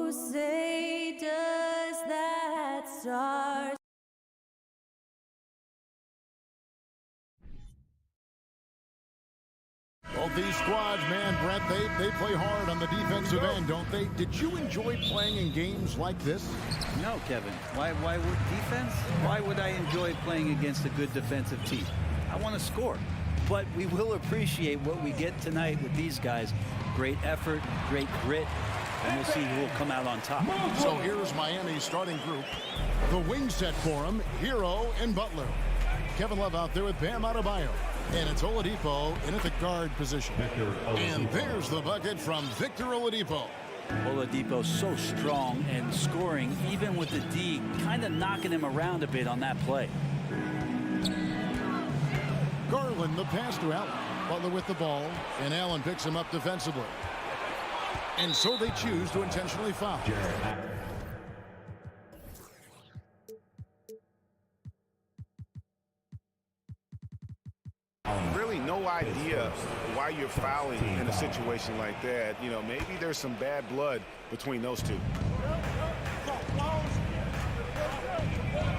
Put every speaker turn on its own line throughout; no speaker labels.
Who say does that star?
Both these squads, man, Brett, they play hard on the defensive end, don't they? Did you enjoy playing in games like this?
No, Kevin. Why would defense? Why would I enjoy playing against a good defensive team? I want to score. But we will appreciate what we get tonight with these guys. Great effort, great grit, and we'll see who will come out on top.
So here's Miami's starting group. The wing set for him, Hero and Butler. Kevin Love out there with Bam Adebayo. And it's Oladipo in at the guard position. And there's the bucket from Victor Oladipo.
Oladipo so strong and scoring, even with the D, kind of knocking him around a bit on that play.
Garland, the pass to Allen. Butler with the ball, and Allen picks him up defensively. And so they choose to intentionally foul.
Really no idea why you're fouling in a situation like that. You know, maybe there's some bad blood between those two.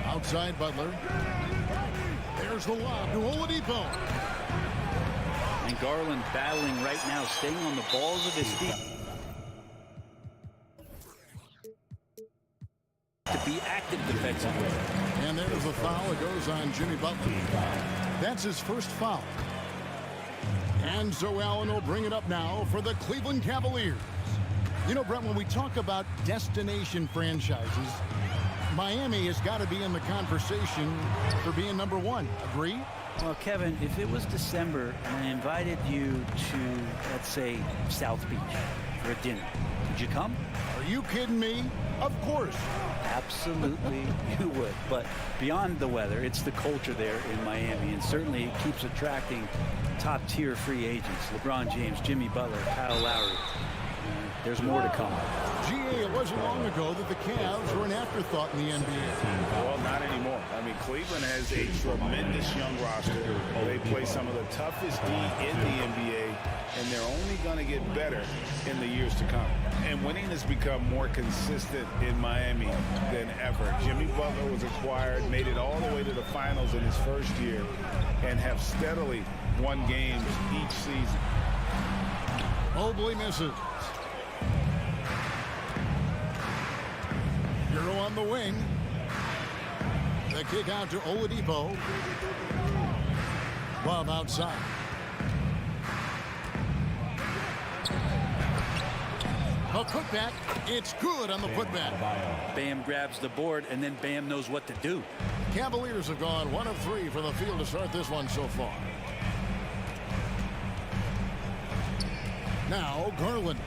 Outside Butler. There's the lob to Oladipo.
And Garland battling right now, staying on the balls of his feet. To be active defensively.
And there's the foul. It goes on Jimmy Butler. That's his first foul. And so Allen will bring it up now for the Cleveland Cavaliers. You know, Brent, when we talk about destination franchises, Miami has got to be in the conversation for being number one. Agree?
Well, Kevin, if it was December and I invited you to, let's say, South Beach for a dinner, would you come?
Are you kidding me? Of course.
Absolutely, you would. But beyond the weather, it's the culture there in Miami, and certainly it keeps attracting top-tier free agents. LeBron James, Jimmy Butler, Kyle Lowry. There's more to come.
It wasn't long ago that the Cavs were an afterthought in the NBA.
Well, not anymore. I mean, Cleveland has a tremendous young roster. They play some of the toughest D in the NBA, and they're only going to get better in the years to come. And winning has become more consistent in Miami than ever. Jimmy Butler was acquired, made it all the way to the finals in his first year, and have steadily won games each season.
Mobley misses. Hero on the wing. The kick out to Oladipo. Love outside. A putback. It's good on the putback.
Bam grabs the board, and then Bam knows what to do.
Cavaliers have gone 1 of 3 for the field to start this one so far. Now Garland.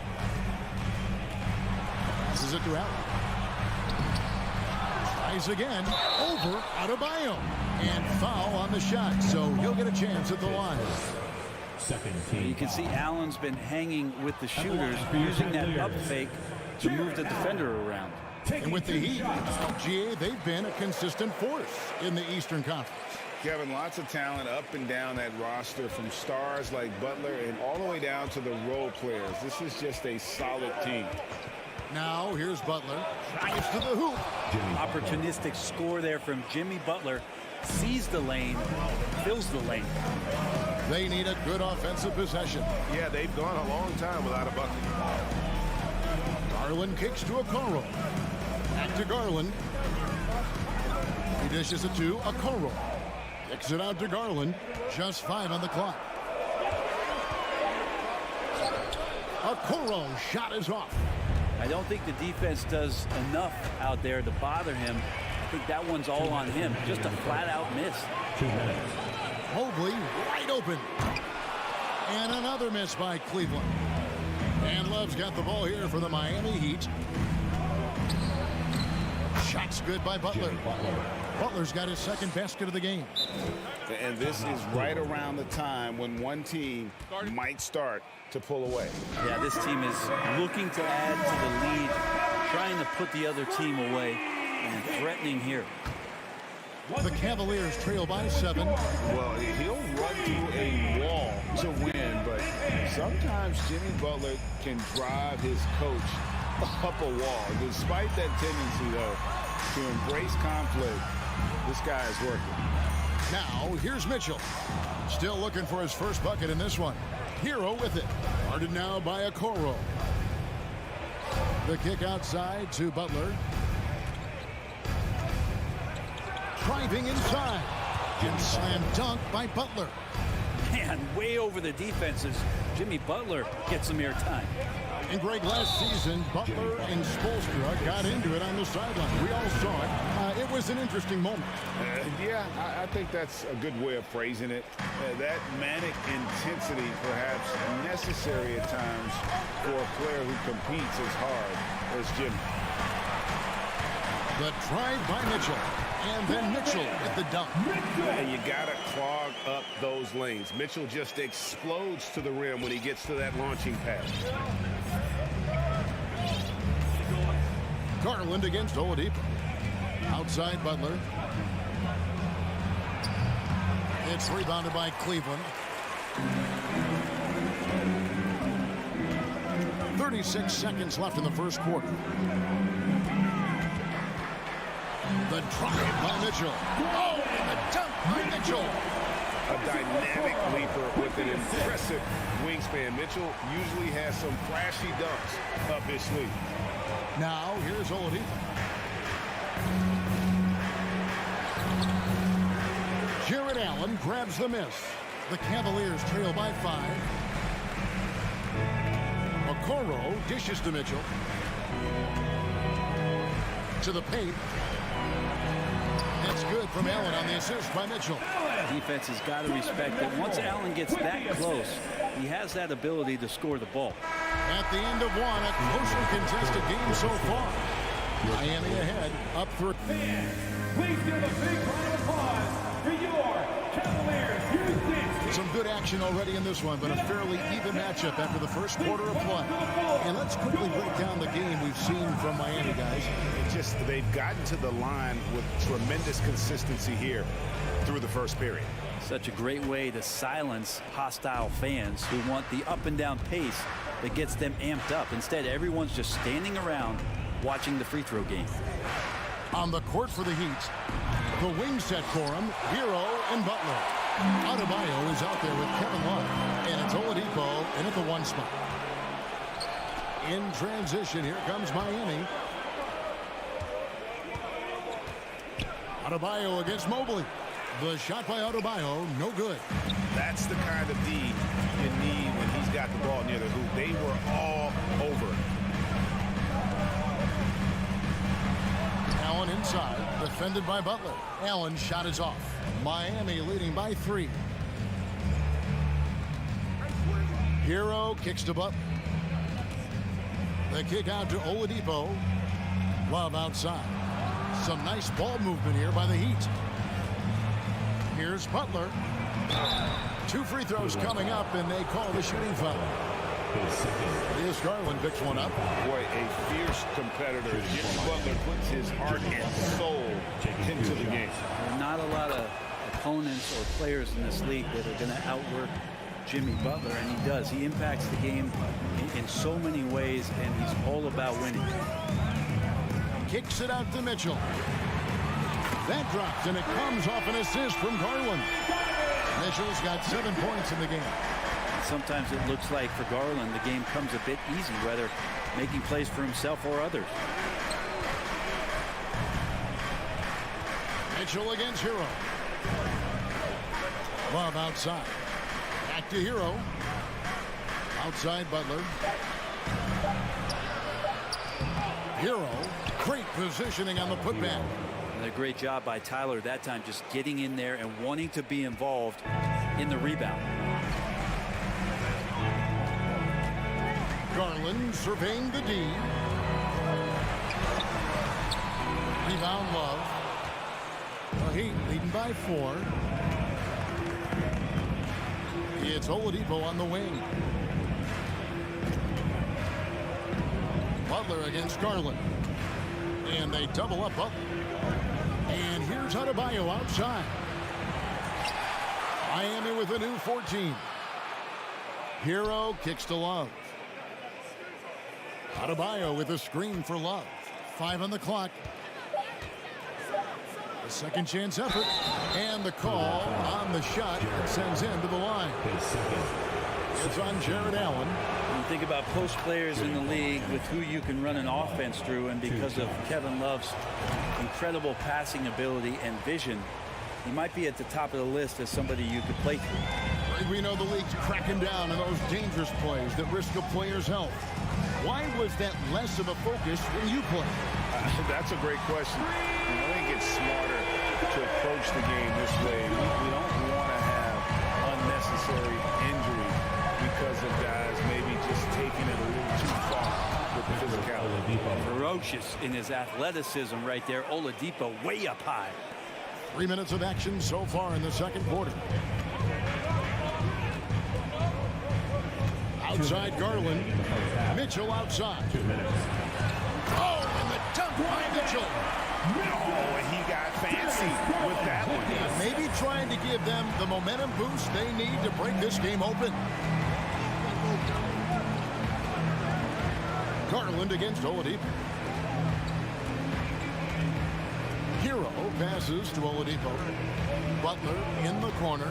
Passes it to Allen. Tries again. Over Adebayo. And foul on the shot, so he'll get a chance at the line.
You can see Allen's been hanging with the shooters, using that up fake to move the defender around.
And with the Heat, GA, they've been a consistent force in the Eastern Conference.
Kevin, lots of talent up and down that roster, from stars like Butler and all the way down to the role players. This is just a solid team.
Now here's Butler. Tries to the hoop.
Opportunistic score there from Jimmy Butler. Sees the lane, fills the lane.
They need a good offensive possession.
Yeah, they've gone a long time without a bucket.
Garland kicks to Okoro. Back to Garland. He dishes it to Okoro. Kicks it out to Garland. Just 5 on the clock. Okoro shot is off.
I don't think the defense does enough out there to bother him. I think that one's all on him. Just a flat-out miss.
2 minutes.
Mobley wide open. And another miss by Cleveland. And Love's got the ball here for the Miami Heat. Shots good by Butler. Butler's got his second basket of the game.
And this is right around the time when one team might start to pull away.
Yeah, this team is looking to add to the lead, trying to put the other team away, and threatening here.
The Cavaliers trail by 7.
Well, he'll run through a wall to win, but sometimes Jimmy Butler can drive his coach up a wall. Despite that tendency, though, to embrace conflict, this guy is working.
Now, here's Mitchell. Still looking for his first bucket in this one. Hero with it. Guarded now by Okoro. The kick outside to Butler. Driving inside. And slam dunk by Butler.
Man, way over the defenses. Jimmy Butler gets some airtime.
And Greg, last season, Butler and Spoelstra got into it on the sideline. We all saw it. It was an interesting moment.
Yeah, I think that's a good way of phrasing it. That manic intensity, perhaps necessary at times for a player who competes as hard as Jimmy.
The drive by Mitchell. And then Mitchell with the dunk.
And you got to clog up those lanes. Mitchell just explodes to the rim when he gets to that launching pass.
Garland against Oladipo. Outside Butler. It's rebounded by Cleveland. 36 seconds left in the first quarter. The drive by Mitchell. Oh, and the dunk by Mitchell.
A dynamic leaper with an impressive wingspan. Mitchell usually has some flashy dunks up his sleeve.
Now, here's Oladipo. Jared Allen grabs the miss. The Cavaliers trail by 5. Okoro dishes to Mitchell. To the paint. That's good from Allen on the assist by Mitchell.
Defense has got to respect that once Allen gets that close, he has that ability to score the ball.
At the end of one, a closely contested game so far. Miami ahead, up 3.
Please give a big round of applause for your Cavaliers.
Some good action already in this one, but a fairly even matchup after the first quarter of play. And let's quickly break down the game we've seen from Miami, guys.
They've gotten to the line with tremendous consistency here through the first period.
Such a great way to silence hostile fans who want the up and down pace that gets them amped up. Instead, everyone's just standing around watching the free throw game.
On the court for the Heat, the wing set for him, Hero and Butler. Adebayo is out there with Kevin Love, and it's Oladipo in at the 1 spot. In transition, here comes Miami. Adebayo against Mobley. The shot by Adebayo, no good.
That's the kind of D you need when he's got the ball near the hoop. They were all over.
Allen inside, defended by Butler. Allen's shot is off. Miami leading by 3. Hero kicks to Butler. The kick out to Oladipo. Love outside. Some nice ball movement here by the Heat. Here's Butler. 2 free throws coming up, and they call the shooting foul. Here's Garland picks one up.
Boy, a fierce competitor. Jimmy Butler puts his heart and soul into the game.
There are not a lot of opponents or players in this league that are going to outwork Jimmy Butler, and he does. He impacts the game in so many ways, and he's all about winning.
Kicks it out to Mitchell. That drops, and it comes off an assist from Garland. Mitchell's got 7 points in the game.
Sometimes it looks like for Garland the game comes a bit easy, whether making plays for himself or others.
Mitchell against Hero. Love outside. Back to Hero. Outside Butler. Hero. Great positioning on the putback.
And a great job by Tyler that time, just getting in there and wanting to be involved in the rebound.
Garland surveying the D. Rebound Love. The Heat leading by 4. It's Oladipo on the wing. Butler against Garland. And they double up Butler. And here's Adebayo outside. Miami with a new 14. Hero kicks to Love. Adebayo with a screen for Love. 5 on the clock. A second chance effort. And the call on the shot that sends him to the line. It's on Jared Allen.
You think about post players in the league with who you can run an offense through, and because of Kevin Love's incredible passing ability and vision, he might be at the top of the list as somebody you could play through.
We know the league's cracking down on those dangerous plays that risk a player's health. Why was that less of a focus when you play?
That's a great question. I think it's smarter to approach the game this way. We don't want to have unnecessary injuries because of guys maybe just taking it a little too far with the physicality.
Ferocious in his athleticism right there. Oladipo way up high.
3 minutes of action so far in the second quarter. Outside Garland. Mitchell outside.
2 minutes.
Oh, and the dunk by Mitchell.
Oh, and he got fancy with that one.
Maybe trying to give them the momentum boost they need to break this game open. Garland against Oladipo. Hero passes to Oladipo. Butler in the corner.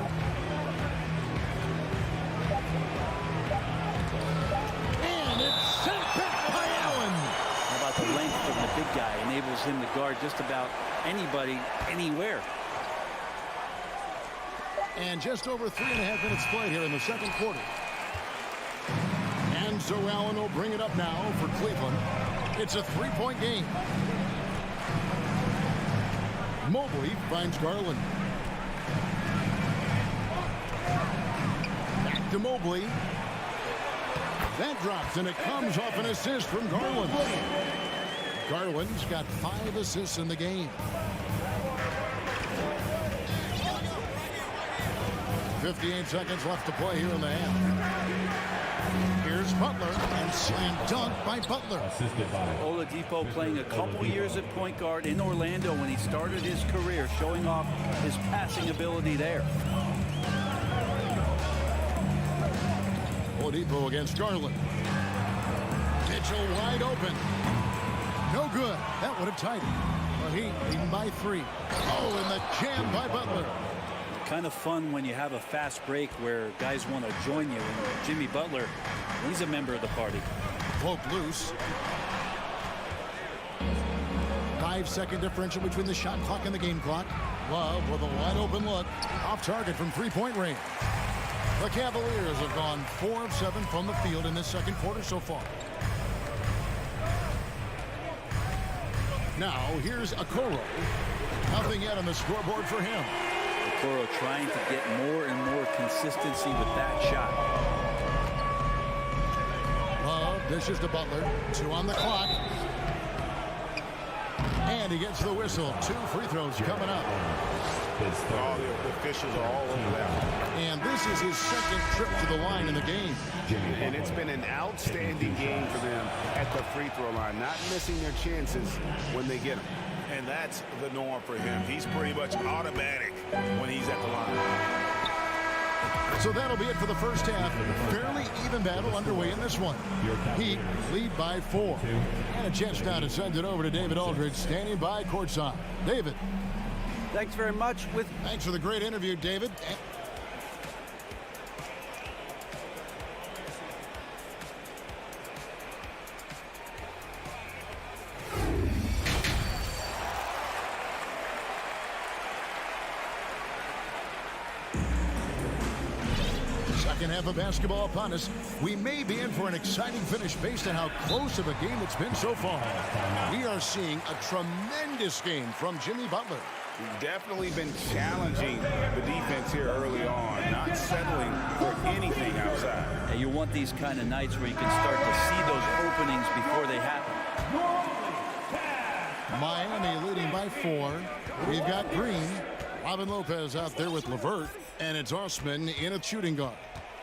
And it's sent back by Allen.
How about the length from the big guy? Enables him to guard just about anybody, anywhere.
And just over 3.5 minutes played here in the second quarter. And so Allen will bring it up now for Cleveland. It's a 3-point game. Mobley finds Garland. Back to Mobley. That drops, and it comes off an assist from Garland. Garland's got 5 assists in the game. 58 seconds left to play here in the half. Here's Butler, and slam dunk by Butler.
Oladipo playing a couple years at point guard in Orlando when he started his career, showing off his passing ability there.
Oladipo against Garland. Mitchell wide open. No good. That would have tied it. But Heat leading by 3. Oh, and the jam by Butler.
Kind of fun when you have a fast break where guys want to join you. And Jimmy Butler, he's a member of the party.
Poke loose. 5-second differential between the shot clock and the game clock. Love with a wide open look. Off target from 3-point range. The Cavaliers have gone 4 of 7 from the field in this second quarter so far. Now here's Okoro. Nothing yet on the scoreboard for him.
Okoro trying to get more and more consistency with that shot.
Love dishes to Butler. 2 on the clock. And he gets the whistle. 2 free throws coming up.
All the officials are all over that.
And this is his second trip to the line in the game.
And it's been an outstanding game for them at the free throw line, not missing their chances when they get them. And that's the norm for him. He's pretty much automatic when he's at the line.
So that'll be it for the first half. Fairly even battle underway in this one. Heat lead by 4. And a chance now to send it over to David Aldridge, standing by courtside. David.
Thanks very much.
Thanks for the great interview, David. Second half of basketball upon us. We may be in for an exciting finish based on how close of a game it's been so far. We are seeing a tremendous game from Jimmy Butler.
He's definitely been challenging the defense here early on, not settling for anything outside.
And you want these kind of nights where you can start to see those openings before they happen.
Miami leading by 4. We've got Green. Robin Lopez out there with LeVert. And it's Osman in a shooting guard.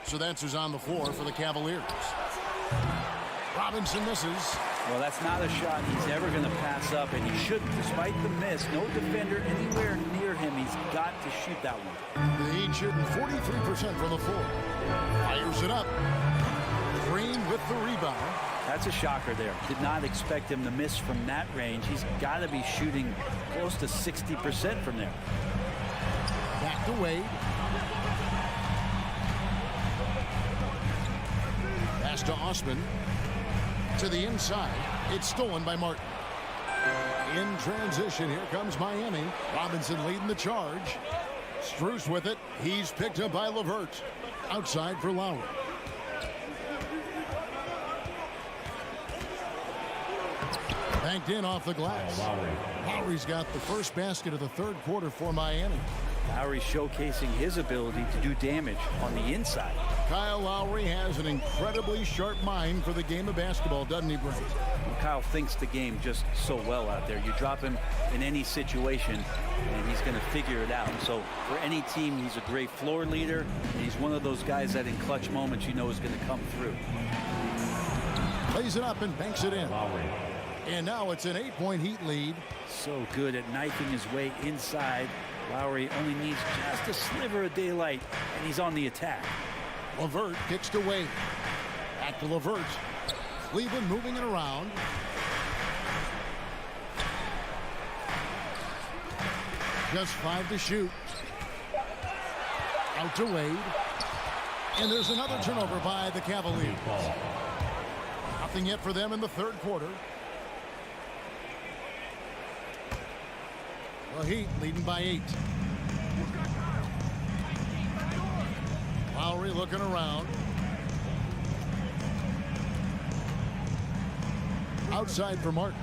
So that's who's on the floor for the Cavaliers. Robinson misses.
Well, that's not a shot he's ever going to pass up, and he shouldn't. Despite the miss, no defender anywhere near him. He's got to shoot that one.
The Heat shooting 43% from the floor. Fires it up. Green with the rebound.
That's a shocker there. Did not expect him to miss from that range. He's got to be shooting close to 60% from there.
Back to Wade. Pass to Osman. To the inside. It's stolen by Martin. In transition, here comes Miami. Robinson leading the charge. Strus with it. He's picked up by LeVert. Outside for Lowry. Banked in off the glass. Lowry's got the first basket of the third quarter for Miami.
Lowry showcasing his ability to do damage on the inside.
Kyle Lowry has an incredibly sharp mind for the game of basketball, doesn't he, Brent?
Well, Kyle thinks the game just so well out there. You drop him in any situation, and he's going to figure it out. So for any team, he's a great floor leader, and he's one of those guys that in clutch moments you know is going to come through.
Plays it up and banks it in. And now it's an 8-point Heat lead.
So good at knifing his way inside. Lowry only needs just a sliver of daylight, and he's on the attack.
LeVert kicks to Wade. Back to LeVert. Cleveland moving it around. Just 5 to shoot. Out to Wade. And there's another turnover by the Cavaliers. Nothing yet for them in the third quarter. The Heat leading by 8. Lowry looking around. Outside for Martin.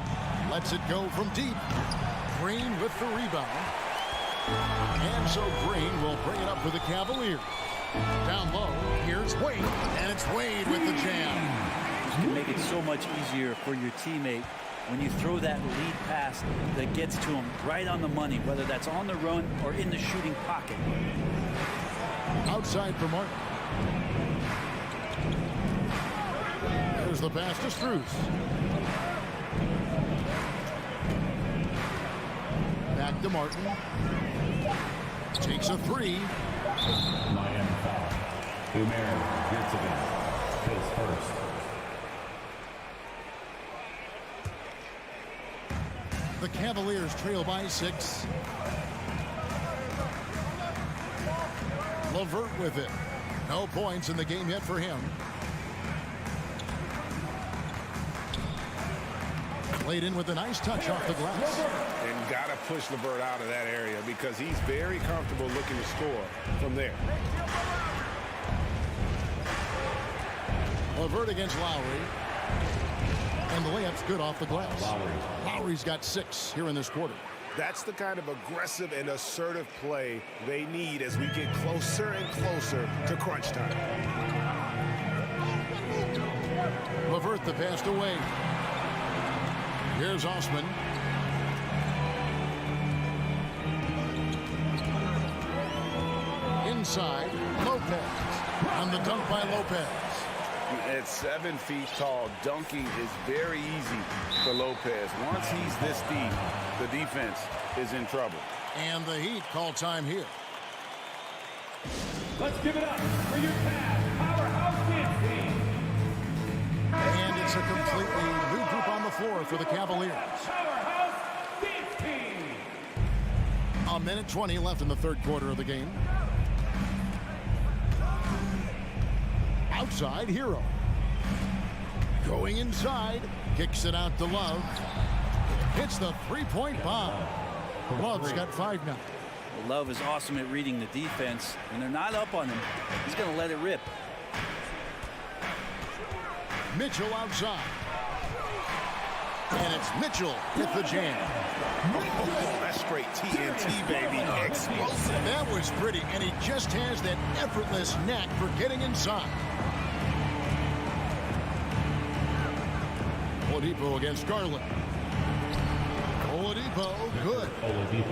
Lets it go from deep. Green with the rebound. And so Green will bring it up for the Cavaliers. Down low, here's Wade. And it's Wade with the jam.
This can make it so much easier for your teammate when you throw that lead pass that gets to him right on the money, whether that's on the run or in the shooting pocket.
Outside for Martin. There's the pass to Strus. Back to Martin. Takes a 3.
Miami foul. Umair gets it. His first.
The Cavaliers trail by 6. LeVert with it. No points in the game yet for him. Played in with a nice touch off the glass.
And got to push LeVert out of that area because he's very comfortable looking to score from there.
LeVert against Lowry. And the layup's good off the glass. Lowry's got 6 here in this quarter.
That's the kind of aggressive and assertive play they need as we get closer and closer to crunch time.
LeVert the pass away. Here's Osman. Inside, Lopez. On the dunk by Lopez.
At 7 feet tall, dunking is very easy for Lopez. Once he's this deep, the defense is in trouble.
And the Heat call time here.
Let's give it up for your Cavs powerhouse dance team.
And it's a completely new group on the floor for the Cavaliers.
Powerhouse dance team.
A minute 20 left in the third quarter of the game. Outside, Hero. Going inside. Kicks it out to Love. Hits the three-point bomb. Love's got 5 now.
Well, Love is awesome at reading the defense. When they're not up on him, he's going to let it rip.
Mitchell outside. And it's Mitchell with the jam.
Oh, that's straight TNT, baby. Explosive.
That was pretty, and he just has that effortless knack for getting inside. Oladipo against Garland. Oladipo, good.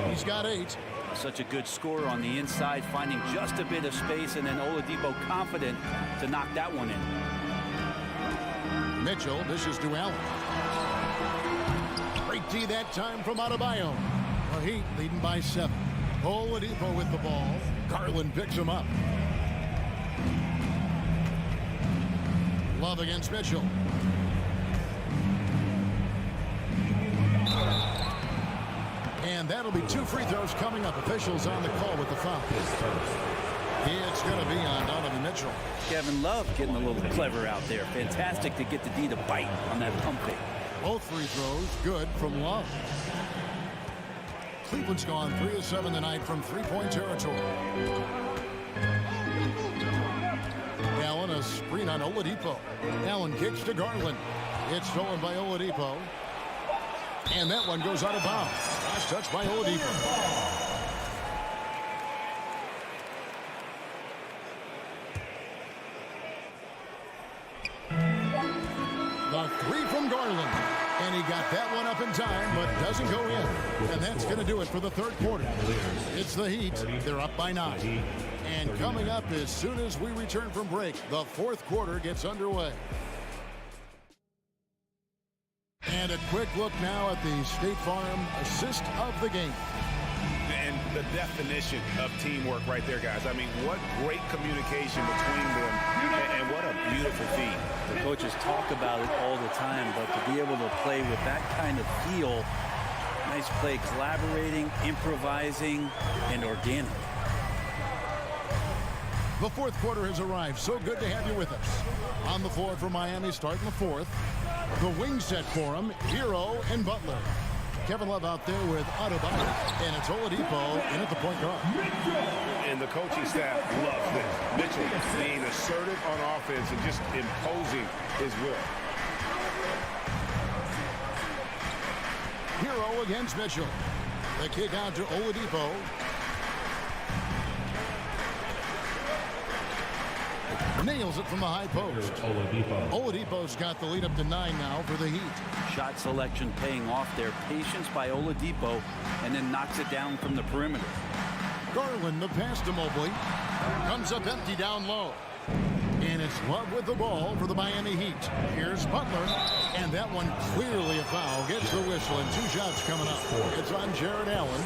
He's got 8.
Such a good scorer on the inside, finding just a bit of space, and then Oladipo confident to knock that one in.
Mitchell, this is to Allen. Great D that time from Adebayo. The Heat leading by 7. Oladipo with the ball. Garland picks him up. Love against Mitchell. And that'll be 2 free throws coming up. Officials on the call with the foul. It's going to be on Donovan Mitchell.
Kevin Love getting a little clever out there. Fantastic to get the D to bite on that pump fake.
Both free throws good from Love. Cleveland's gone 3 of 7 tonight from three-point territory. Allen, a screen on Oladipo. Allen kicks to Garland. It's stolen by Oladipo. And that one goes out of bounds. Last touch by Oladipo. The 3 from Garland. And he got that one up in time, but doesn't go in. And that's going to do it for the third quarter. It's the Heat. They're up by 9. And coming up as soon as we return from break, the fourth quarter gets underway. And a quick look now at the State Farm assist of the game.
And the definition of teamwork right there, guys. I mean, what great communication between them, and what a beautiful feat.
The coaches talk about it all the time, but to be able to play with that kind of feel, nice play, collaborating, improvising, and organic.
The fourth quarter has arrived. So good to have you with us. On the floor for Miami, starting the fourth. The wing set for him, Hero and Butler. Kevin Love out there with Adebayo, and it's Oladipo in at the point guard.
And the coaching staff loves this. Mitchell being assertive on offense and just imposing his will.
Hero against Mitchell. The kick out to Oladipo. Nails it from the high post. Oladipo's got the lead up to 9 now for the Heat.
Shot selection paying off there. Patience by Oladipo, and then knocks it down from the perimeter.
Garland, the pass to Mobley. Comes up empty down low. And it's Love with the ball for the Miami Heat. Here's Butler. And that one clearly a foul. Gets the whistle, and 2 shots coming up. It's on Jared Allen.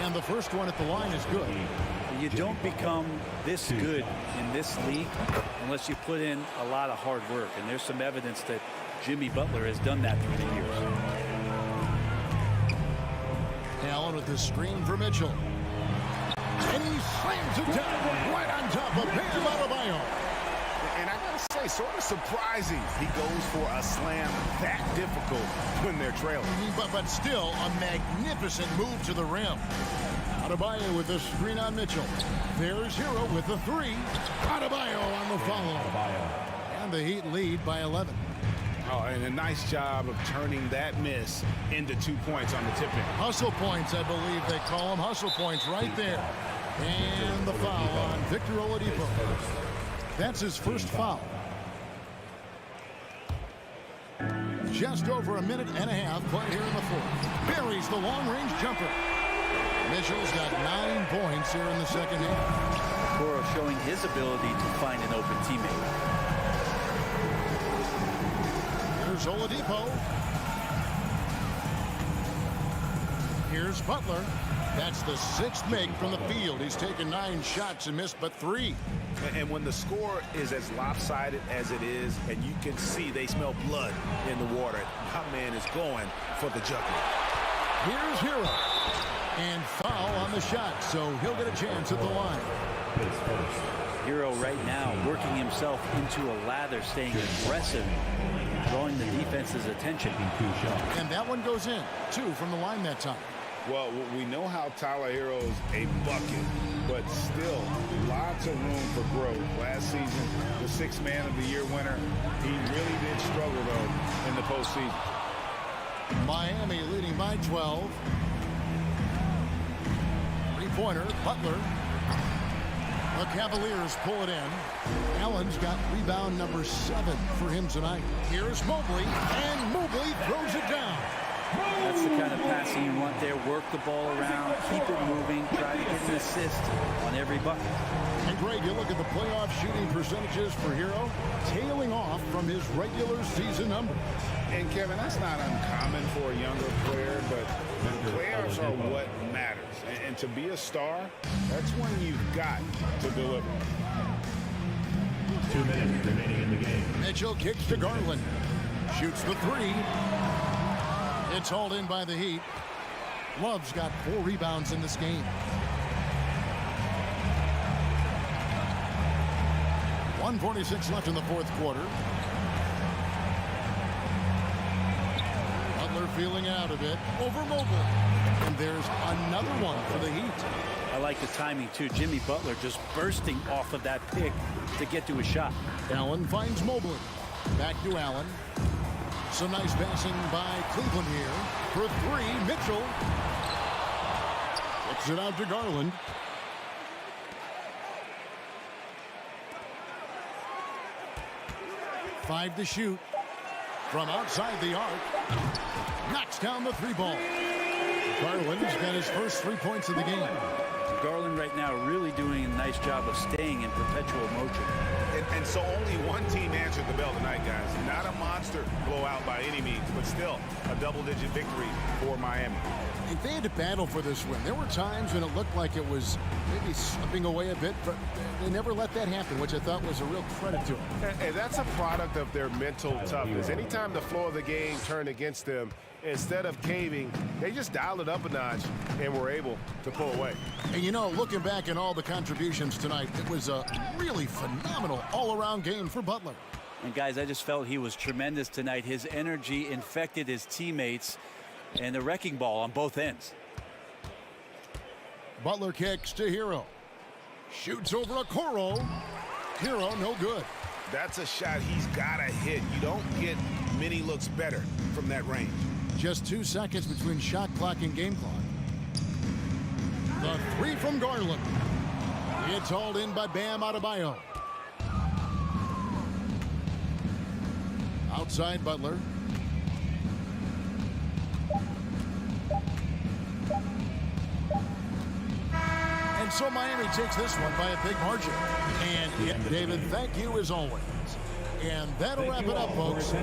And the first one at the line is good.
You don't become this good in this league unless you put in a lot of hard work. And there's some evidence that Jimmy Butler has done that through the years.
Allen with the screen for Mitchell. And he slams it down right on top of Bam Adebayo.
And I gotta say, sort of surprising he goes for a slam that difficult when they're trailing.
But still a magnificent move to the rim. Adebayo with the screen on Mitchell. There's Hero with the 3. Adebayo on the follow. And the Heat lead by 11.
Oh, and a nice job of turning that miss into 2 points on the tip-in.
Hustle points, I believe they call them. Hustle points right there. And the foul on Victor Oladipo. That's his first foul. Just over a minute and a half play here in the fourth. Buries the long-range jumper. Mitchell's got 9 points here in the second half.
Coro showing his ability to find an open teammate.
Here's Oladipo. Here's Butler. That's the 6th make from the field. He's taken 9 shots and missed but 3.
And when the score is as lopsided as it is, and you can see they smell blood in the water, my man is going for the jugular.
Here's Hero. And foul on the shot, so he'll get a chance at the line.
Hero right now working himself into a lather, staying aggressive, drawing the defense's attention.
And that one goes in. 2 from the line that time.
Well, we know how Tyler Hero's a bucket, but still lots of room for growth. Last season, the 6th Man of the Year winner, he really did struggle, though, in the postseason.
Miami leading by 12. Three-pointer, Butler. The Cavaliers pull it in. Allen's got rebound number 7 for him tonight. Here's Mobley, and Mobley throws it down.
That's the kind of passing you want there. Work the ball around, keep it moving, try to get an assist on every bucket.
And Greg, you look at the playoff shooting percentages for Hero, tailing off from his regular season numbers.
And Kevin, that's not uncommon for a younger player, but the playoffs are what matters. And to be a star, that's when you've got to deliver.
2 minutes remaining in the game.
Mitchell kicks to Garland. Shoots the 3. It's hauled in by the Heat. Love's got 4 rebounds in this game. 1:46 left in the fourth quarter. Butler feeling out of it over Mobile. And there's another one for the Heat.
I like the timing, too. Jimmy Butler just bursting off of that pick to get to a shot.
Allen finds Mobley. Back to Allen. Some nice passing by Cleveland here. For 3, Mitchell. Kicks it out to Garland. Five to shoot. From outside the arc. Knocks down the 3 ball. Garland's got his first 3 points of the game.
Garland right now really doing a nice job of staying in perpetual motion.
And so only one team answered the bell tonight, guys. Not a monster blowout by any means, but still a double-digit victory for Miami.
If they had to battle for this win, there were times when it looked like it was maybe slipping away a bit, but they never let that happen, which I thought was a real credit to them.
And that's a product of their mental toughness. Anytime the flow of the game turned against them, instead of caving, they just dialed it up a notch and were able to pull away.
And you know, looking back at all the contributions tonight, it was a really phenomenal all-around game for Butler.
And guys, I just felt he was tremendous tonight. His energy infected his teammates, and the wrecking ball on both ends.
Butler kicks to Hero. Shoots over a Okoro. Hero, no good.
That's a shot he's got to hit. You don't get many looks better from that range.
Just 2 seconds between shot clock and game clock. The 3 from Garland. It's hauled in by Bam Adebayo. Outside Butler. And so Miami takes this one by a big margin. And David, thank you as always. And that'll wrap it up, folks.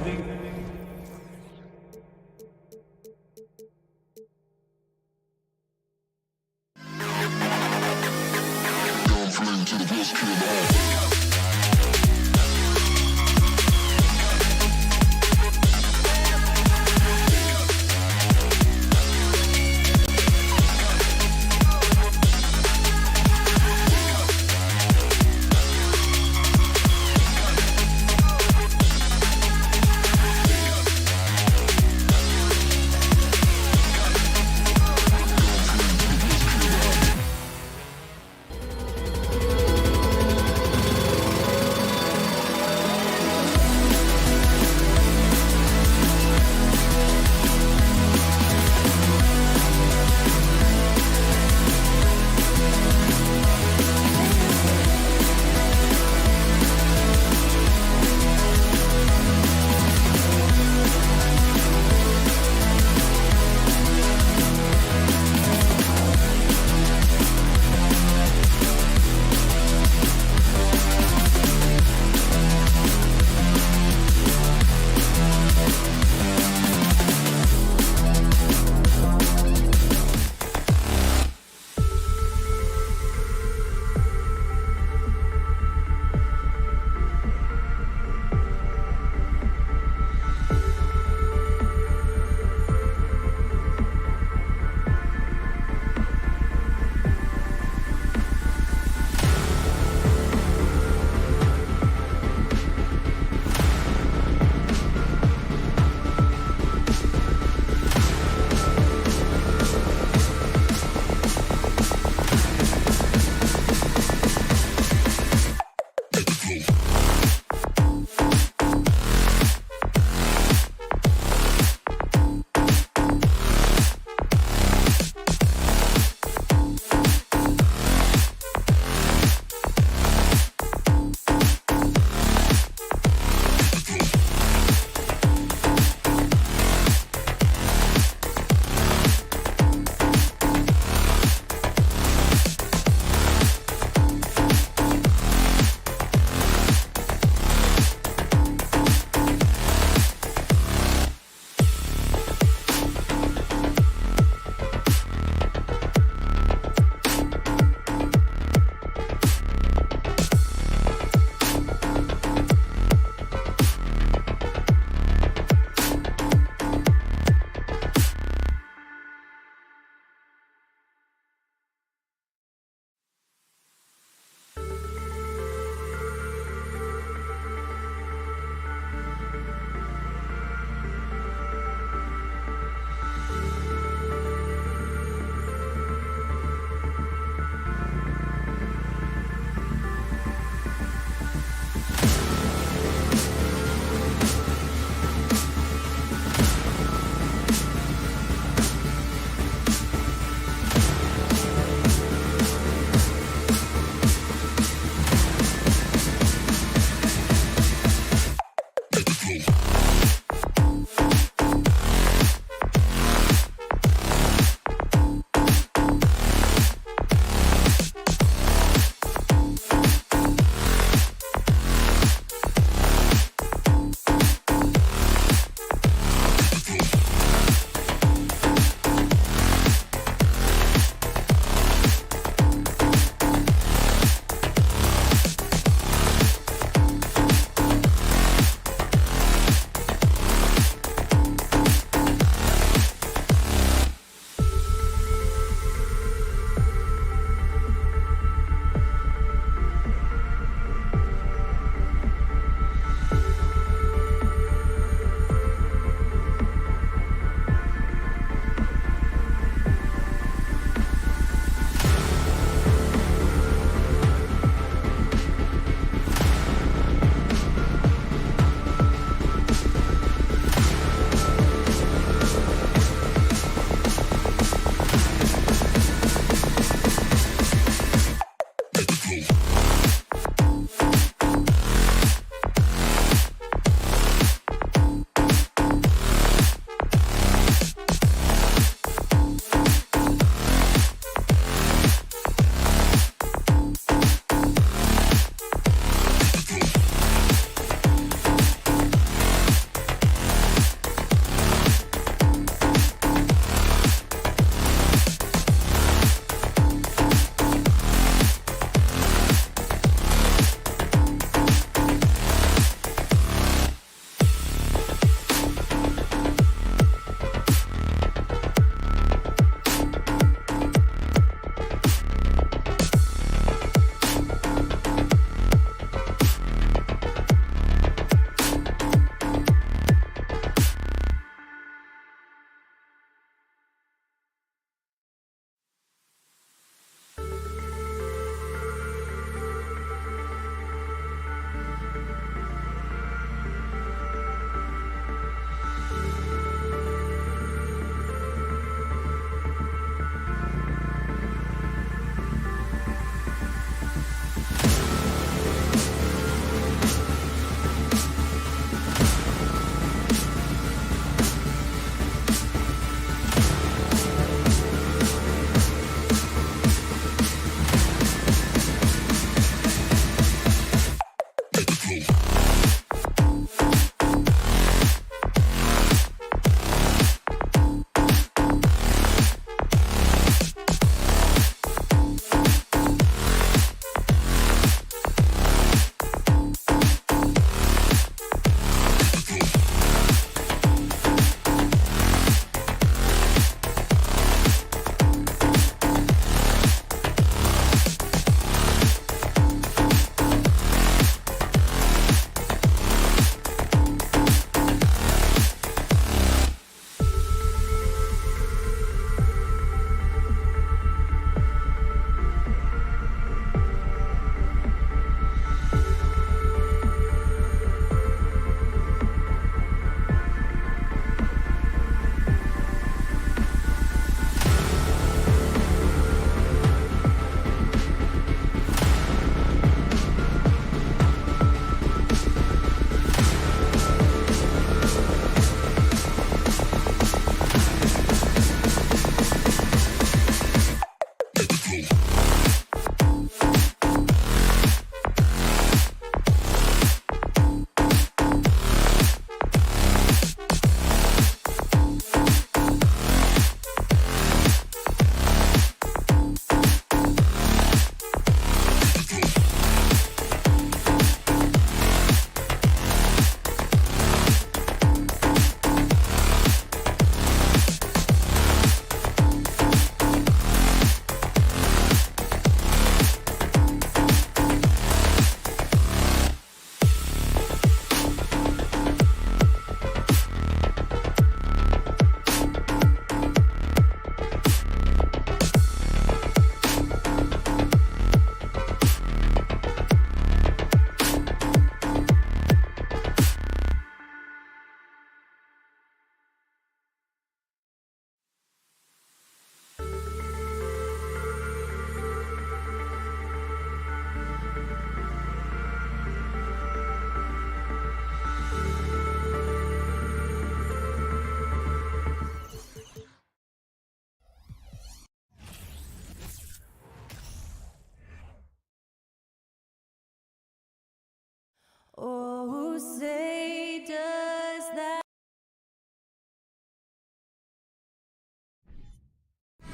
Who say does that?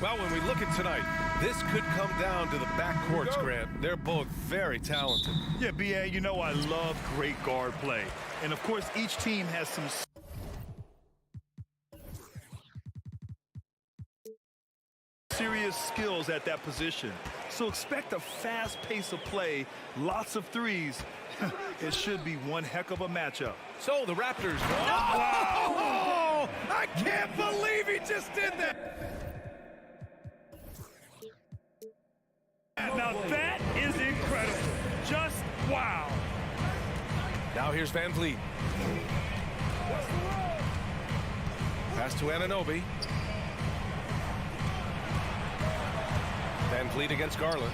Well, when we look at tonight, this could come down to the backcourts, Grant. They're both very talented.
Yeah, B.A., you know I love great guard play. And, of course, each team has some serious skills at that position. So expect a fast pace of play, lots of threes. It should be one heck of a matchup.
So the Raptors. Oh, I can't believe he just did that.
Now that is incredible. Just wow.
Now here's Van Vliet. Pass to Anunoby. Van Vliet against Garland.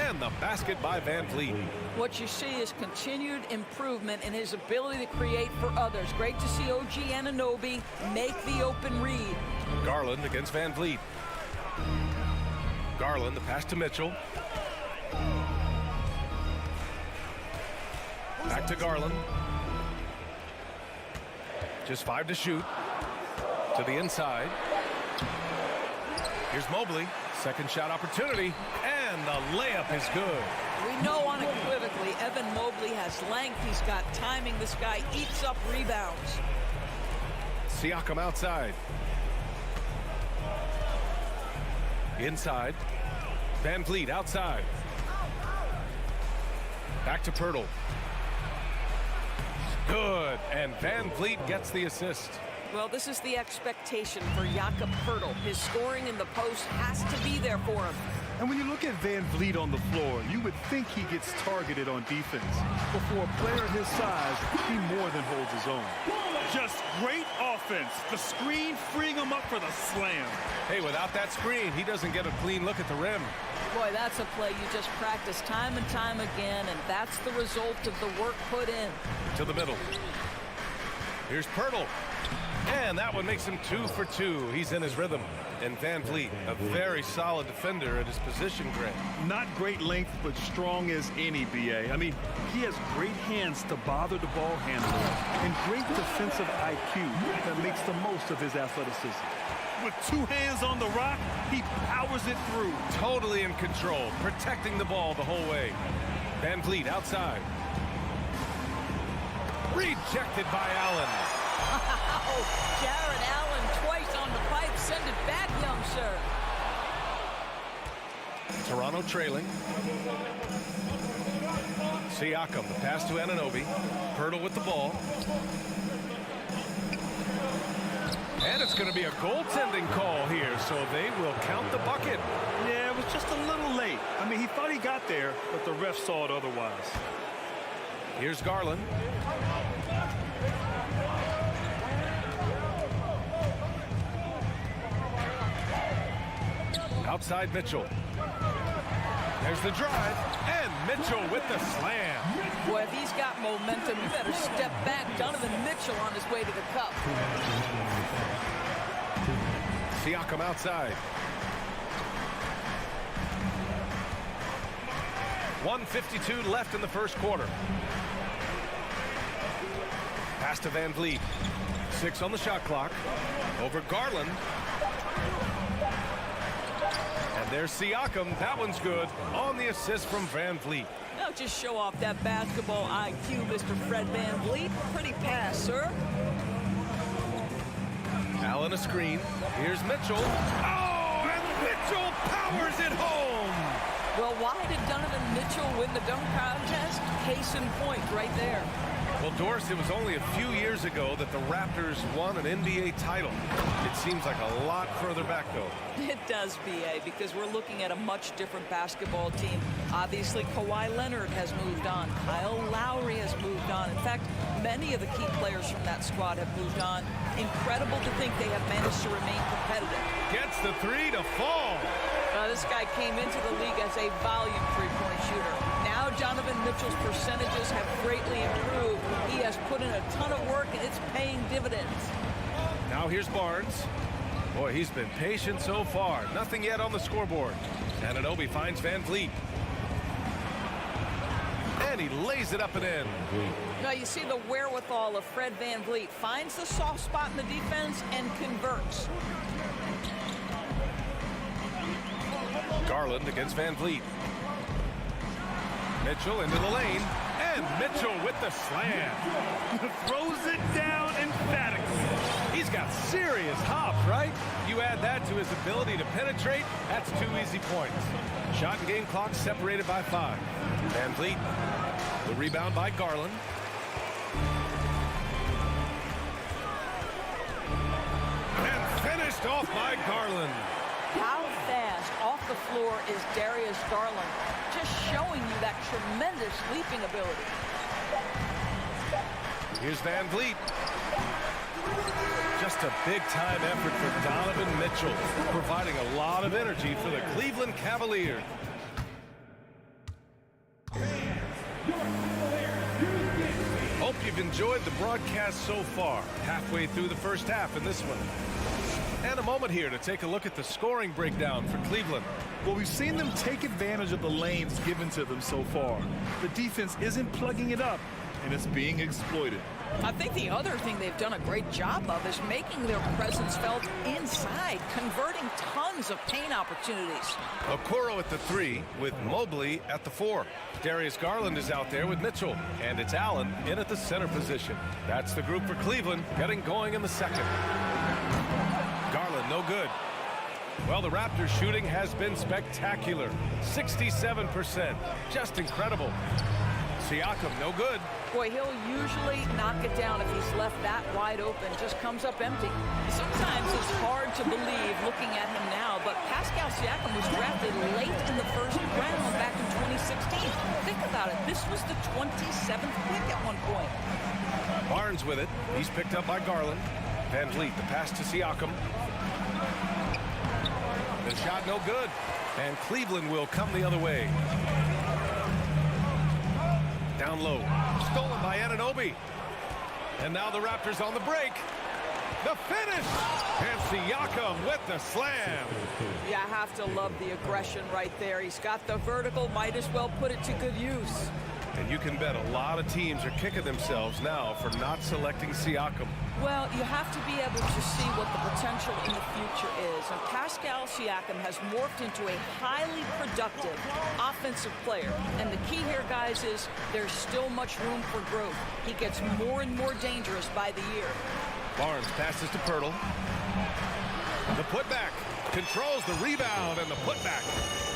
And the basket by Van Vliet.
What you see is continued improvement in his ability to create for others. Great to see OG Anunoby make the open read.
Garland against Van Vliet. Garland, the pass to Mitchell. Back to Garland. Just 5 to shoot. To the inside. Here's Mobley. Second shot opportunity. And the layup is good.
We know unequivocally Evan Mobley has length. He's got timing. This guy eats up rebounds.
Siakam outside. Inside. Van Vliet outside. Back to Pirtle. Good. And Van Vliet gets the assist.
Well, this is the expectation for Jakob Pirtle. His scoring in the post has to be there for him.
And when you look at Van Vliet on the floor, you would think he gets targeted on defense. But for a player his size, he more than holds his own. Just great offense. The screen freeing him up for the slam.
Hey, without that screen, he doesn't get a clean look at the rim.
Boy, that's a play you just practice time and time again, and that's the result of the work put in.
To the middle. Here's Pirtle. And that one makes him 2 for 2. He's in his rhythm. And Van Vliet, a very solid defender at his position, Grant.
Not great length, but strong as any, B.A. I mean, he has great hands to bother the ball handler and great defensive IQ that makes the most of his athleticism. With 2 hands on the rock, he powers it through.
Totally in control, protecting the ball the whole way. Van Vliet outside. Rejected by Allen.
Wow! Jared Allen twice on the pipe. Send it back, young sir.
Toronto trailing. Siakam, the pass to Anunoby. Pirtle with the ball. And it's going to be a goaltending call here, so they will count the bucket.
Yeah, it was just a little late. I mean, he thought he got there, but the ref saw it otherwise.
Here's Garland. Outside Mitchell. There's the drive, and Mitchell with the slam.
Boy, if he's got momentum, you better step back. Donovan Mitchell on his way to the cup.
Siakam outside. 1:52 left in the first quarter. Pass to Van Vliet. 6 on the shot clock. Over Garland. And there's Siakam. That one's good. On the assist from Van Vliet.
Now just show off that basketball IQ, Mr. Fred Van Vliet. Pretty pass, sir.
Allen a screen. Here's Mitchell. Oh, and Mitchell powers it home.
Well, why did Donovan Mitchell win the dunk contest? Case in point right there.
Well, Doris, it was only a few years ago that the Raptors won an NBA title. It seems like a lot further back, though.
It does, B.A., because we're looking at a much different basketball team. Obviously, Kawhi Leonard has moved on. Kyle Lowry has moved on. In fact, many of the key players from that squad have moved on. Incredible to think they have managed to remain competitive.
Gets the 3 to fall.
This guy came into the league as a volume three-point shooter. Now Donovan Mitchell's percentages have greatly improved. He has put in a ton of work, and it's paying dividends.
Now here's Barnes. Boy, he's been patient so far. Nothing yet on the scoreboard. Anunoby finds Van Vliet. And he lays it up and in.
Now you see the wherewithal of Fred VanVleet. Finds the soft spot in the defense and converts.
Garland against VanVleet. Mitchell into the lane. And Mitchell with the slam.
Throws it down emphatically.
He's got serious hop, right? You add that to his ability to penetrate, that's 2 easy points. Shot and game clock separated by 5. VanVleet, the rebound by Garland. And finished off by Garland.
How fast off the floor is Darius Garland? Just showing you that tremendous leaping ability.
Here's VanVleet. Just a big-time effort for Donovan Mitchell, providing a lot of energy for the Cleveland Cavaliers. Hope you've enjoyed the broadcast so far. Halfway through the first half in this one. And a moment here to take a look at the scoring breakdown for Cleveland.
Well, we've seen them take advantage of the lanes given to them so far. The defense isn't plugging it up, and it's being exploited.
I think the other thing they've done a great job of is making their presence felt inside, converting tons of paint opportunities.
Okoro at the 3 with Mobley at the 4. Darius Garland is out there with Mitchell, and it's Allen in at the center position. That's the group for Cleveland getting going in the second. Garland no good. Well, the Raptors shooting has been spectacular. 67%. Just incredible. Siakam no good.
Boy, he'll usually knock it down if he's left that wide open. Just comes up empty. Sometimes it's hard to believe looking at him now, but Pascal Siakam was drafted late in the first round back in 2016. Think about it. This was the 27th pick at one point.
Barnes with it. He's picked up by Garland. VanVleet, the pass to Siakam. The shot no good. And Cleveland will come the other way. Down low. Stolen by Anunoby. And now the Raptors on the break. The finish! And Siakam with the slam.
Yeah, I have to love the aggression right there. He's got the vertical, might as well put it to good use.
And you can bet a lot of teams are kicking themselves now for not selecting Siakam.
Well, you have to be able to see what the potential in the future is. And Pascal Siakam has morphed into a highly productive offensive player. And the key here, guys, is there's still much room for growth. He gets more and more dangerous by the year.
Barnes passes to Pirtle. The putback. Controls the rebound and the putback.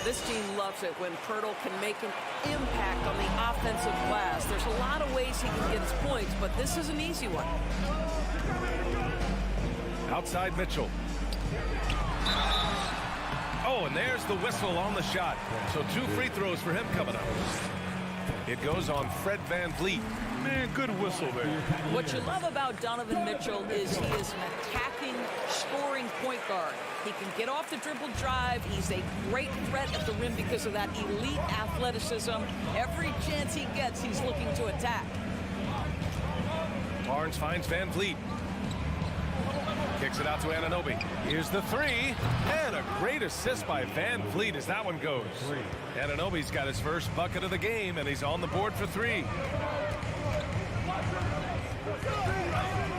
This team loves it when Pirtle can make an impact on the offensive glass. There's a lot of ways he can get his points, but this is an easy one.
Outside Mitchell. Oh, and there's the whistle on the shot. So 2 free throws for him coming up. It goes on Fred VanVleet.
Man, good whistle there.
What you love about Donovan Mitchell is he is an attacking, scoring point guard. He can get off the dribble drive. He's a great threat at the rim because of that elite athleticism. Every chance he gets, he's looking to attack.
Barnes finds VanVleet. Kicks it out to Anunoby. Here's the 3. And a great assist by VanVleet as that one goes. Anunoby's got his first bucket of the game, and he's on the board for 3.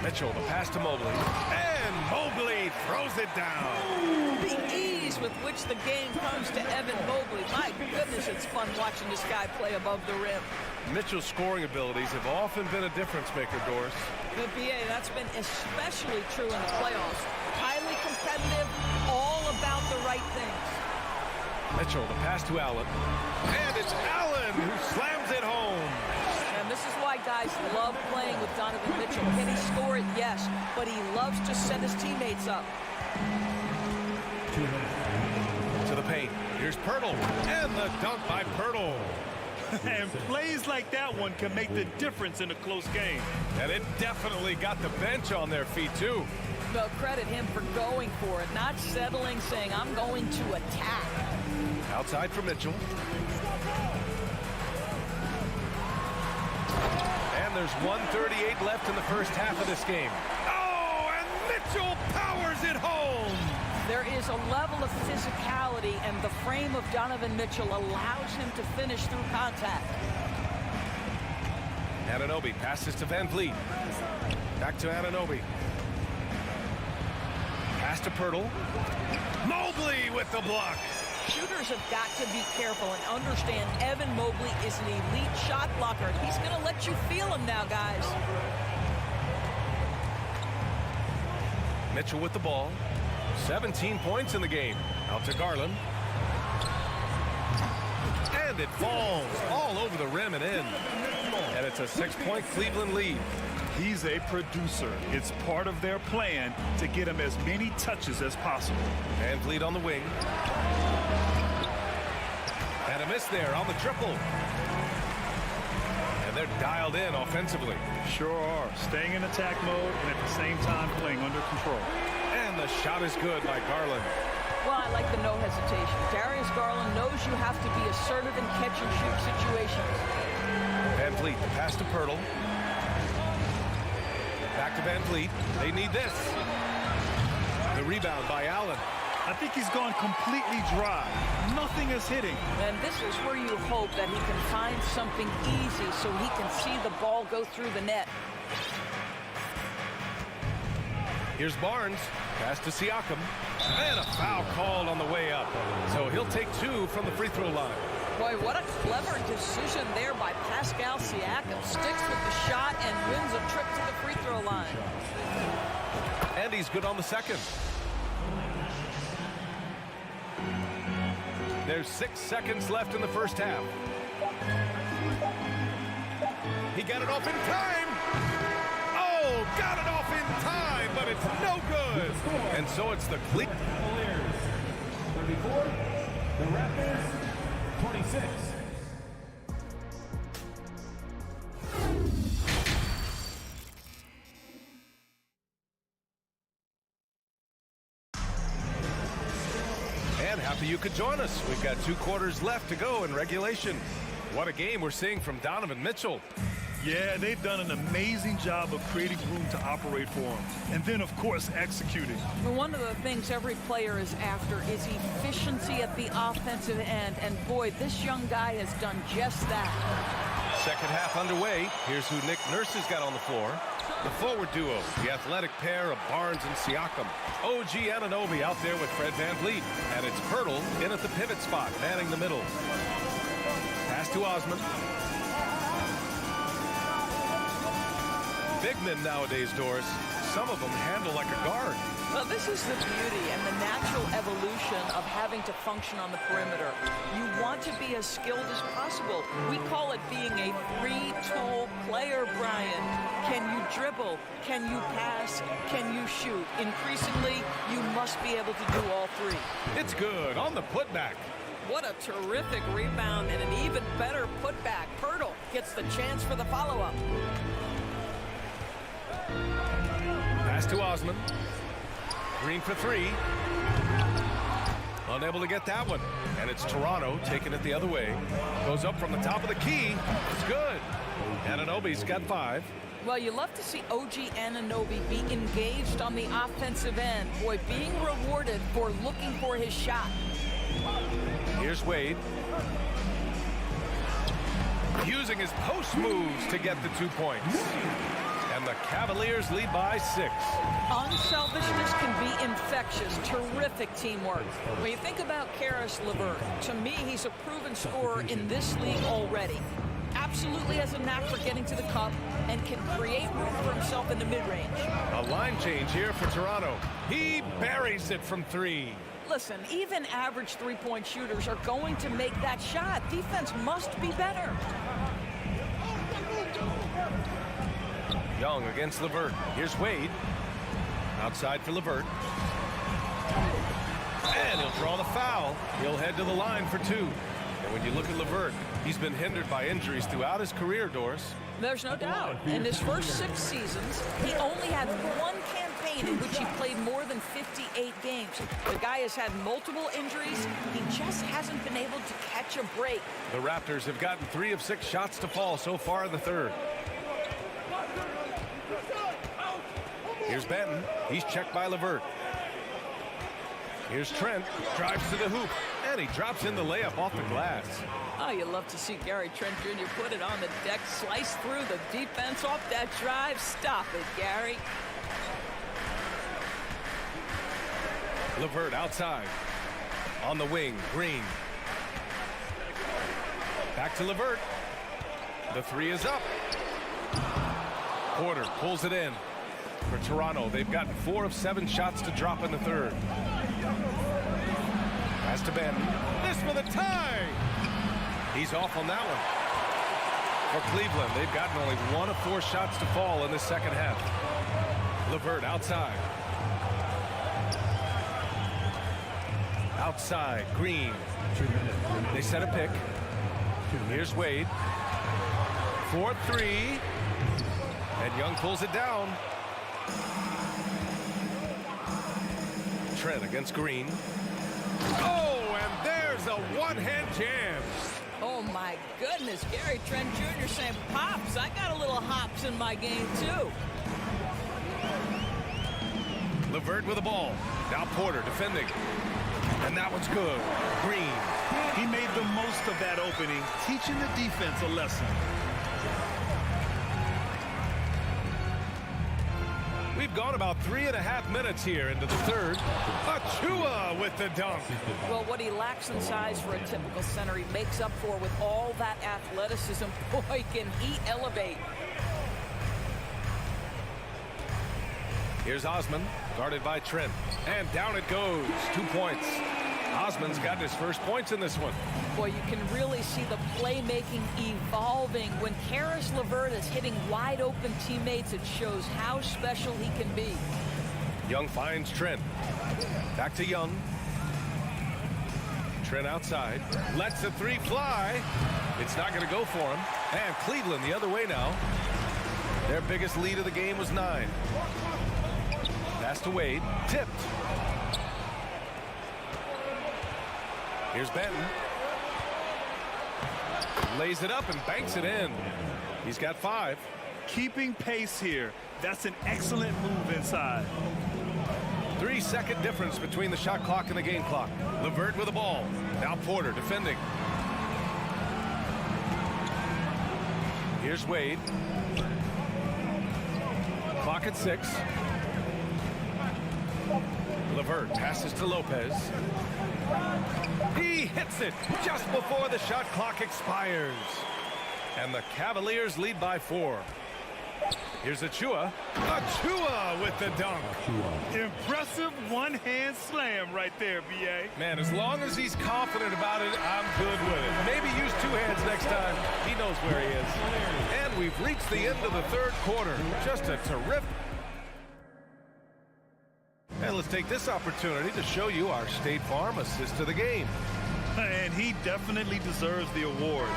Mitchell, the pass to Mobley. And Mobley throws it down.
The ease with which the game comes to Evan Mobley. My goodness, it's fun watching this guy play above the rim.
Mitchell's scoring abilities have often been a difference maker, Doris.
The BA, that's been especially true in the playoffs. Highly competitive, all about the right things.
Mitchell, the pass to Allen. And it's Allen who slams it home.
And this is why guys love playing with Donovan Mitchell. Can he score it? Yes. But he loves to set his teammates up.
To the paint. Here's Pirtle. And the dunk by Pirtle.
And plays like that one can make the difference in a close game.
And it definitely got the bench on their feet, too.
Well, credit him for going for it, not settling, saying, I'm going to attack.
Outside for Mitchell. And there's 1:38 left in the first half of this game. Oh, and Mitchell powers it home.
There is a level of physicality, and the frame of Donovan Mitchell allows him to finish through contact.
Anunoby passes to Van Vliet. Back to Anunoby. Pass to Pirtle. Mobley with the block.
Shooters have got to be careful and understand Evan Mobley is an elite shot blocker. He's going to let you feel him now, guys.
Mitchell with the ball. 17 points in the game. Out to Garland. And it falls all over the rim and in. And it's a 6-point Cleveland lead.
He's a producer. It's part of their plan to get him as many touches as possible.
Van Vliet on the wing. And a miss there on the triple. And they're dialed in offensively.
Sure are. Staying in attack mode and at the same time playing under control.
And the shot is good by Garland.
Well, I like the no hesitation. Darius Garland knows you have to be assertive in catch-and-shoot situations.
Van Vliet, the pass to Pirtle. Back to Van Vliet. They need this. The rebound by Allen.
I think he's gone completely dry. Nothing is hitting.
And this is where you hope that he can find something easy so he can see the ball go through the net.
Here's Barnes. Pass to Siakam. And a foul called on the way up. So he'll take 2 from the free throw line.
Boy, what a clever decision there by Pascal Siakam. Sticks with the shot and wins a trip to the free throw line.
And he's good on the second. There's 6 seconds left in the first half. He got it off in time. Oh, got it off in time, but it's no good. And so it's the
Cavaliers 34, the Raptors 26.
And happy you could join us. We've got 2 quarters left to go in regulation. What a game we're seeing from Donovan Mitchell.
Yeah, they've done an amazing job of creating room to operate for him. And then, of course, executing.
Well, one of the things every player is after is efficiency at the offensive end. And boy, this young guy has done just that.
Second half underway. Here's who Nick Nurse has got on the floor. The forward duo, the athletic pair of Barnes and Siakam. OG Anunoby out there with Fred Van Vliet. And it's Pirtle in at the pivot spot, manning the middle. Pass to Osman. Big men nowadays, Doris. Some of them handle like a guard.
Well, this is the beauty and the natural evolution of having to function on the perimeter. You want to be as skilled as possible. We call it being a three-tool player, Brian. Can you dribble? Can you pass? Can you shoot? Increasingly, you must be able to do all 3.
It's good on the putback.
What a terrific rebound and an even better putback. Pirtle gets the chance for the follow-up.
Pass to Osman. Green for 3. Unable to get that one. And it's Toronto taking it the other way. Goes up from the top of the key. It's good. Anunoby's got 5.
Well, you love to see OG Anunoby be engaged on the offensive end. Boy, being rewarded for looking for his shot.
Here's Wade. Using his post moves to get the 2 points. And the Cavaliers lead by 6.
Unselfishness can be infectious. Terrific teamwork. When you think about Caris LeVert, to me, he's a proven scorer in this league already. Absolutely has a knack for getting to the cup and can create room for himself in the mid-range.
A line change here for Toronto. He buries it from 3.
Listen, even average three-point shooters are going to make that shot. Defense must be better.
Young against LeVert. Here's Wade. Outside for LeVert. And he'll draw the foul. He'll head to the line for 2. And when you look at LeVert, he's been hindered by injuries throughout his career, Doris.
There's no doubt. In his first 6 seasons, he only had 1 campaign in which he played more than 58 games. The guy has had multiple injuries. He just hasn't been able to catch a break.
The Raptors have gotten 3 of 6 shots to fall so far in the third. Here's Benton. He's checked by LeVert. Here's Trent. Drives to the hoop. And he drops in the layup off the glass.
Oh, you love to see Gary Trent Jr. put it on the deck, slice through the defense off that drive. Stop it, Gary.
LeVert outside. On the wing, Green. Back to LeVert. The three is up. Porter pulls it in. For Toronto, they've gotten 4 of 7 shots to drop in the third. Pass to Ben. This for the tie! He's off on that one. For Cleveland, they've gotten only 1 of 4 shots to fall in the second half. LeVert outside. Outside, Green. They set a pick. Here's Wade. 4-3. And Young pulls it down. Trent against Green. Oh, and there's a one-hand jam.
Oh, my goodness. Gary Trent Jr. saying, Pops, I got a little hops in my game, too.
LeVert with the ball. Now Porter defending. And that one's good. Green.
He made the most of that opening, teaching the defense a lesson.
We've gone about 3.5 minutes here into the third. Achua with the dunk.
Well, what he lacks in size for a typical center, he makes up for with all that athleticism. Boy, can he elevate.
Here's Osman, guarded by Trent. And down it goes. 2 points. Osman's gotten his first points in this one.
Boy, you can really see the playmaking evolving. When Karis LeVert is hitting wide open teammates, it shows how special he can be.
Young finds Trent. Back to Young. Trent outside. Lets the three fly. It's not going to go for him. And Cleveland the other way now. Their biggest lead of the game was 9. Pass to Wade. Tipped. Here's Benton. Lays it up and banks it in. He's got 5.
Keeping pace here. That's an excellent move inside.
3-second difference between the shot clock and the game clock. LeVert with the ball. Now Porter defending. Here's Wade. Clock at 6. LeVert passes to Lopez. He hits it just before the shot clock expires. And the Cavaliers lead by 4. Here's Achua. Achua with the dunk.
Impressive one-hand slam right there, B.A.
Man, as long as he's confident about it, I'm good with it. Maybe use 2 hands next time. He knows where he is. And we've reached the end of the third quarter. Just a terrific. And let's take this opportunity to show you our State Farm assist to the game.
And he definitely deserves the award.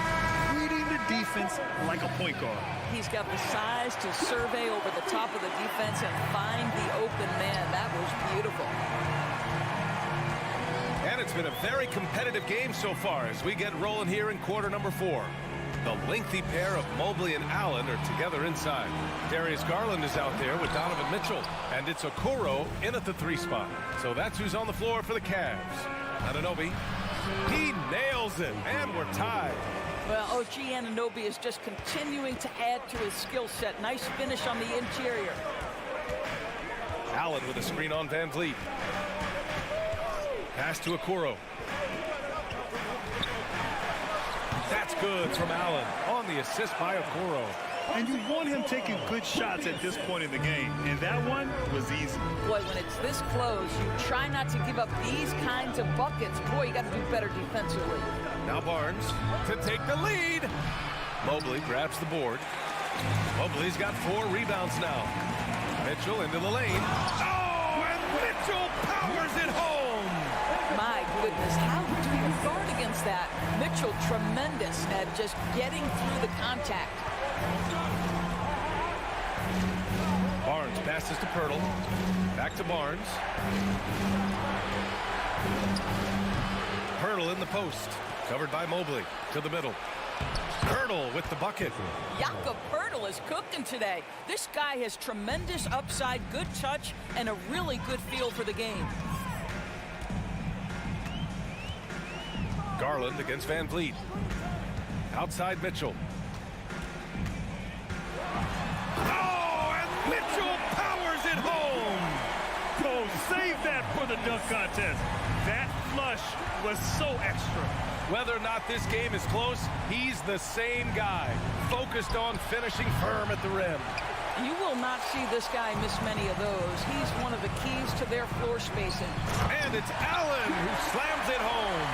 Reading the defense like a point guard.
He's got the size to survey over the top of the defense and find the open man. That was beautiful.
And it's been a very competitive game so far as we get rolling here in quarter number 4. The lengthy pair of Mobley and Allen are together inside. Darius Garland is out there with Donovan Mitchell. And it's Okoro in at the 3 spot. So that's who's on the floor for the Cavs. Anunoby. He nails it. And we're tied.
Well, OG Anunoby is just continuing to add to his skill set. Nice finish on the interior.
Allen with a screen on Van Vliet. Pass to Okoro. That's good from Allen on the assist by Okoro.
And you want him taking good shots at this point in the game. And that one was easy.
Boy, when it's this close, you try not to give up these kinds of buckets. Boy, you got to do better defensively.
Now Barnes to take the lead. Mobley grabs the board. Mobley's got 4 rebounds now. Mitchell into the lane. Oh, and Mitchell powers it home.
My goodness, how do you guard against that? Mitchell tremendous at just getting through the contact.
Barnes passes to Pirtle. Back to Barnes. Pirtle in the post. Covered by Mobley. To the middle. Pirtle with the bucket.
Jakob Pirtle is cooking today. This guy has tremendous upside, good touch, and a really good feel for the game.
Garland against Van Vliet. Outside Mitchell.
Oh, and Mitchell powers it home. Oh, save that for the dunk contest. That flush was so extra.
Whether or not this game is close, he's the same guy, focused on finishing firm at the rim.
You will not see this guy miss many of those. He's one of the keys to their floor spacing.
And it's Allen who slams it home.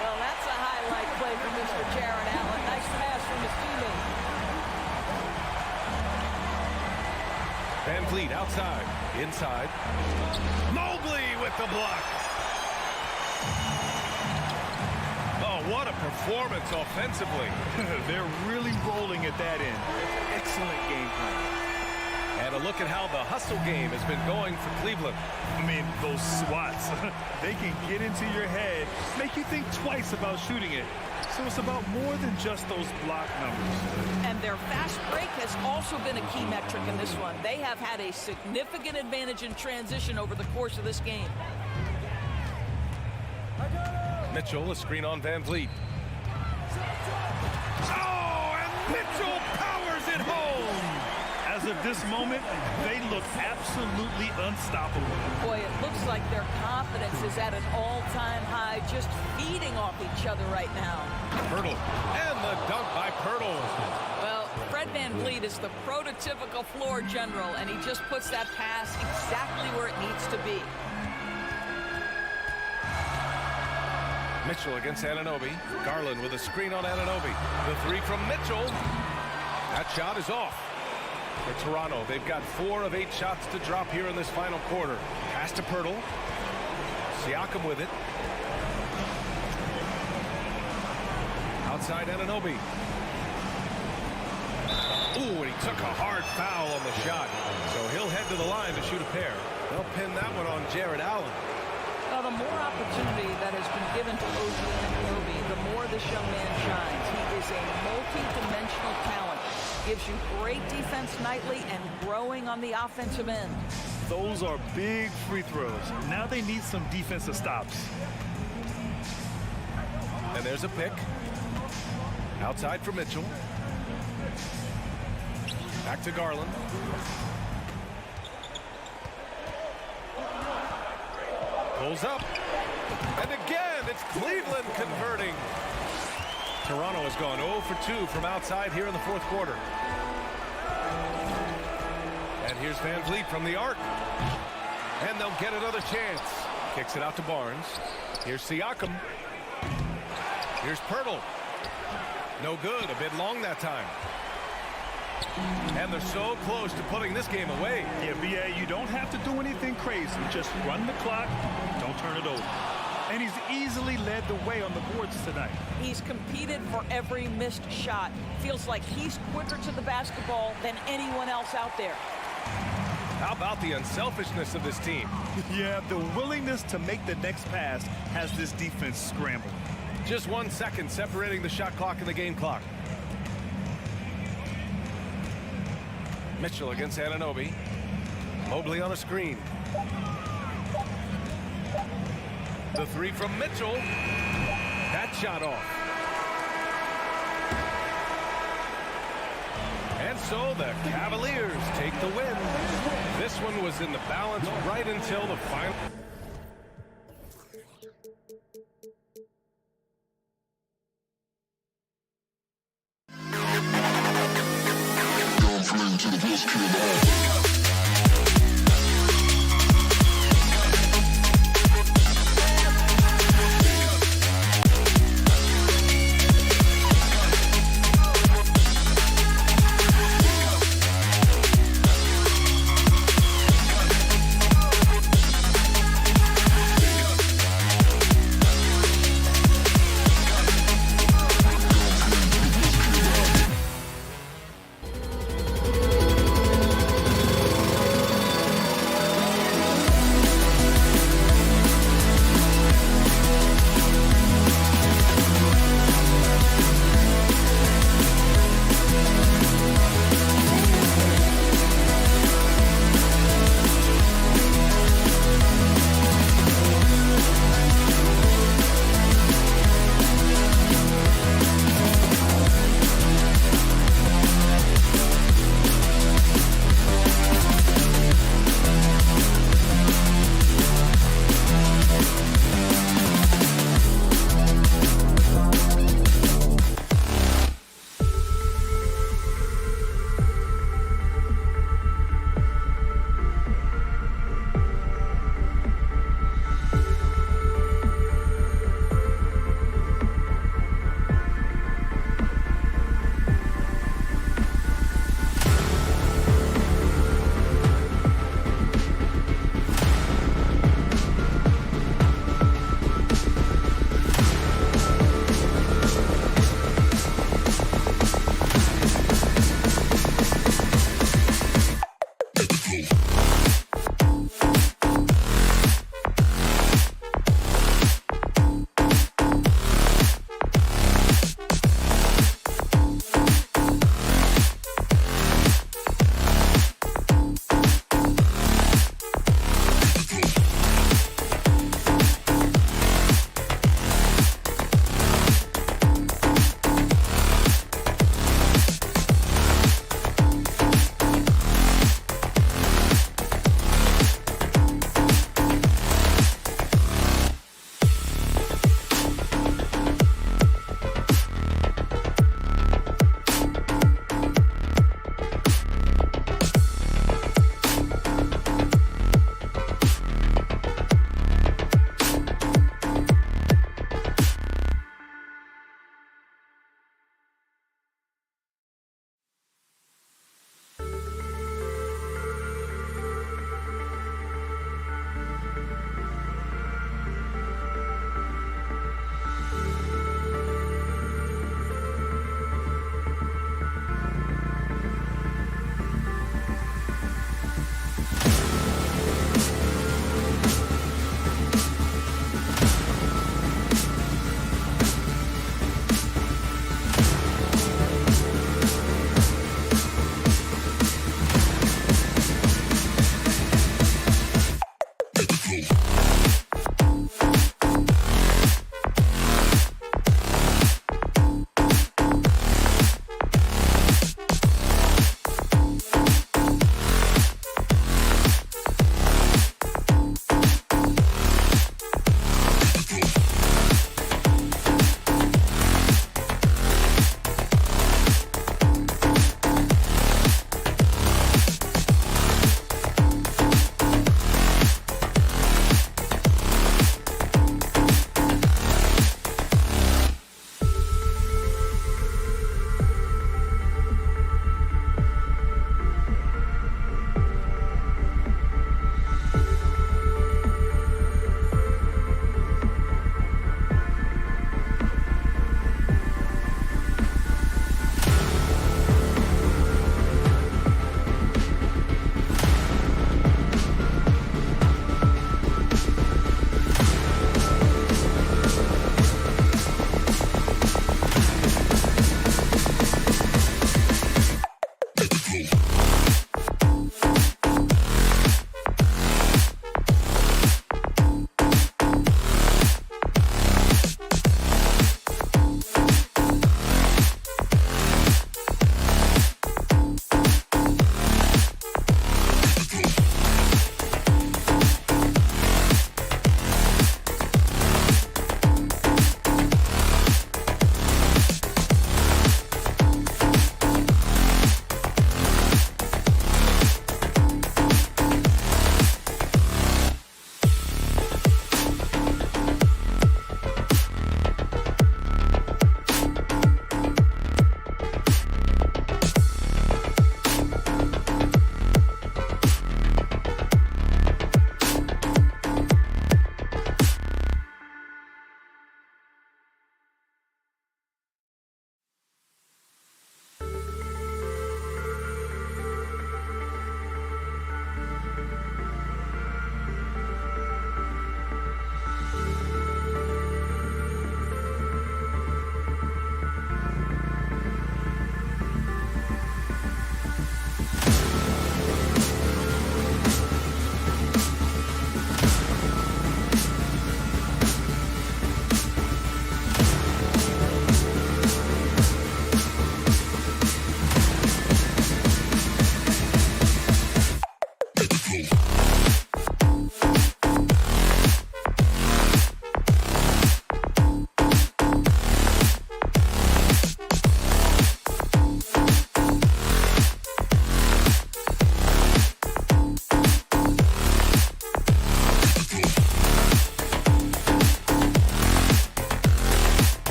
Well, that's a highlight play for Mr. Jaron Allen. Nice pass from his teammate.
Van Vliet outside, inside. Mobley with the block. Oh, what a performance offensively.
They're really rolling at that end. Excellent game plan.
And a look at how the hustle game has been going for Cleveland.
I mean, those swats, they can get into your head, make you think twice about shooting it. So it's about more than just those block numbers.
And their fast break has also been a key metric in this one. They have had a significant advantage in transition over the course of this game.
Mitchell, a screen on Van Vliet.
Oh, and Mitchell powers it home. As of this moment, they look absolutely unstoppable.
Boy, it looks like their confidence is at an all-time high, just feeding off each other right now.
Pirtle, and the dunk by Pirtle.
Well, Fred Van Vliet is the prototypical floor general, and he just puts that pass exactly where it needs to be.
Mitchell against Anunoby. Garland with a screen on Anunoby. The three from Mitchell. That shot is off. For Toronto, they've got 4 of 8 shots to drop here in this final quarter. Pass to Pirtle. Siakam with it. Outside Anunoby. Ooh, and he took a hard foul on the shot. So he'll head to the line to shoot a pair. They'll pin that one on Jared Allen.
Well, the more opportunity that has been given to OG Anunoby, the more this young man shines. He is a multi-dimensional talent. Gives you great defense nightly and growing on the offensive end.
Those are big free throws. Now they need some defensive stops.
And there's a pick. Outside for Mitchell. Back to Garland. Pulls up. And again, it's Cleveland converting. Toronto has gone 0 for 2 from outside here in the fourth quarter. And here's Van Vliet from the arc. And they'll get another chance. Kicks it out to Barnes. Here's Siakam. Here's Pirtle. No good. A bit long that time. And they're so close to putting this game away.
Yeah, BA, you don't have to do anything crazy. Just run the clock. Don't turn it over. And he's easily led the way on the boards tonight.
He's competed for every missed shot. Feels like he's quicker to the basketball than anyone else out there.
How about the unselfishness of this team?
Yeah, the willingness to make the next pass has this defense scrambling.
Just 1 second separating the shot clock and the game clock. Mitchell against Anunoby. Mobley on a screen. The three from Mitchell. That shot off. And so the Cavaliers take the win. This one was in the balance right until the final.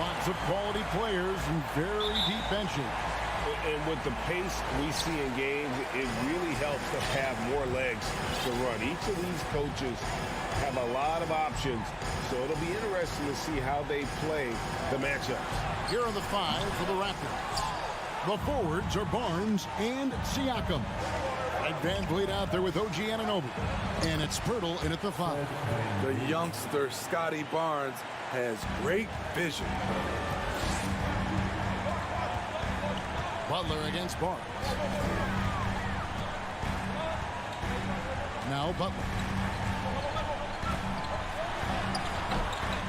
Lots of quality players and very deep benching.
And with the pace we see in games, it really helps to have more legs to run. Each of these coaches have a lot of options, so it'll be interesting to see how they play the matchups.
Here are the 5 for the Raptors. The forwards are Barnes and Siakam. Right, Van Vliet out there with OG Anunoby. And it's Pirtle in at the 5.
The youngster, Scotty Barnes, has great vision.
Butler against Barnes. Now Butler.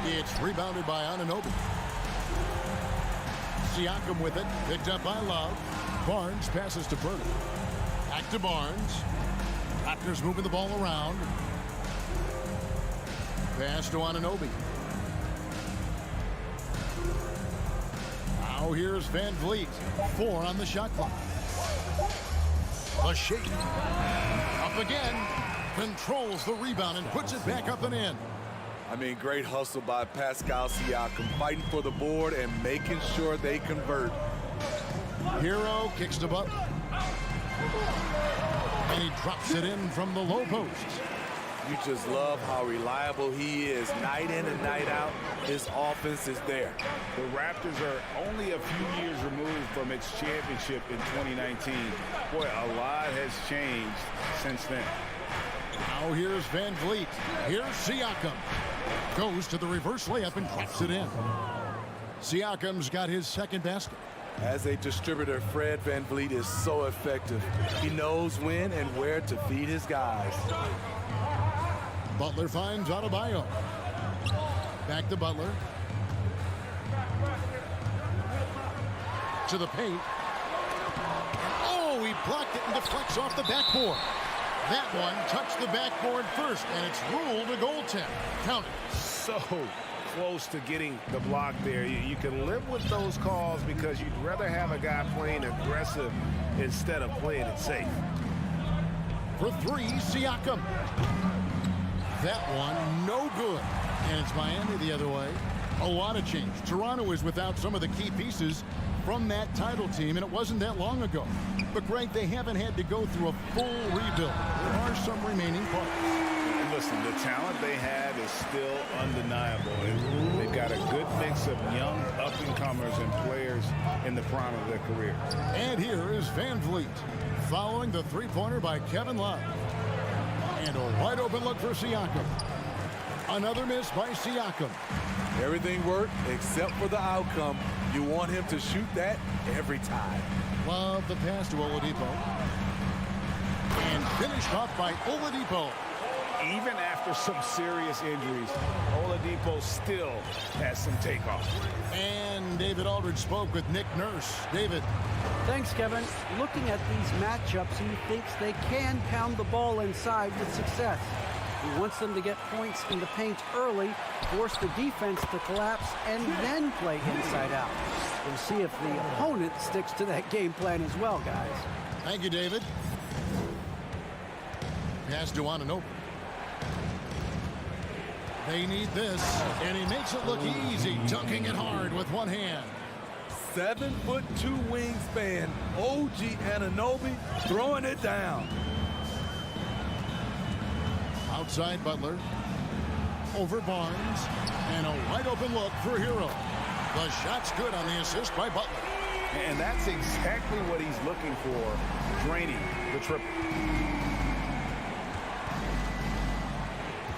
It's rebounded by Anunoby. Siakam with it. Picked up by Love. Barnes passes to Pirtle. Back to Barnes. Raptors moving the ball around. Pass to Anunoby. Now here's Van Vliet. 4 on the shot clock. A shake. Up again. Controls the rebound and puts it back up and in.
I mean, great hustle by Pascal Siakam, fighting for the board and making sure they convert.
Hero kicks to Butler. And he drops it in from the low post.
You just love how reliable he is. Night in and night out, his offense is there.
The Raptors are only a few years removed from its championship in 2019. Boy, a lot has changed since then.
Now here's Van Vliet. Here's Siakam. Goes to the reverse layup and drops it in. Siakam's got his second basket.
As a distributor, Fred Van Vliet is so effective. He knows when and where to feed his guys.
Butler finds Adebayo. Back to Butler. To the paint. Oh, he blocked it and deflects off the backboard. That one touched the backboard first, and it's ruled a goaltend. Count it.
So close to getting the block there. You can live with those calls because you'd rather have a guy playing aggressive instead of playing it safe.
For 3, Siakam. That one, no good. And it's Miami the other way. A lot of change. Toronto is without some of the key pieces from that title team, and it wasn't that long ago. But, Greg, they haven't had to go through a full rebuild. There are some remaining parts.
And listen, the talent they have is still undeniable. And they've got a good mix of young up-and-comers and players in the prime of their career.
And here is Van Vliet, following the three-pointer by Kevin Love. And a wide-open look for Siakam. Another miss by Siakam.
Everything worked except for the outcome. You want him to shoot that every time.
Love the pass to Oladipo. And finished off by Oladipo.
Even after some serious injuries, Oladipo still has some takeoff.
And David Aldridge spoke with Nick Nurse. David.
Thanks, Kevin. Looking at these matchups, he thinks they can pound the ball inside with success. He wants them to get points in the paint early, force the defense to collapse, and then play inside out. We'll see if the opponent sticks to that game plan as well, guys.
Thank you, David. Pass to Anunoby. They need this, and he makes it look easy, dunking it hard with one hand.
7'2" wingspan, OG Anunoby throwing it down.
Outside Butler. Over Barnes. And a wide open look for Hero. The shot's good on the assist by Butler.
And that's exactly what he's looking for, draining the triple.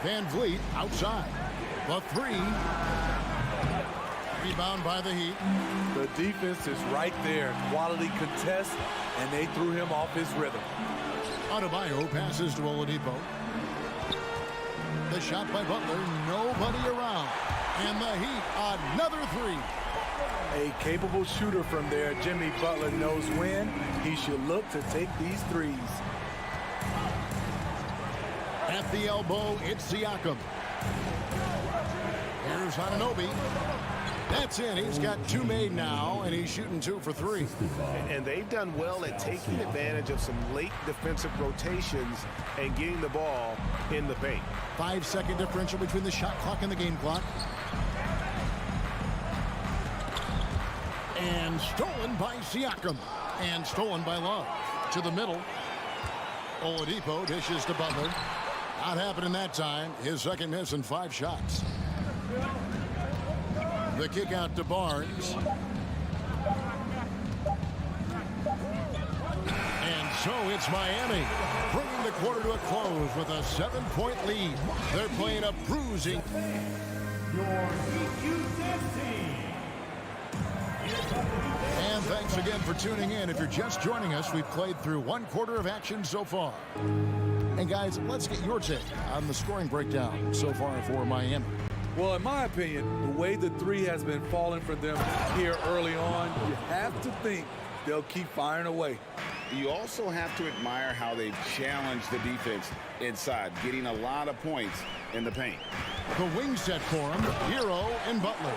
Van Vliet outside. The 3. Rebound by the Heat.
The defense is right there. Quality contest, and they threw him off his rhythm.
Adebayo passes to Oladipo. The shot by Butler, nobody around. And the Heat, another 3.
A capable shooter from there. Jimmy Butler knows when he should look to take these threes.
At the elbow, it's Siakam. Here's Anunoby. That's in. He's got 2 made now, and he's shooting 2 for 3.
And they've done well at taking advantage of some late defensive rotations and getting the ball in the paint.
5-second differential between the shot clock and the game clock. And stolen by Siakam. And stolen by Love. To the middle. Oladipo dishes to Butler. Not happening that time. His second miss in 5 shots. The kick out to Barnes. And so it's Miami, bringing the quarter to a close with a 7-point lead. They're playing a bruising. And thanks again for tuning in. If you're just joining us, we've played through 1 quarter of action so far. And guys, let's get your take on the scoring breakdown so far for Miami.
Well, in my opinion, the way the three has been falling for them here early on, you have to think they'll keep firing away.
You also have to admire how they've challenged the defense inside, getting a lot of points in the paint.
The wing set for him, Hero and Butler.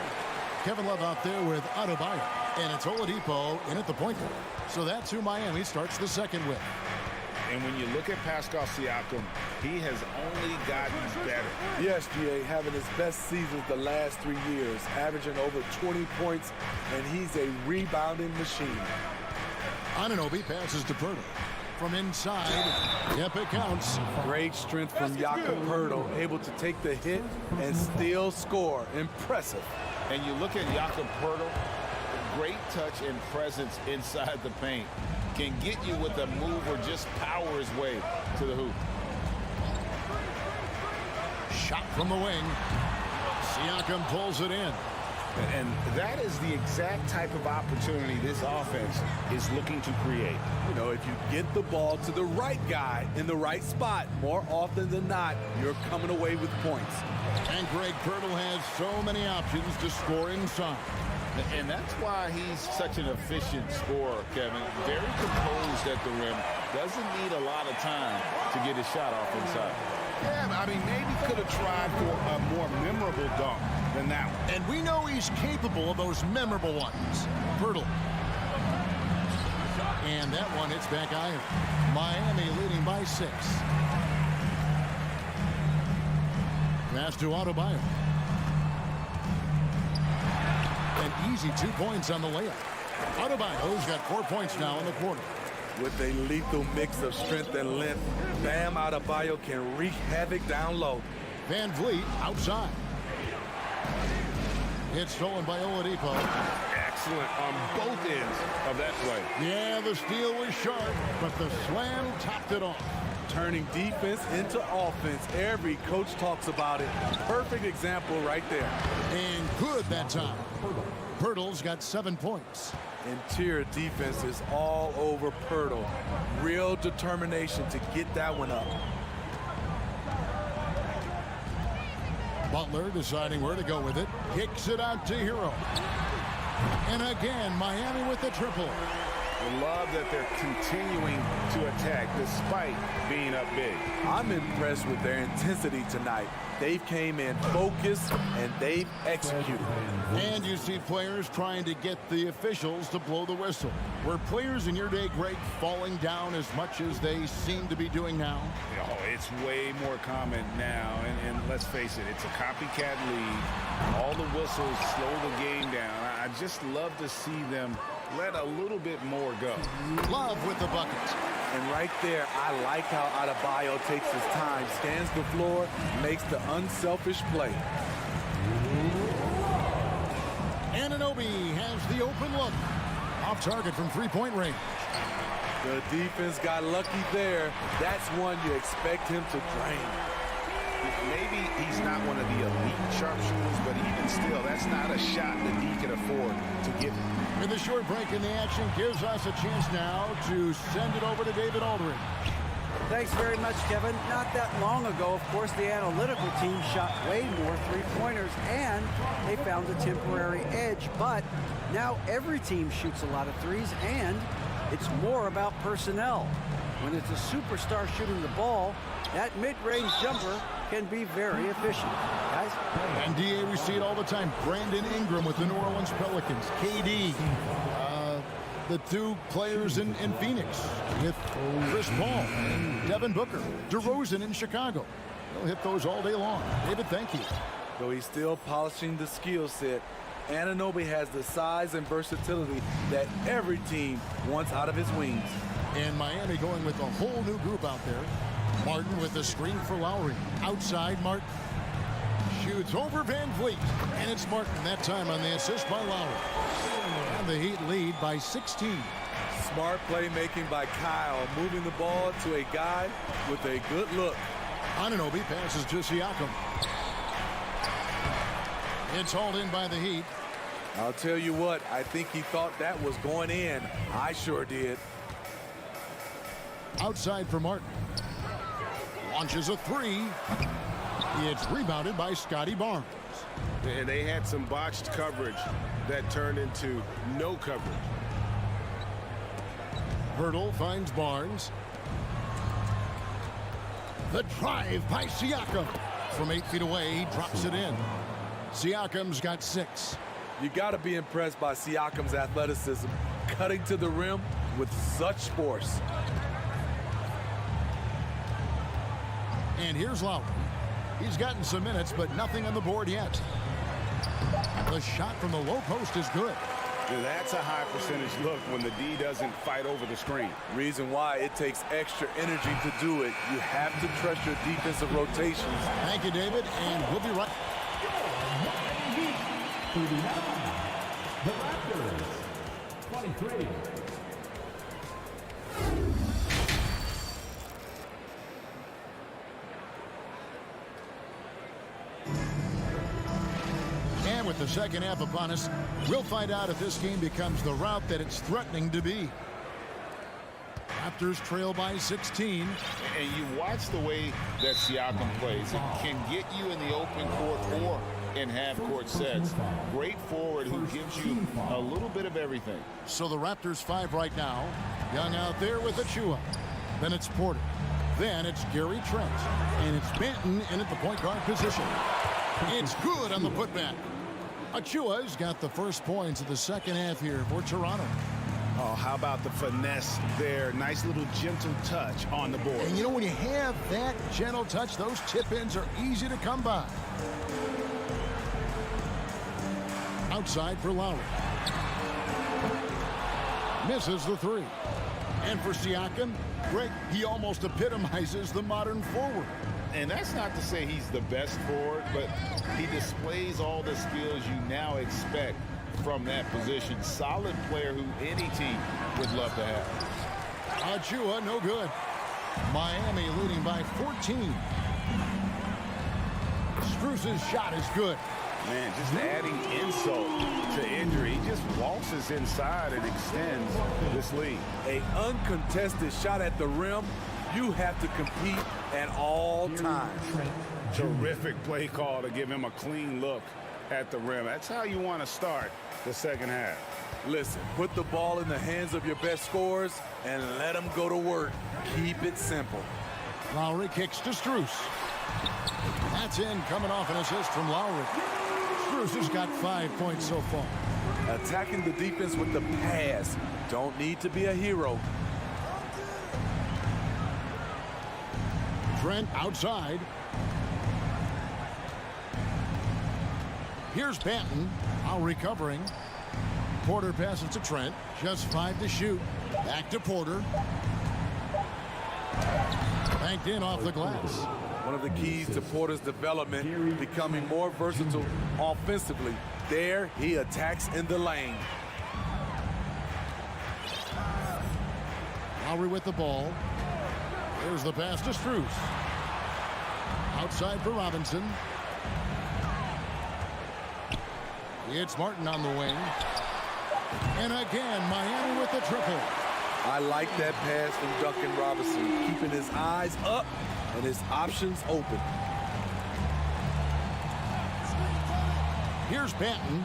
Kevin Love out there with Adebayo, and it's Oladipo in at the point guard. So that's who Miami starts the second with.
And when you look at Pascal Siakam, he has only gotten better.
Yes, GA, having his best seasons the last 3 years, averaging over 20 points, and he's a rebounding machine.
Anunoby passes to Poeltl. From inside, yep, it counts.
Great strength from Jakob Poeltl, able to take the hit and still score. Impressive.
And you look at Jakob Poeltl, great touch and presence inside the paint. Can get you with a move or just power his way to the hoop.
Shot from the wing. Siakam pulls it in.
And that is the exact type of opportunity this offense is looking to create.
You know, if you get the ball to the right guy in the right spot, more often than not, you're coming away with points.
And Greg Poeltl has so many options to score inside.
And that's why he's such an efficient scorer, Kevin. Very composed at the rim. Doesn't need a lot of time to get his shot off inside.
Yeah, I mean, maybe could have tried for a more memorable dunk than that one.
And we know he's capable of those memorable ones. Poeltl. And that one hits back iron. Miami leading by 6. Pass to Adebayo. An easy 2 points on the layup. Adebayo's got 4 points now in the quarter.
With a lethal mix of strength and length, Bam Adebayo can wreak havoc down low.
Van Vliet outside. It's stolen by Oladipo.
Excellent on both ends of that play.
Yeah, the steal was sharp, but the slam topped it off.
Turning defense into offense. Every coach talks about it. Perfect example right there.
And good that time. Poeltl's got 7 points.
Interior defense is all over Poeltl. Real determination to get that one up.
Butler deciding where to go with it. Kicks it out to Hero. And again, Miami with the triple.
I love that they're continuing to attack despite being up big.
I'm impressed with their intensity tonight. They've came in focused and they've executed.
And you see players trying to get the officials to blow the whistle. Were players in your day, Greg, falling down as much as they seem to be doing now?
Oh, it's way more common now. And let's face it, it's a copycat league. All the whistles slow the game down. I just love to see them let a little bit more go.
Love with the bucket.
And right there, I like how Adebayo takes his time, scans the floor, makes the unselfish play.
Anunoby has the open look. Off target from 3-point range.
The defense got lucky there. That's one you expect him to drain.
Maybe he's not one of the elite sharpshooters, but even still, that's not a shot that he can afford to give.
With a short break in the action gives us a chance now to send it over to David Aldridge.
Thanks very much, Kevin. Not that long ago, of course, the analytical team shot way more three-pointers, and they found a temporary edge. But now every team shoots a lot of threes, and it's more about personnel. When it's a superstar shooting the ball, that mid-range jumper can be very efficient. Guys?
And DA, we see it all the time. Brandon Ingram with the New Orleans Pelicans. KD, the two players in Phoenix with Chris Paul and Devin Booker. DeRozan in Chicago. They'll hit those all day long. David, thank you.
Though he's still polishing the skill set, Anunoby has the size and versatility that every team wants out of his wings.
And Miami going with a whole new group out there. Martin with the screen for Lowry. Outside, Martin. Shoots over Van Vliet. And it's Martin that time on the assist by Lowry. And the Heat lead by 16.
Smart playmaking by Kyle, moving the ball to a guy with a good look.
Anunoby passes to Siakam. It's hauled in by the Heat.
I'll tell you what, I think he thought that was going in. I sure did.
Outside for Martin. Launches a three. It's rebounded by Scotty Barnes.
And they had some botched coverage that turned into no coverage.
Hurdle finds Barnes. The drive by Siakam. From 8 feet away, he drops it in. Siakam's got 6.
You got to be impressed by Siakam's athleticism, cutting to the rim with such force.
And here's Lowry. He's gotten some minutes, but nothing on the board yet. The shot from the low post is good.
That's a high percentage look when the D doesn't fight over the screen.
Reason why it takes extra energy to do it. You have to trust your defensive rotations.
Thank you, David, and we'll be right.
The Raptors, 23.
And with the second half upon us, we'll find out if this game becomes the route that it's threatening to be. Raptors trail by 16.
And you watch the way that Siakam plays. It can get you in the open court or in half-court sets. Great forward who gives you a little bit of everything.
So the Raptors 5 right now. Young out there with Achua. Then it's Porter. Then it's Gary Trent. And it's Benton in at the point guard position. It's good on the putback. Achua's got the first points of the second half here for Toronto.
Oh, how about the finesse there? Nice little gentle touch on the board.
And you know, when you have that gentle touch, those tip-ins are easy to come by. Outside for Lowry. Misses the three. And for Siakam, Greg, he almost epitomizes the modern forward.
And that's not to say he's the best forward, but he displays all the skills you now expect from that position. Solid player who any team would love to have.
Achua, no good. Miami leading by 14. Strus's shot is good.
Man, just adding insult to injury. He just waltzes inside and extends this lead.
An uncontested shot at the rim. You have to compete at all times.
Terrific play call to give him a clean look at the rim. That's how you want to start the second half.
Listen, put the ball in the hands of your best scorers and let them go to work. Keep it simple.
Lowry kicks to Strus. That's in, coming off an assist from Lowry. Strus has got 5 points so far.
Attacking the defense with the pass. Don't need to be a hero.
Trent outside. Here's Banton. Lowry covering. Porter passes to Trent. Just 5 to shoot. Back to Porter. Banked in off the glass.
One of the keys to Porter's development, becoming more versatile offensively. There, he attacks in the lane.
Lowry with the ball. There's the pass to Strus. Outside for Robinson. It's Martin on the wing. And again, Miami with the triple.
I like that pass from Duncan Robinson, keeping his eyes up and his options open.
Here's Banton.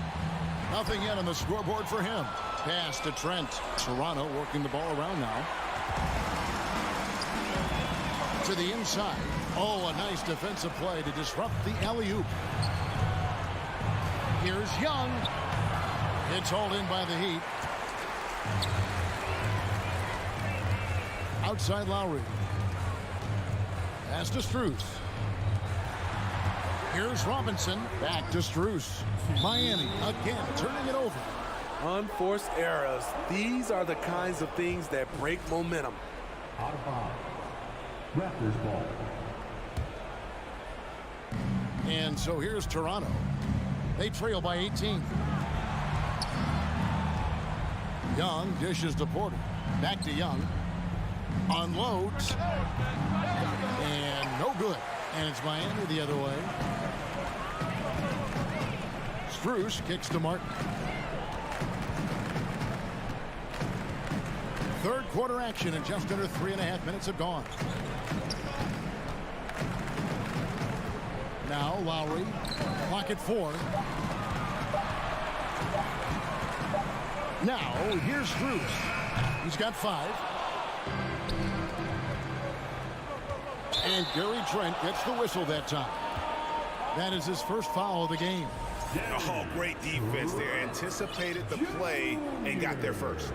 Nothing yet on the scoreboard for him. Pass to Trent. Toronto working the ball around now. To the inside. Oh, a nice defensive play to disrupt the alley-oop. Here's Young. It's hauled in by the Heat. Outside Lowry. Pass to Strus. Here's Robinson. Back to Strus. Miami again turning it over.
Unforced errors. These are the kinds of things that break momentum.
Out of bounds. Raptors ball.
And so here's Toronto. They trail by 18. Young dishes to Porter. Back to Young. Unloads. And no good. And it's Miami the other way. Strus kicks to Martin. Third quarter action, and just under 3.5 minutes have gone. Now Lowry, clock at 4. Now here's Strus. He's got 5. And Gary Trent gets the whistle that time. That is his first foul of the game.
Oh, great defense there. Anticipated the play and got there first.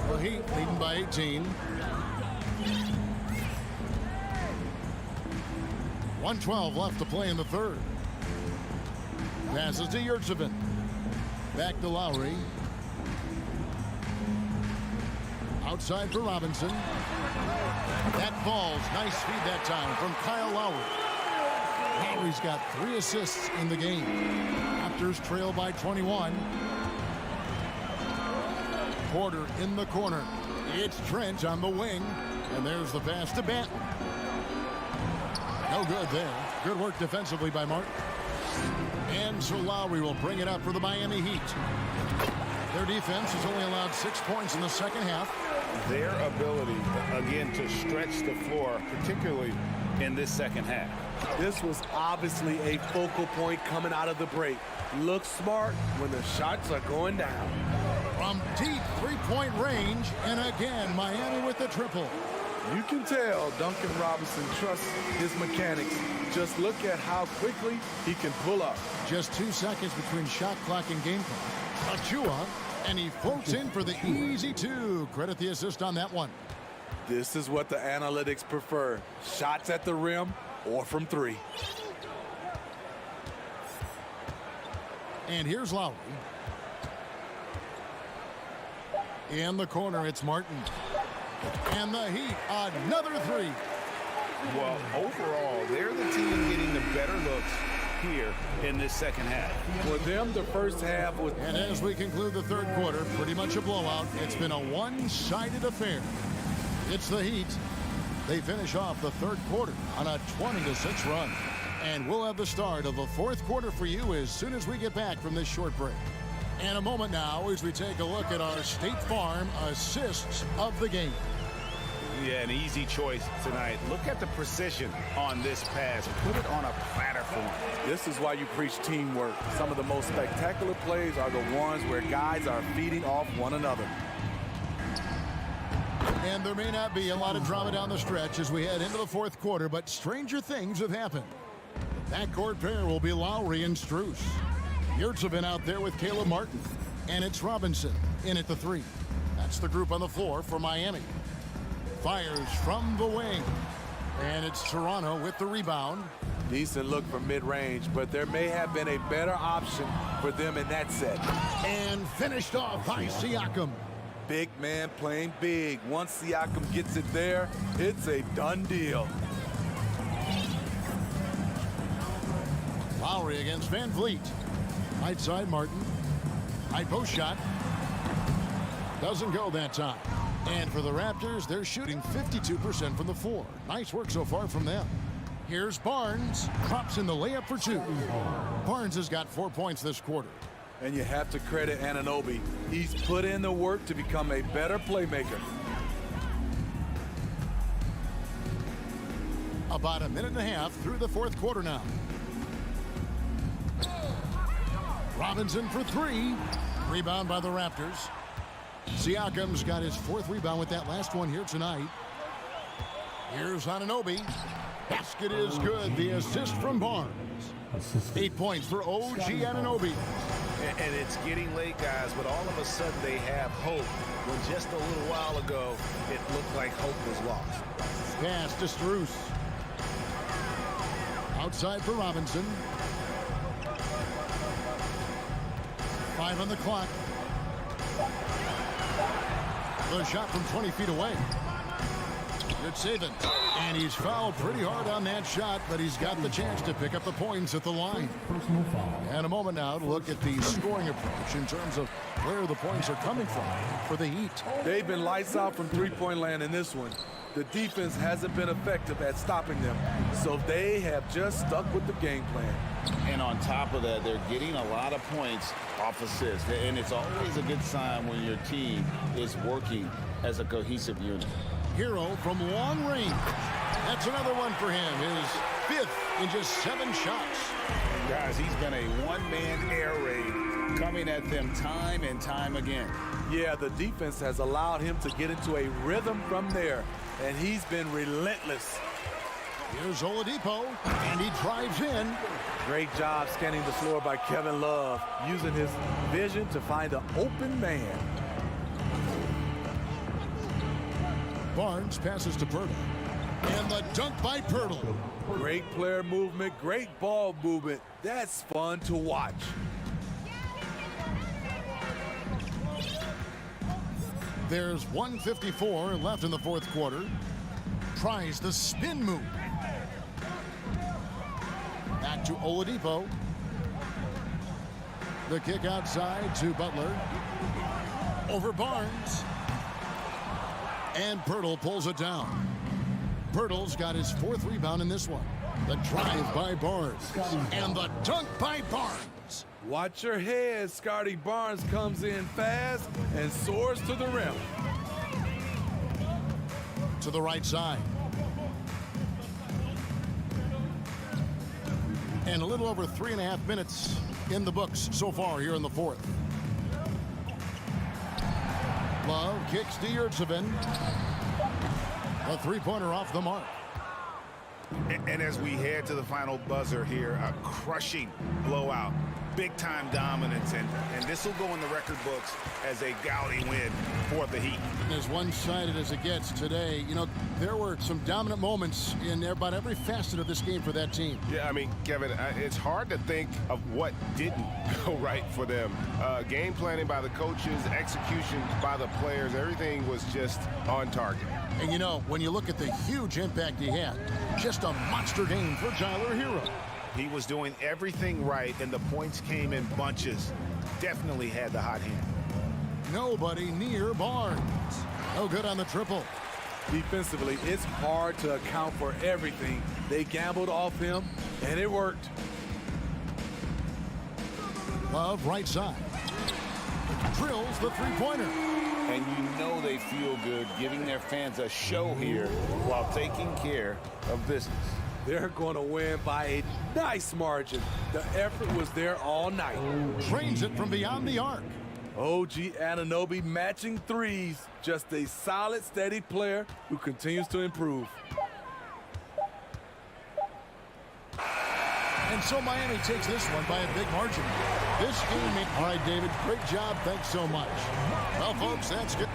The Heat leading by 18. 1:12 left to play in the third. Passes to Yurtsevin. Back to Lowry. Outside for Robinson. That falls. Nice feed that time from Kyle Lowry. Lowry's got 3 assists in the game. Raptors trail by 21. Porter in the corner. It's Trent on the wing. And there's the pass to Banton. No good there. Good work defensively by Martin. And so Lowry will bring it up for the Miami Heat. Their defense has only allowed 6 points in the second half.
Their ability, again, to stretch the floor, particularly in this second half.
This was obviously a focal point coming out of the break. Look smart when the shots are going down.
From deep three-point range, and again, Miami with the triple.
You can tell Duncan Robinson trusts his mechanics. Just look at how quickly he can pull up.
Just 2 seconds between shot clock and game clock. Achua, and he floats in for the easy 2. Credit the assist on that one.
This is what the analytics prefer. Shots at the rim or from 3.
And here's Lowry. In the corner, it's Martin. And the Heat, another 3.
Well, overall, they're the team getting the better looks here in this second half.
For them, the first half was...
And as we conclude the third quarter, pretty much a blowout. It's been a one-sided affair. It's the Heat. They finish off the third quarter on a 20-6 run. And we'll have the start of the fourth quarter for you as soon as we get back from this short break. And a moment now as we take a look at our State Farm assists of the game.
Yeah, an easy choice tonight. Look at the precision on this pass. Put it on a platter for him.
This is why you preach teamwork. Some of the most spectacular plays are the ones where guys are feeding off one another.
And there may not be a lot of drama down the stretch as we head into the fourth quarter, but stranger things have happened. The backcourt pair will be Lowry and Strus. Yurtsevin out there with Caleb Martin. And it's Robinson in at the 3. That's the group on the floor for Miami. Fires from the wing. And it's Toronto with the rebound.
Decent look from mid-range, but there may have been a better option for them in that set.
And finished off by Siakam.
Big man playing big. Once Siakam gets it there, it's a done deal.
Lowry against Van Vliet. Right side Martin. High post shot. Doesn't go that time. And for the Raptors, they're shooting 52% from the floor. Nice work so far from them. Here's Barnes. Drops in the layup for 2. Barnes has got 4 points this quarter.
And you have to credit Anunoby. He's put in the work to become a better playmaker.
About a minute and a half through the fourth quarter now. Robinson for 3. Rebound by the Raptors. Siakam's got his 4th rebound with that last one here tonight. Here's Anunoby. Basket is good. The assist from Barnes. 8 points for OG Anunoby.
And it's getting late, guys, but all of a sudden they have hope. When just a little while ago, it looked like hope was lost.
Pass to Strus. Outside for Robinson. 5 on the clock. The shot from 20 feet away. Good saving. And he's fouled pretty hard on that shot, but he's got the chance to pick up the points at the line. And a moment now to look at the scoring approach in terms of where the points are coming from for the Heat.
They've been lights out from three-point land in this one. The defense hasn't been effective at stopping them, so they have just stuck with the game plan.
And on top of that, they're getting a lot of points off assists. And it's always a good sign when your team is working as a cohesive unit.
Hero from long range. That's another one for him. His 5th in just 7 shots.
Guys, he's been a one-man air raid coming at them time and time again.
Yeah, the defense has allowed him to get into a rhythm from there, and he's been relentless.
Here's Oladipo, and he drives in.
Great job scanning the floor by Kevin Love, using his vision to find an open man.
Barnes passes to Pirtle. And the dunk by Pirtle.
Great player movement, great ball movement. That's fun to watch.
There's 1:54 left in the 4th quarter. Tries the spin move. Back to Oladipo. The kick outside to Butler. Over Barnes. And Pirtle pulls it down. Pirtle's got his 4th rebound in this one. The drive by Barnes. And the dunk by Barnes.
Watch your head. Scotty Barnes comes in fast and soars to the rim.
To the right side. And a little over 3.5 minutes in the books so far here in the 4th. Love kicks to Yurtsevin. A 3-pointer off the mark.
And as we head to the final buzzer here, a crushing blowout. Big-time dominance, and this will go in the record books as a gaudy win for the Heat.
As one-sided as it gets today, you know, there were some dominant moments in about every facet of this game for that team.
Yeah, I mean, Kevin, it's hard to think of what didn't go right for them. Game planning by the coaches, execution by the players, everything was just on target.
And, you know, when you look at the huge impact he had, just a monster game for Tyler Hero.
He was doing everything right, and the points came in bunches. Definitely had the hot hand.
Nobody near Barnes. No good on the triple.
Defensively, it's hard to account for everything. They gambled off him, and it worked.
Love right side. Drills the 3-pointer.
And you know they feel good giving their fans a show here while taking care of business.
They're going to win by a nice margin. The effort was there all night.
Trains it from beyond the arc.
OG Anunoby matching threes. Just a solid, steady player who continues to improve.
And so Miami takes this one by a big margin. This game, all right, David, great job. Thanks so much. Well, folks, that's good.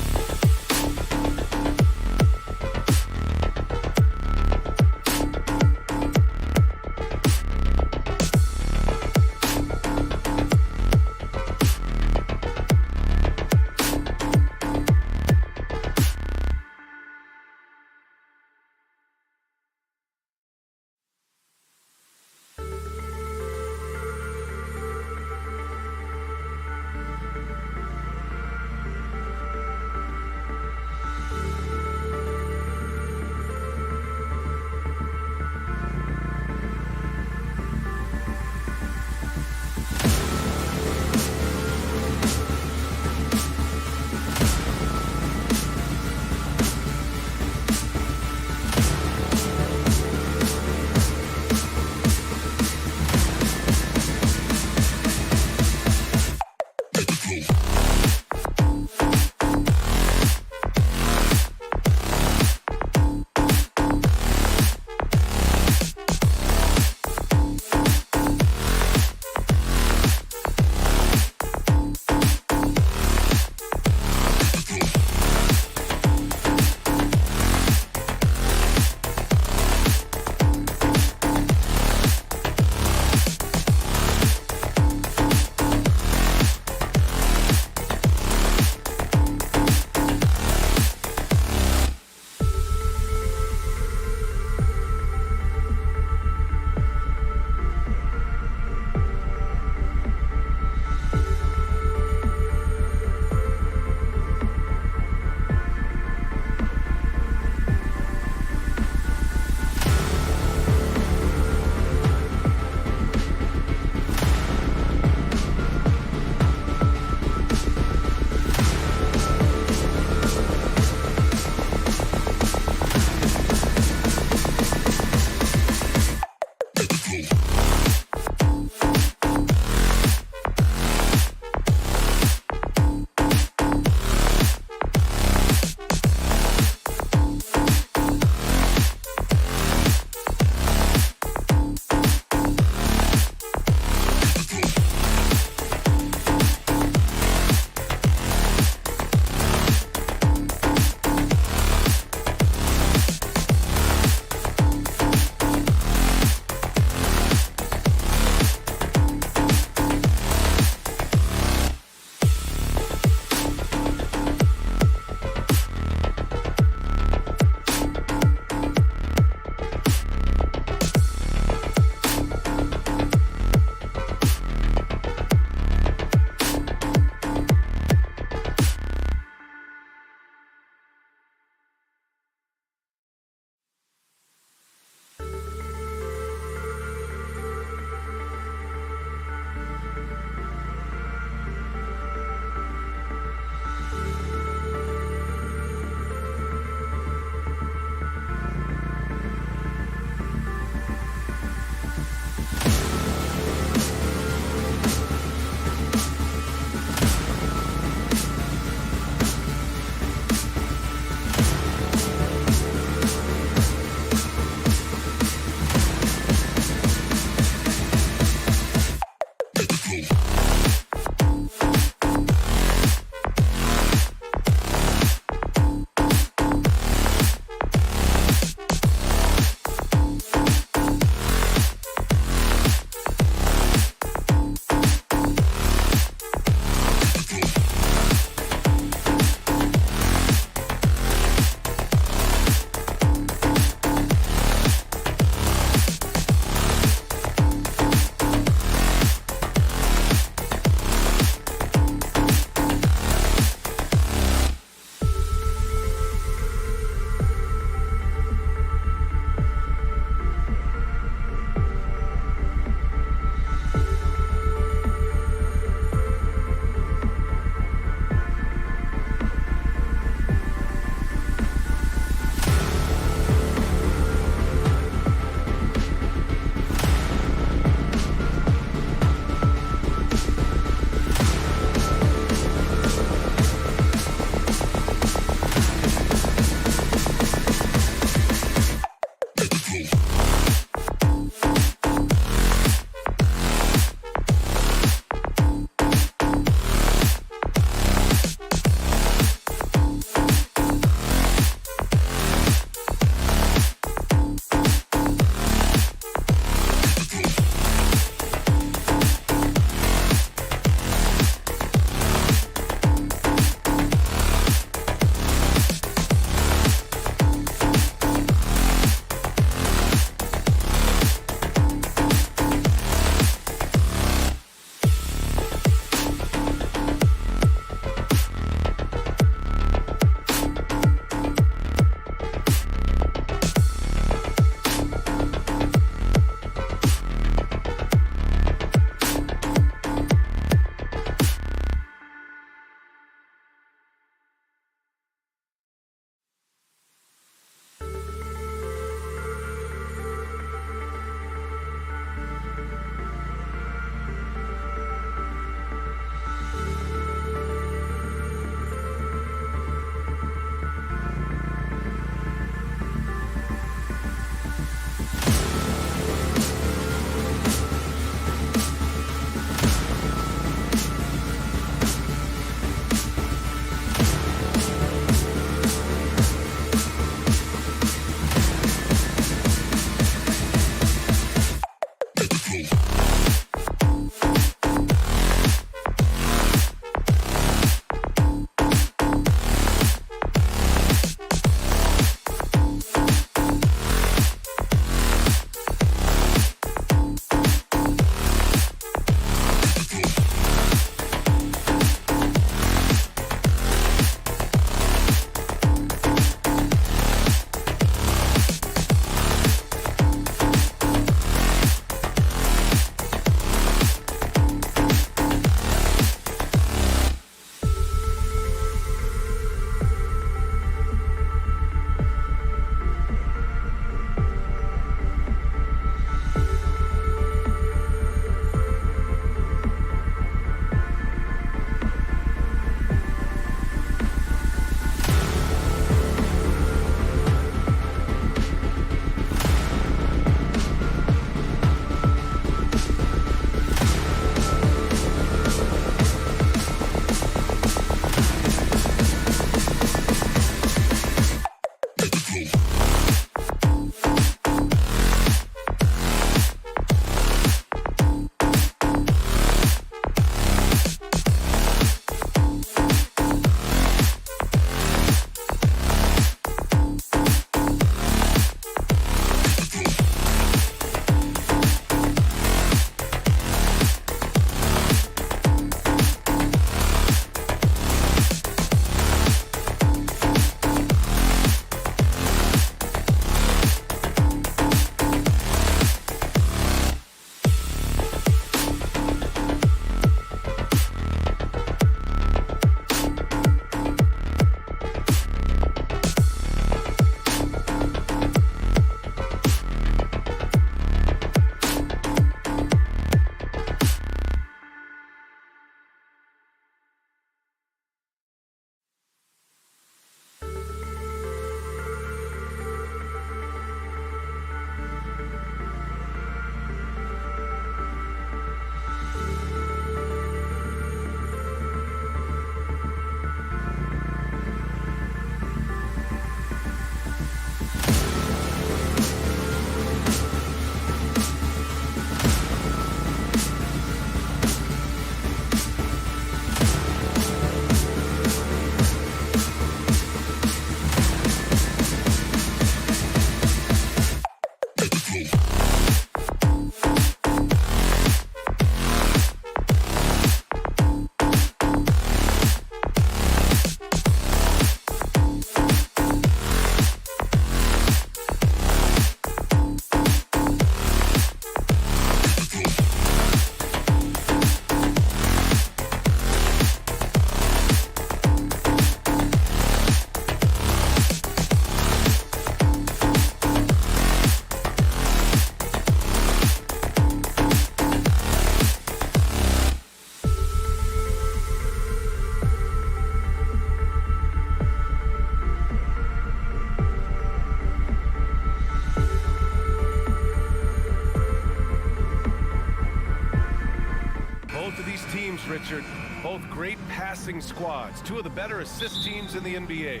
passing squads, two of the better assist teams in the NBA.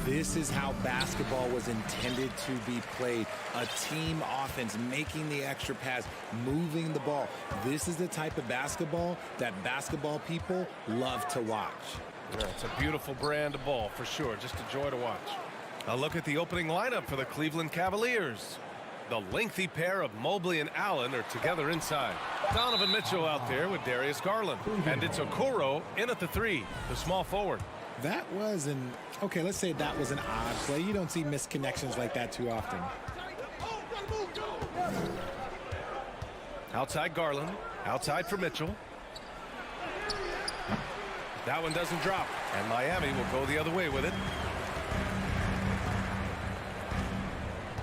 This is how basketball was intended to be played. A team offense, making the extra pass, moving the ball. This is the type of basketball that basketball people love to watch.
Yeah, it's a beautiful brand of ball for sure. Just a joy to watch. A look at the opening lineup for the Cleveland Cavaliers. The lengthy pair of Mobley and Allen are together inside. Donovan Mitchell out there with Darius Garland. And it's Okoro in at the 3, the small forward.
That was okay, let's say that was an odd play. You don't see missed connections like that too often.
Outside Garland, outside for Mitchell. That one doesn't drop, and Miami will go the other way with it.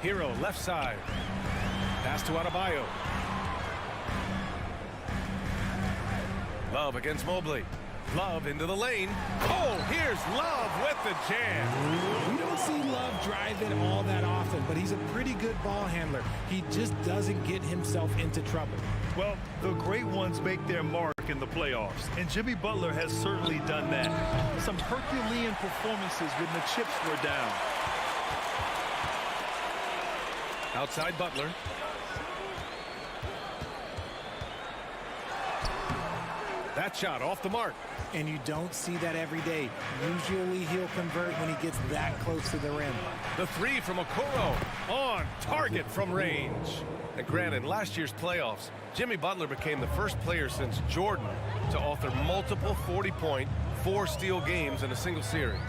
Hero left side. Pass to Adebayo. Love against Mobley. Love into the lane. Oh, here's Love with the jam.
We don't see Love driving all that often, but he's a pretty good ball handler. He just doesn't get himself into trouble.
Well, the great ones make their mark in the playoffs, and Jimmy Butler has certainly done that. Some Herculean performances when the chips were down.
Outside Butler. That shot off the mark.
And you don't see that every day. Usually he'll convert when he gets that close to the rim.
The 3 from Okoro on target from range. And granted, last year's playoffs, Jimmy Butler became the first player since Jordan to author multiple 40-point, 4-steal games in a single series.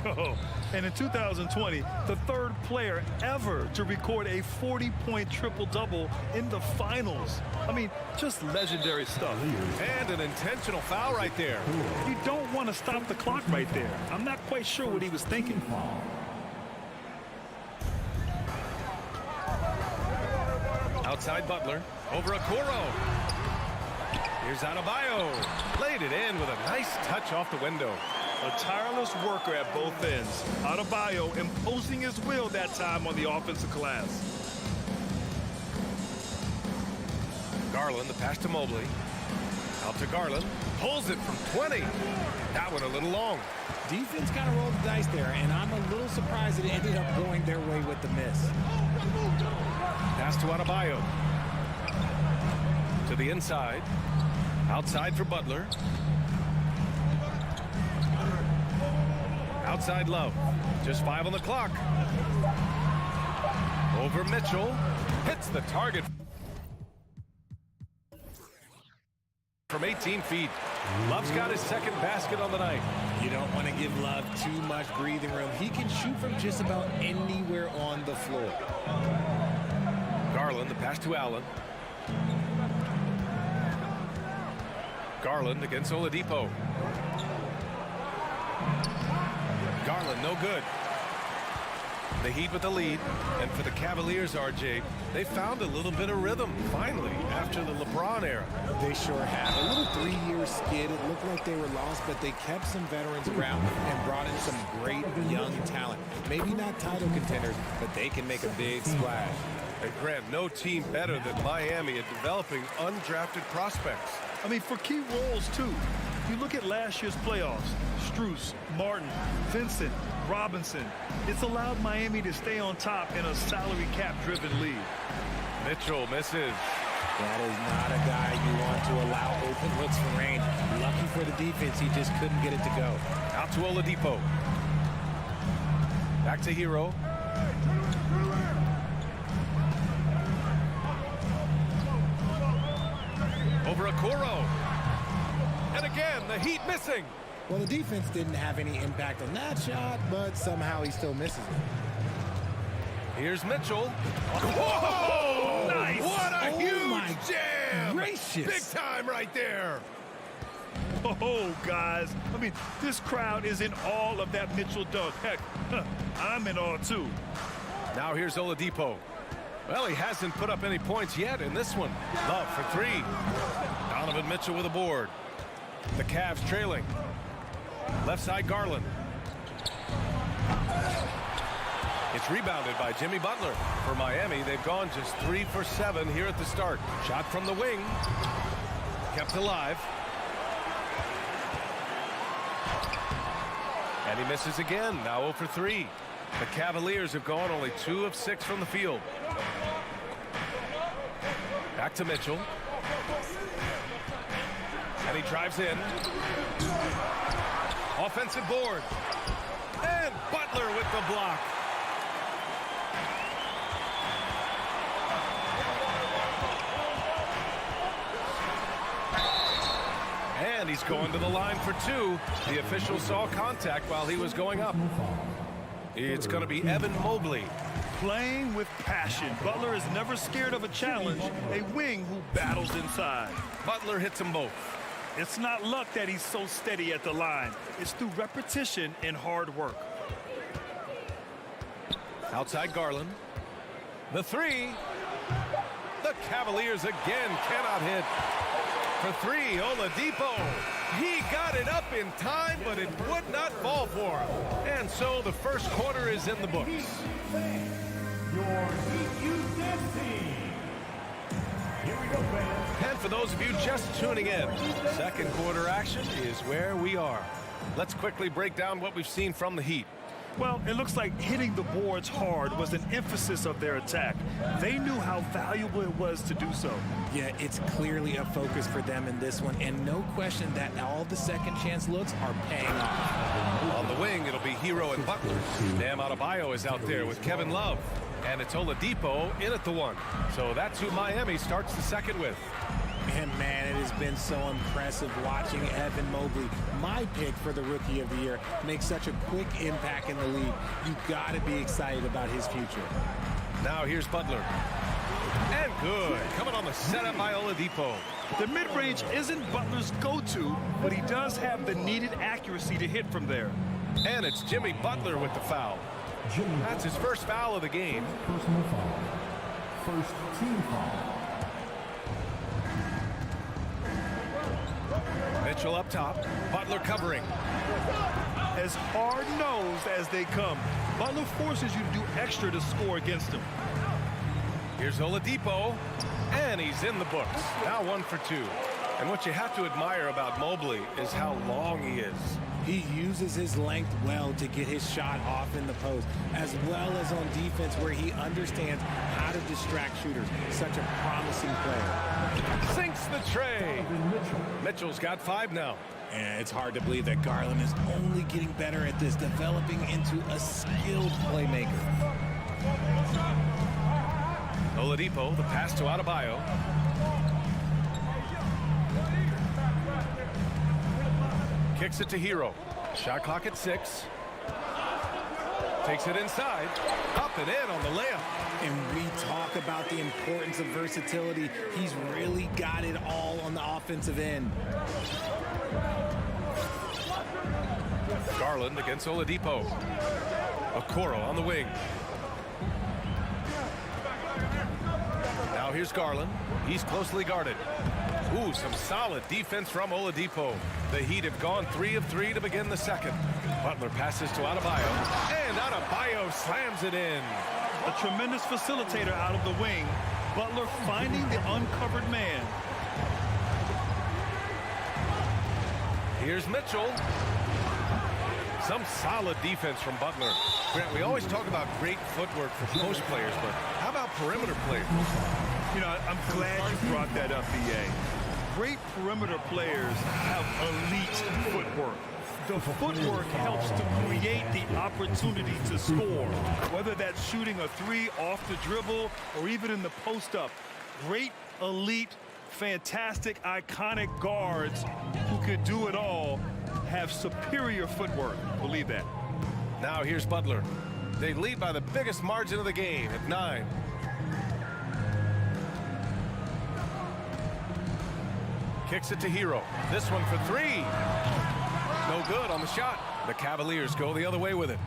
Oh, and in 2020, the third player ever to record a 40-point triple-double in the finals. I mean, just legendary stuff.
And an intentional foul right there.
You don't want to stop the clock right there. I'm not quite sure what he was thinking.
Outside Butler, over Okoro. Here's Adebayo. Laid it in with a nice touch off the window.
A tireless worker at both ends. Adebayo imposing his will that time on the offensive glass.
Garland, the pass to Mobley. Out to Garland. Pulls it from 20. That one a little long.
Defense kind of rolled the dice there, and I'm a little surprised it ended up going their way with the miss.
Pass to Adebayo. To the inside. Outside for Butler. Outside Love. Just 5 on the clock. Over Mitchell. Hits the target from 18 feet. Love's got his second basket on the night.
You don't want to give Love too much breathing room. He can shoot from just about anywhere on the floor.
Garland, the pass to Allen. Garland against Oladipo. Garland, no good. The Heat with the lead. And for the Cavaliers, RJ, they found a little bit of rhythm, finally, after the LeBron era.
They sure have. A little 3-year skid. It looked like they were lost, but they kept some veterans around and brought in some great young talent. Maybe not title contenders, but they can make a big splash.
And Grant, no team better than Miami at developing undrafted prospects.
I mean, for key roles, too. You look at last year's playoffs, Strus, Martin, Vincent, Robinson. It's allowed Miami to stay on top in a salary cap-driven league.
Mitchell misses.
That is not a guy you want to allow open looks from range. Lucky for the defense, he just couldn't get it to go.
Out to Oladipo. Back to Hero. Over Okoro. And again, the Heat missing.
Well, the defense didn't have any impact on that shot, but somehow he still misses it.
Here's Mitchell. Whoa! Nice! What a huge jam!
Gracious.
Big time right there.
Oh, guys. I mean, this crowd is in awe of that Mitchell dunk. Heck, I'm in awe, too.
Now here's Oladipo. Well, he hasn't put up any points yet in this one. Love for 3. Donovan Mitchell with a board. The Cavs trailing. Left side Garland. It's rebounded by Jimmy Butler. For Miami, they've gone just 3 for 7 here at the start. Shot from the wing. Kept alive. And he misses again, now 0 for 3. The Cavaliers have gone only 2 of 6 from the field. Back to Mitchell. And he drives in. Offensive board. And Butler with the block. And he's going to the line for 2. The official saw contact while he was going up. It's going to be Evan Mobley.
Playing with passion. Butler is never scared of a challenge. A wing who battles inside.
Butler hits them both.
It's not luck that he's so steady at the line. It's through repetition and hard work.
Outside Garland. The 3. The Cavaliers again cannot hit. For 3, Oladipo. He got it up in time, but it would not fall for him. And so the first quarter is in the books.
Your Heat team. Here we go, fans.
And for those of you just tuning in, second quarter action is where we are. Let's quickly break down what we've seen from the Heat.
Well, it looks like hitting the boards hard was an emphasis of their attack. They knew how valuable it was to do so.
Yeah, it's clearly a focus for them in this one, and no question that all the second chance looks are paying off.
On the wing, it'll be Hero and Butler. Bam Adebayo is out there with Kevin Love. And it's Oladipo in at the 1. So that's who Miami starts the second with.
And man, it has been so impressive watching Evan Mobley, my pick for the Rookie of the Year, make such a quick impact in the league. You've got to be excited about his future.
Now here's Butler. And good. Coming on the setup by Oladipo.
The mid-range isn't Butler's go-to, but he does have the needed accuracy to hit from there.
And it's Jimmy Butler with the foul. That's his first foul of the game.
Personal foul. First team foul.
Mitchell up top. Butler covering.
As hard-nosed as they come, Butler forces you to do extra to score against him.
Here's Oladipo, and he's in the books. Now 1 for 2. And what you have to admire about Mobley is how long he is.
He uses his length well to get his shot off in the post, as well as on defense where he understands how to distract shooters. Such a promising player.
Sinks the tray. Mitchell's got 5 now.
And it's hard to believe that Garland is only getting better at this, developing into a skilled playmaker.
Oladipo, the pass to Adebayo. Kicks it to Hero. Shot clock at 6. Takes it inside. Up and in on the layup.
And we talk about the importance of versatility. He's really got it all on the offensive end.
Garland against Oladipo. Okoro on the wing. Now here's Garland. He's closely guarded. Ooh, some solid defense from Oladipo. The Heat have gone 3 of 3 to begin the second. Butler passes to Adebayo, and Adebayo slams it in.
A tremendous facilitator out of the wing. Butler finding the uncovered man.
Here's Mitchell. Some solid defense from Butler. Grant, we always talk about great footwork for post players, but how about perimeter players?
You know, I'm glad you brought that up, B.A. Great perimeter players have elite footwork. The footwork helps to create the opportunity to score, whether that's shooting a 3 off the dribble or even in the post-up. Great, elite, fantastic, iconic guards who could do it all have superior footwork. Believe that.
Now here's Butler. They lead by the biggest margin of the game at 9. Kicks it to Hero. This one for 3. No good on the shot. The Cavaliers go the other way with it.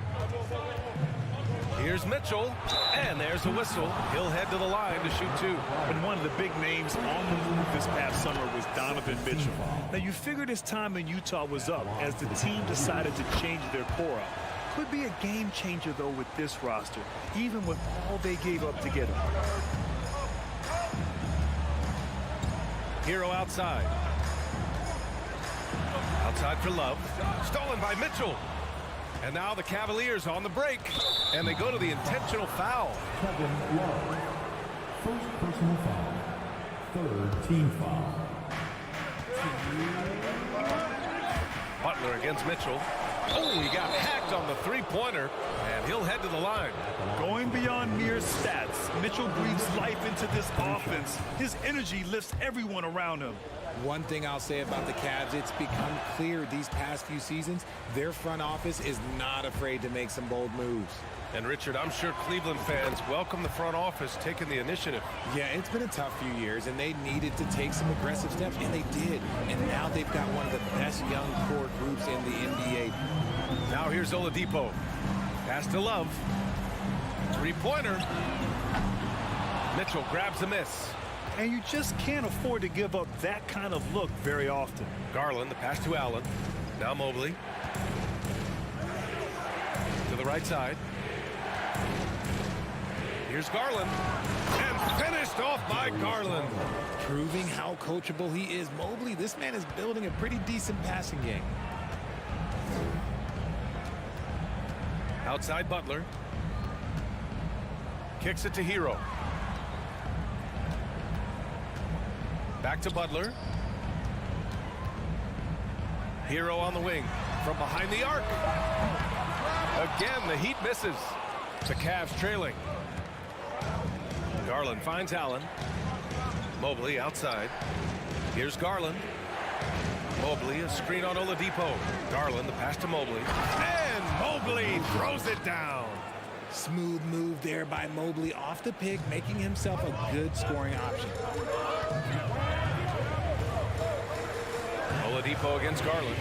Here's Mitchell, and there's a whistle. He'll head to the line to shoot 2.
And one of the big names on the move this past summer was Donovan Mitchell. Now, you figured his time in Utah was up as the team decided to change their core up. Could be a game changer, though, with this roster, even with all they gave up to get him.
Hero outside. Outside for Love. Stolen by Mitchell. And now the Cavaliers on the break, and they go to the intentional foul.
Kevin Love. First personal foul. Third team foul.
Butler against Mitchell. Oh, he got hacked on the three-pointer, and he'll head to the line.
Going beyond mere stats, Mitchell breathes life into this offense. His energy lifts everyone around him.
One thing I'll say about the Cavs, it's become clear these past few seasons, their front office is not afraid to make some bold moves.
And Richard, I'm sure Cleveland fans welcome the front office taking the initiative.
Yeah, it's been a tough few years, and they needed to take some aggressive steps, and they did. And now they've got one of the best young core groups in the NBA.
Now here's Oladipo. Pass to Love. Three-pointer. Mitchell grabs a miss.
And you just can't afford to give up that kind of look very often.
Garland, the pass to Allen. Now Mobley. To the right side. Here's Garland. And finished off by Garland.
Proving how coachable he is. Mobley, this man is building a pretty decent passing game.
Outside Butler. Kicks it to Hero. Back to Butler. Hero on the wing. From behind the arc. Again, the Heat misses. The Cavs trailing. Garland finds Allen. Mobley outside. Here's Garland. Mobley, a screen on Oladipo. Garland, the pass to Mobley. And Mobley throws it down.
Smooth move there by Mobley off the pick, making himself a good scoring option.
Oladipo against Garland.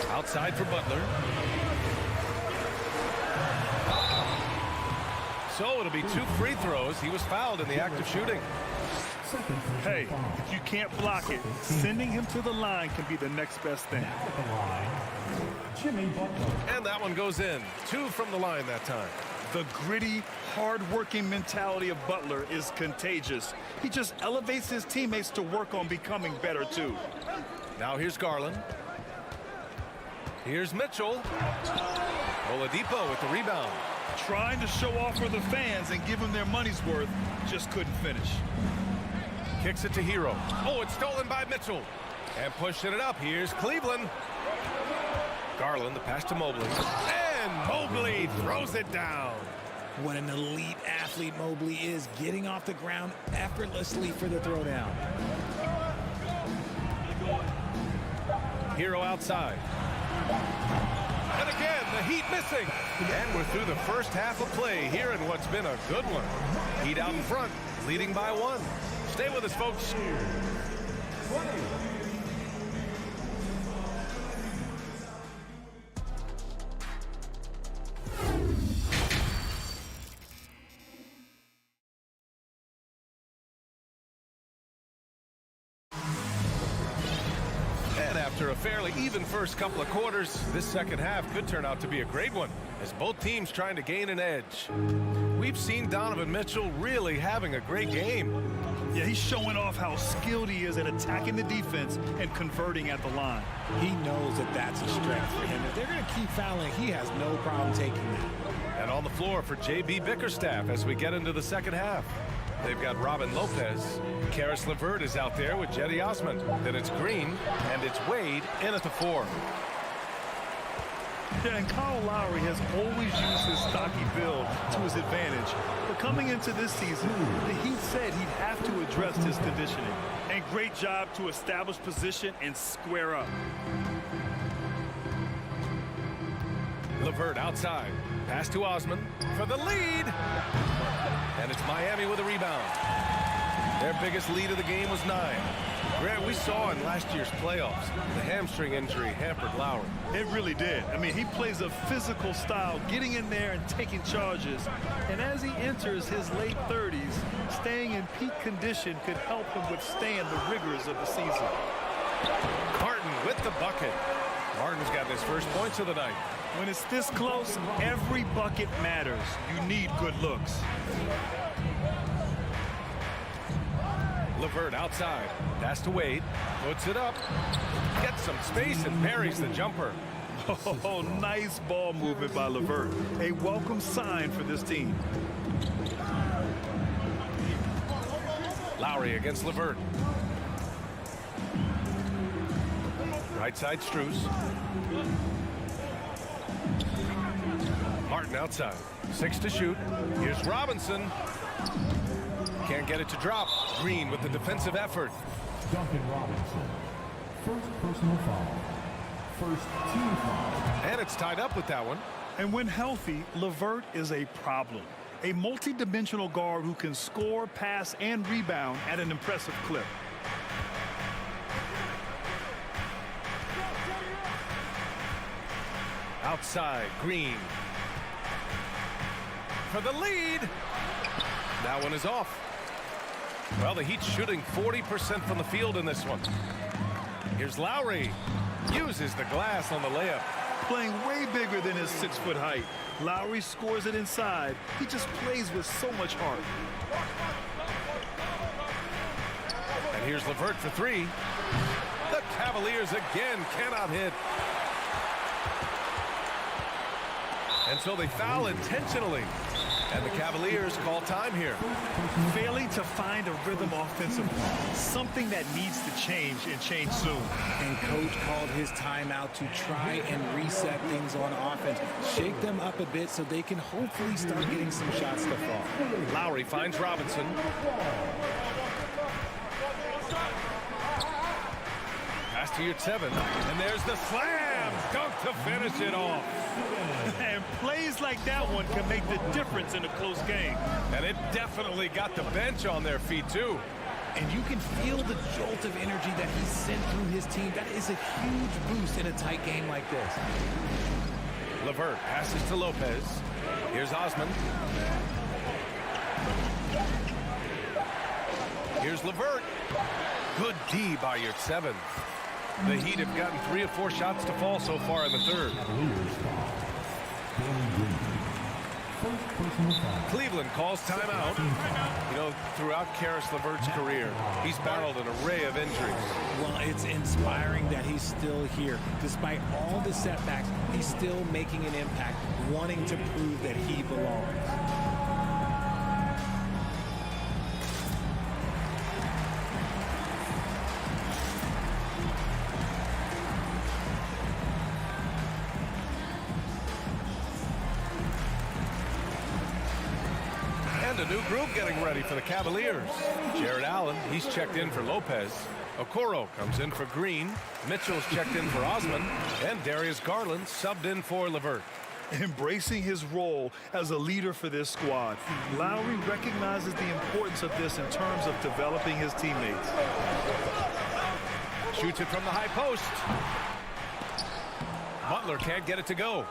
Outside for Butler. So it'll be 2 free throws. He was fouled in the act of shooting.
Hey, if you can't block it, sending him to the line can be the next best thing.
And that one goes in. 2 from the line that time.
The gritty, hard-working mentality of Butler is contagious. He just elevates his teammates to work on becoming better, too.
Now here's Garland. Here's Mitchell. Oladipo with the rebound.
Trying to show off for the fans and give them their money's worth, just couldn't finish.
Kicks it to Hero. Oh, it's stolen by Mitchell. And pushing it up. Here's Cleveland. Garland, the pass to Mobley. And Mobley throws it down.
What an elite athlete Mobley is, getting off the ground effortlessly for the throwdown.
Hero outside. And again, the Heat missing. And we're through the first half of play here in what's been a good one. Heat out in front, leading by 1. Stay with us, folks. And after a fairly even first couple of quarters, this second half could turn out to be a great one, as both teams trying to gain an edge. We've seen Donovan Mitchell really having a great game.
Yeah, he's showing off how skilled he is at attacking the defense and converting at the line.
He knows that that's a strength for him. If they're going to keep fouling, he has no problem taking that.
And on the floor for J.B. Bickerstaff as we get into the second half. They've got Robin Lopez. Karis LeVert is out there with Jetty Osman. Then it's Green, and it's Wade in at the 4.
Yeah, and Kyle Lowry has always used his stocky build to his advantage. But coming into this season, the Heat said he'd have to address his conditioning. And great job to establish position and square up.
LeVert outside. Pass to Osman for the lead. And it's Miami with a rebound. Their biggest lead of the game was 9. Grant, we saw in last year's playoffs, the hamstring injury hampered Lowry.
It really did. I mean, he plays a physical style, getting in there and taking charges. And as he enters his late 30s, staying in peak condition could help him withstand the rigors of the season.
Martin with the bucket. Martin's got his first points of the night.
When it's this close, every bucket matters. You need good looks.
LeVert outside. Pass to Wade. Puts it up. Gets some space and buries the jumper.
Oh, nice ball movement by LeVert. A welcome sign for this team.
Lowry against LeVert. Right side, Strus. Martin outside. 6 to shoot. Here's Robinson. Can't get it to drop. Green with the defensive effort.
Duncan Robinson. First personal foul. First team foul.
And it's tied up with that one.
And when healthy, LeVert is a problem. A multi-dimensional guard who can score, pass, and rebound at an impressive clip.
Outside, Green. For the lead. That one is off. Well, the Heat's shooting 40% from the field in this one. Here's Lowry. Uses the glass on the layup.
Playing way bigger than his 6-foot height. Lowry scores it inside. He just plays with so much heart.
And here's LeVert for 3. The Cavaliers again cannot hit. And so they foul intentionally. And the Cavaliers call time here.
Failing to find a rhythm offensively. Something that needs to change and change soon.
And coach called his timeout to try and reset things on offense. Shake them up a bit so they can hopefully start getting some shots to fall.
Lowry finds Robinson. Pass to your 7. And there's the slam. Dunk to finish it off.
And plays like that one can make the difference in a close game.
And it definitely got the bench on their feet, too.
And you can feel the jolt of energy that he sent through his team. That is a huge boost in a tight game like this.
LeVert passes to Lopez. Here's Osman. Here's LeVert. Good D by your 7. The Heat have gotten 3 or 4 shots to fall so far in the third. Cleveland calls timeout. You know, throughout Karis LeVert's career, he's battled an array of injuries.
Well, it's inspiring that he's still here. Despite all the setbacks, he's still making an impact, wanting to prove that he belongs.
And a new group getting ready for the Cavaliers. Jared Allen, he's checked in for Lopez. Okoro comes in for Green. Mitchell's checked in for Osman. And Darius Garland subbed in for LeVert.
Embracing his role as a leader for this squad. Lowry recognizes the importance of this in terms of developing his teammates.
Shoots it from the high post. Butler can't get it to go.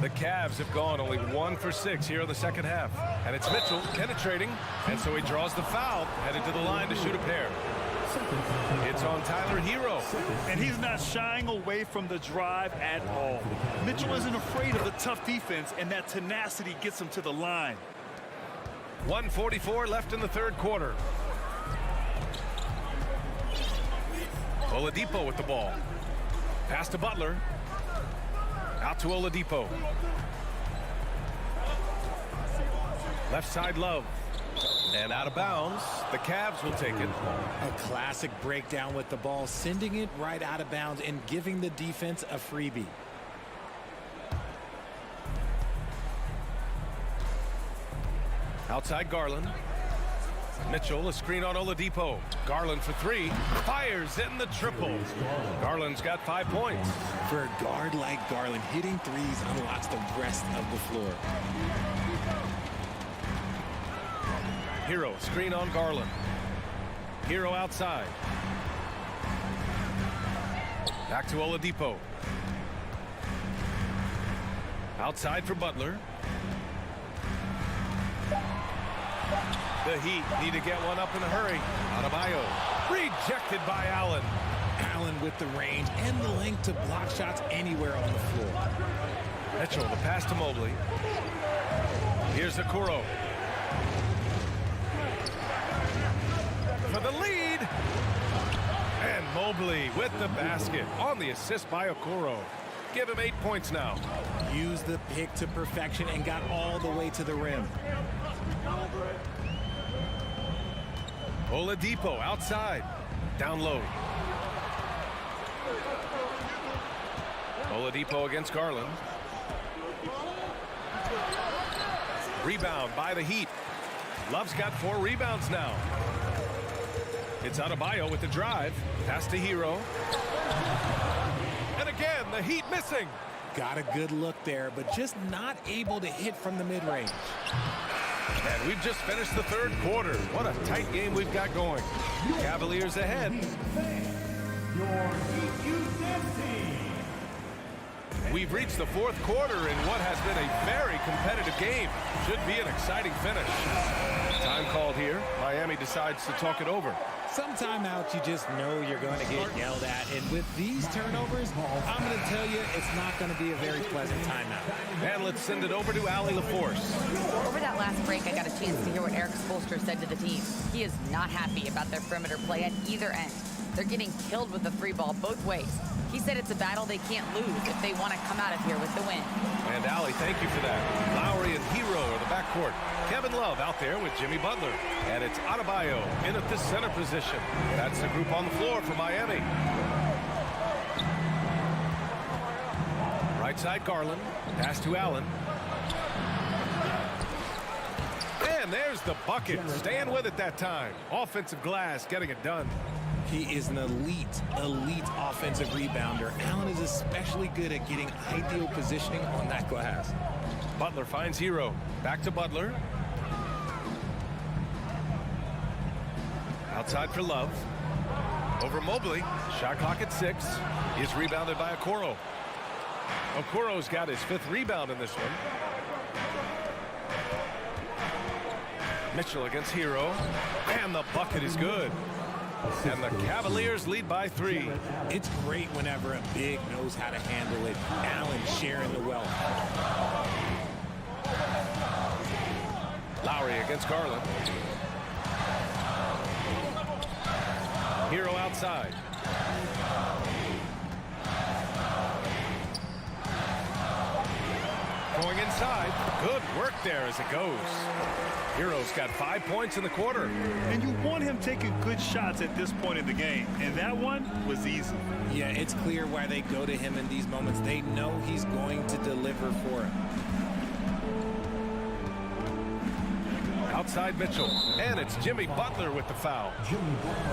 The Cavs have gone only 1 for 6 here in the second half. And it's Mitchell penetrating. And so he draws the foul, headed to the line to shoot a pair. It's on Tyler Hero.
And he's not shying away from the drive at all. Mitchell isn't afraid of the tough defense, and that tenacity gets him to the line.
1:44 left in the third quarter. Oladipo with the ball. Pass to Butler. Out to Oladipo. Left side Love. And out of bounds. The Cavs will take it.
A classic breakdown with the ball, sending it right out of bounds and giving the defense a freebie.
Outside Garland. Mitchell, a screen on Oladipo. Garland for 3. Fires in the triple. Garland's got 5 points.
For a guard like Garland, hitting threes unlocks the rest of the floor.
Hero, screen on Garland. Hero outside. Back to Oladipo. Outside for Butler. The Heat need to get one up in a hurry. Adebayo rejected by Allen.
Allen with the range and the length to block shots anywhere on the floor.
Mitchell, the pass to Mobley. Here's Okoro. For the lead. And Mobley with the basket on the assist by Okoro. Give him 8 points now.
Used the pick to perfection and got all the way to the rim.
Oladipo outside. Down low. Oladipo against Garland. Rebound by the Heat. Love's got 4 rebounds now. It's Adebayo with the drive. Pass to Hero. And again, the Heat missing.
Got a good look there, but just not able to hit from the mid-range.
And we've just finished the third quarter. What a tight game we've got going. Cavaliers ahead. We've reached the fourth quarter in what has been a very competitive game. Should be an exciting finish. Time called here. Miami decides to talk it over.
Some timeouts you just know you're going to get yelled at. And with these turnovers, I'm going to tell you it's not going to be a very pleasant timeout.
And let's send it over to Allie LaForce.
Over that last break, I got a chance to hear what Eric Spoelstra said to the team. He is not happy about their perimeter play at either end. They're getting killed with the 3 ball both ways. He said it's a battle they can't lose if they want to come out of here with the win.
And Allie, thank you for that. Lowry and Hero are the backcourt. Kevin Love out there with Jimmy Butler. And it's Adebayo in at the center position. That's the group on the floor for Miami. Right side Garland. Pass to Allen. And there's the bucket. Staying with it that time. Offensive glass getting it done.
He is an elite offensive rebounder. Allen is especially good at getting ideal positioning on that glass.
Butler finds Hero. Back to Butler. Outside for Love. Over Mobley. Shot clock at 6. Is rebounded by Okoro. Okoro's got his 5th rebound in this one. Mitchell against Hero. And the bucket is good. And the Cavaliers lead by 3.
It's great whenever a big knows how to handle it. Allen sharing the wealth.
Lowry against Garland. Hero outside. Going inside. Good work there as it goes. Hero's got 5 points in the quarter.
And you want him taking good shots at this point in the game. And that one was easy.
Yeah, it's clear why they go to him in these moments. They know he's going to deliver for him.
Outside Mitchell. And it's Jimmy Butler with the foul.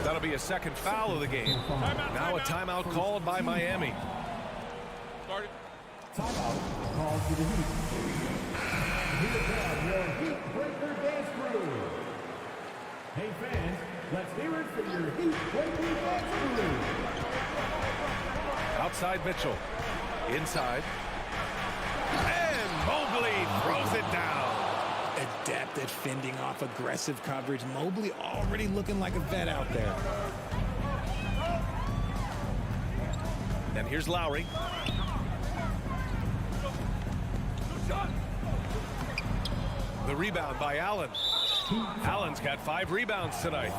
That'll be a second foul of the game. Now a timeout called by Miami.
Started. Timeout called to the Heat. Here come your Heat Breaker Dance Crew. Hey fans, let's hear it for your Heat Breaker Dance Crew.
Outside Mitchell. Inside. And Mobley throws it down.
Adept at fending off aggressive coverage. Mobley already looking like a vet out there.
And here's Lowry. The rebound by Allen. Allen's got 5 rebounds tonight.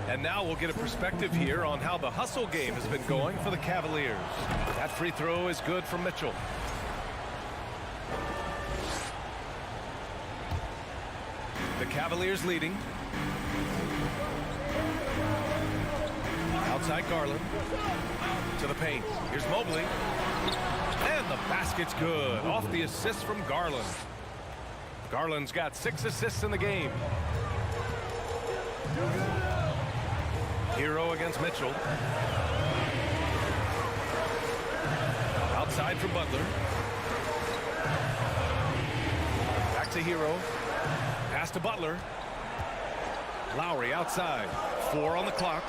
And now we'll get a perspective here on how the hustle game has been going for the Cavaliers. That free throw is good from Mitchell. The Cavaliers leading. Outside Garland. To the paint. Here's Mobley. And the basket's good. Off the assist from Garland. Garland's got 6 assists in the game. Hero against Mitchell. Outside for Butler. Back to Hero. Pass to Butler. Lowry outside. 4 on the clock.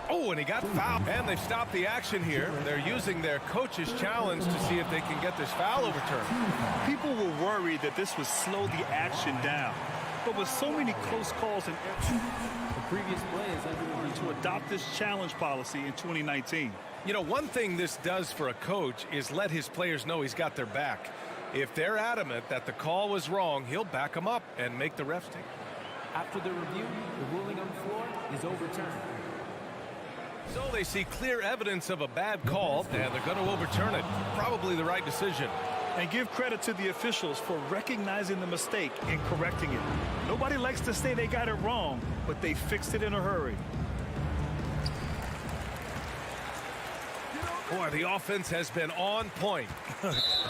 Oh, and he got fouled. And they've stopped the action here. They're using their coach's challenge to see if they can get this foul overturned.
People were worried that this would slow the action down. But with so many close calls and the previous play is everyone to adopt this challenge policy in 2019.
You know, one thing this does for a coach is let his players know he's got their back. If they're adamant that the call was wrong, he'll back them up and make the refs take.
After the review, the ruling on the floor is overturned.
So they see clear evidence of a bad call, and they're going to overturn it. Probably the right decision.
And give credit to the officials for recognizing the mistake and correcting it. Nobody likes to say they got it wrong, but they fixed it in a hurry.
Boy, the offense has been on point.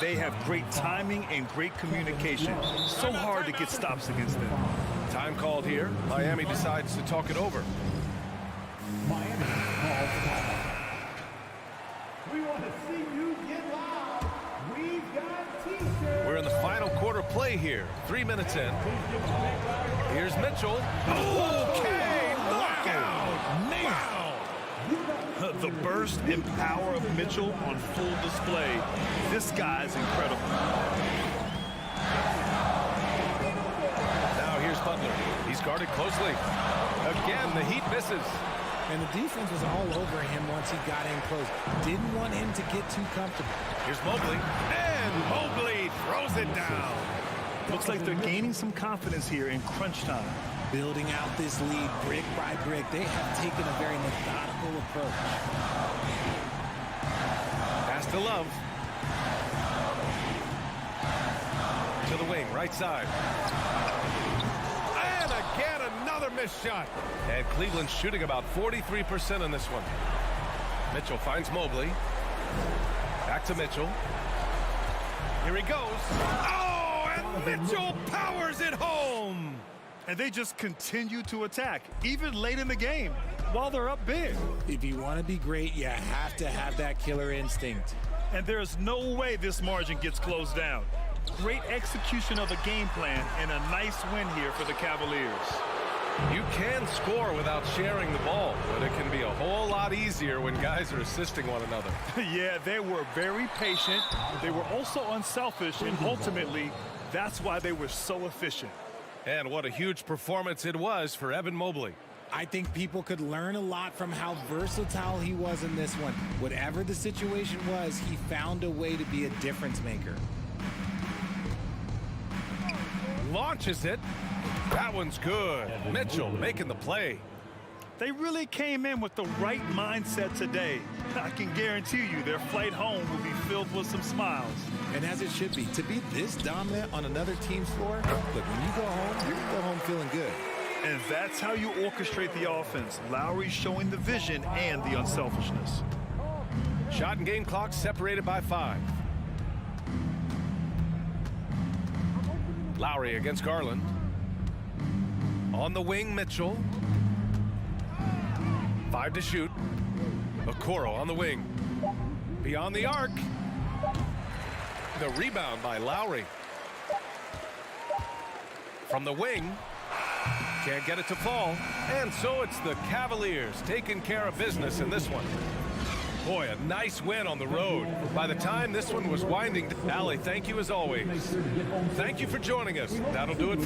They have great timing and great communication. So hard to get stops against them.
Time called here. Miami decides to talk it over.
Miami calls timeout. We want to see you get loud. We've got T-shirts.
We're in the final quarter play here. 3 minutes in. Here's Mitchell. Okay, knockout. Wow.
The burst and power of Mitchell on full display. This guy's incredible.
Now here's Butler. He's guarded closely. Again, the Heat misses.
And the defense was all over him once he got in close. Didn't want him to get too comfortable.
Here's Mobley. And Mobley throws it down.
Looks like they're gaining some confidence here in crunch time.
Building out this lead brick by brick. They have taken a very methodical approach.
Pass to Love. To the wing, right side. And again, another missed shot. And Cleveland's shooting about 43% in this one. Mitchell finds Mobley. Back to Mitchell. Here he goes. Oh, and Mitchell powers it home.
And they just continue to attack, even late in the game, while they're up big.
If you want to be great, you have to have that killer instinct.
And there's no way this margin gets closed down. Great execution of the game plan and a nice win here for the Cavaliers.
You can score without sharing the ball, but it can be a whole lot easier when guys are assisting one another.
Yeah, they were very patient. They were also unselfish, and ultimately, that's why they were so efficient.
And what a huge performance it was for Evan Mobley.
I think people could learn a lot from how versatile he was in this one. Whatever the situation was, he found a way to be a difference maker.
Launches it. That one's good. Mitchell making the play.
They really came in with the right mindset today. I can guarantee you their flight home will be filled with some smiles.
And as it should be, to be this dominant on another team's floor, look, when you go home, you're going to go home feeling good.
And that's how you orchestrate the offense. Lowry showing the vision and the unselfishness.
Shot and game clock separated by 5. Lowry against Garland. On the wing, Mitchell. 5 to shoot. Okoro on the wing. Beyond the arc. The rebound by Lowry. From the wing. Can't get it to fall. And so it's the Cavaliers taking care of business in this one. Boy, a nice win on the road. By the time this one was winding, Allie, thank you as always. Thank you for joining us. That'll do it.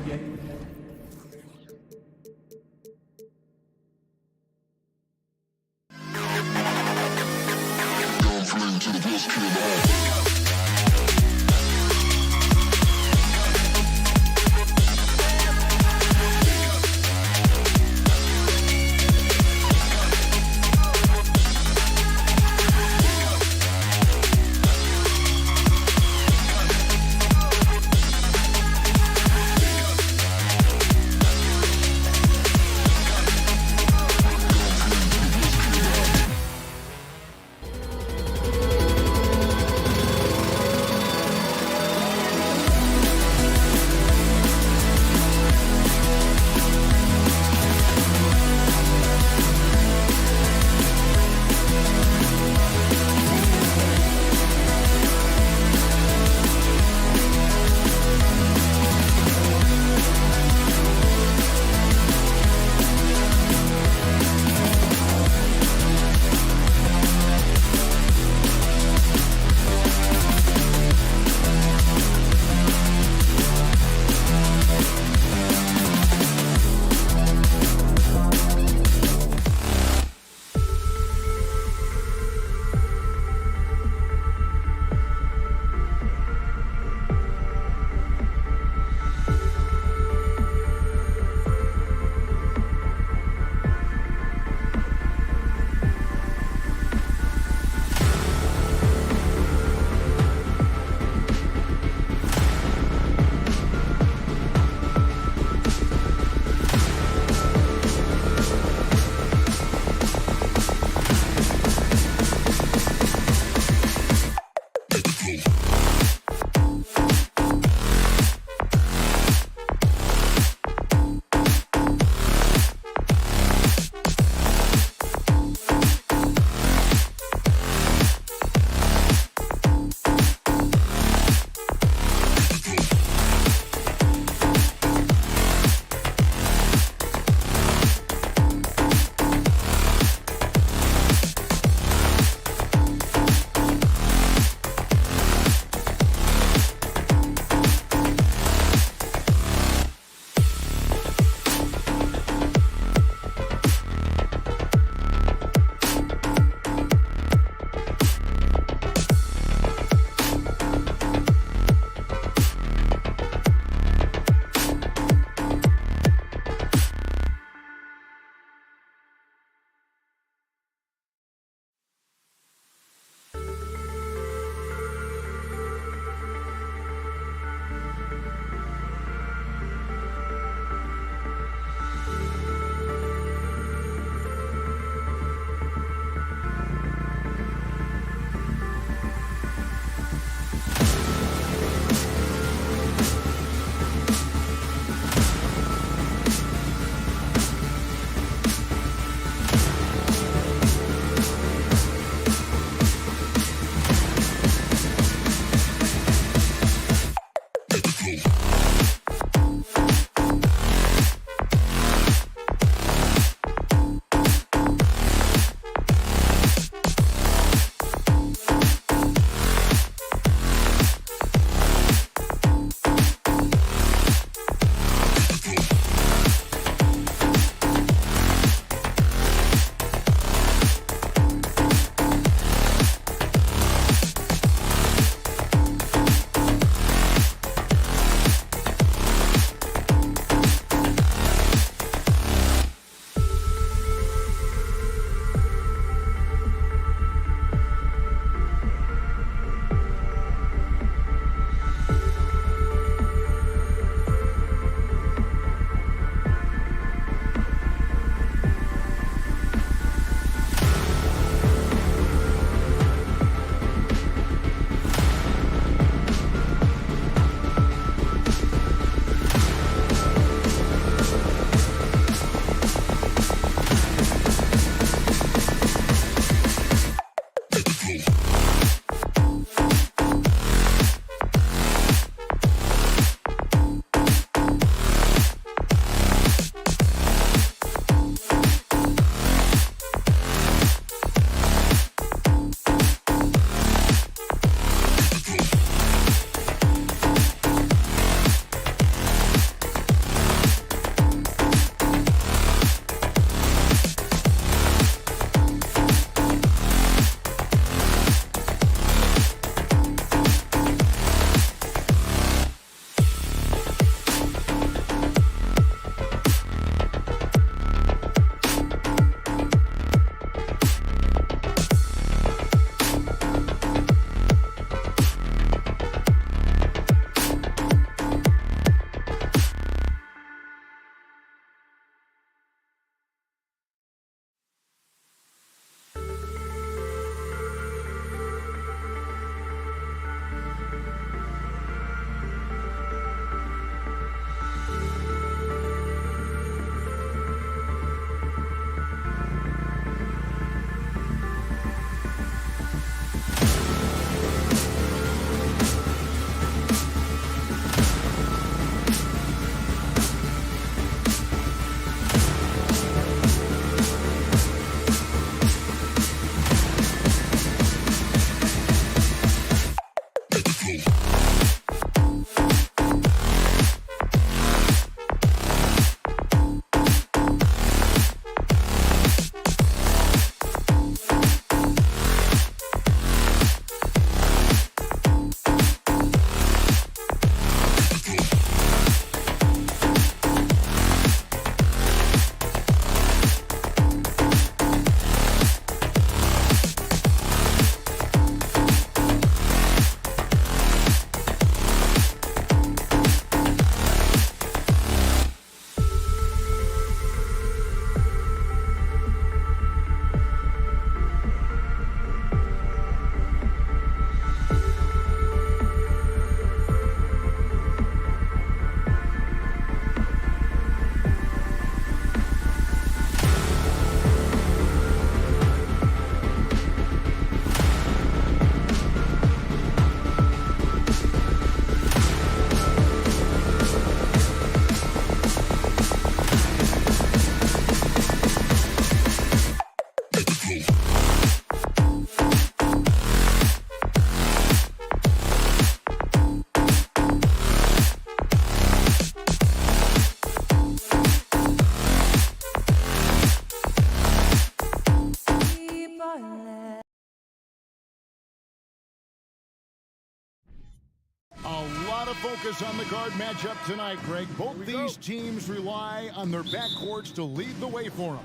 Focus on the guard matchup tonight, Greg. Both these teams rely on their backcourts to lead the way for them.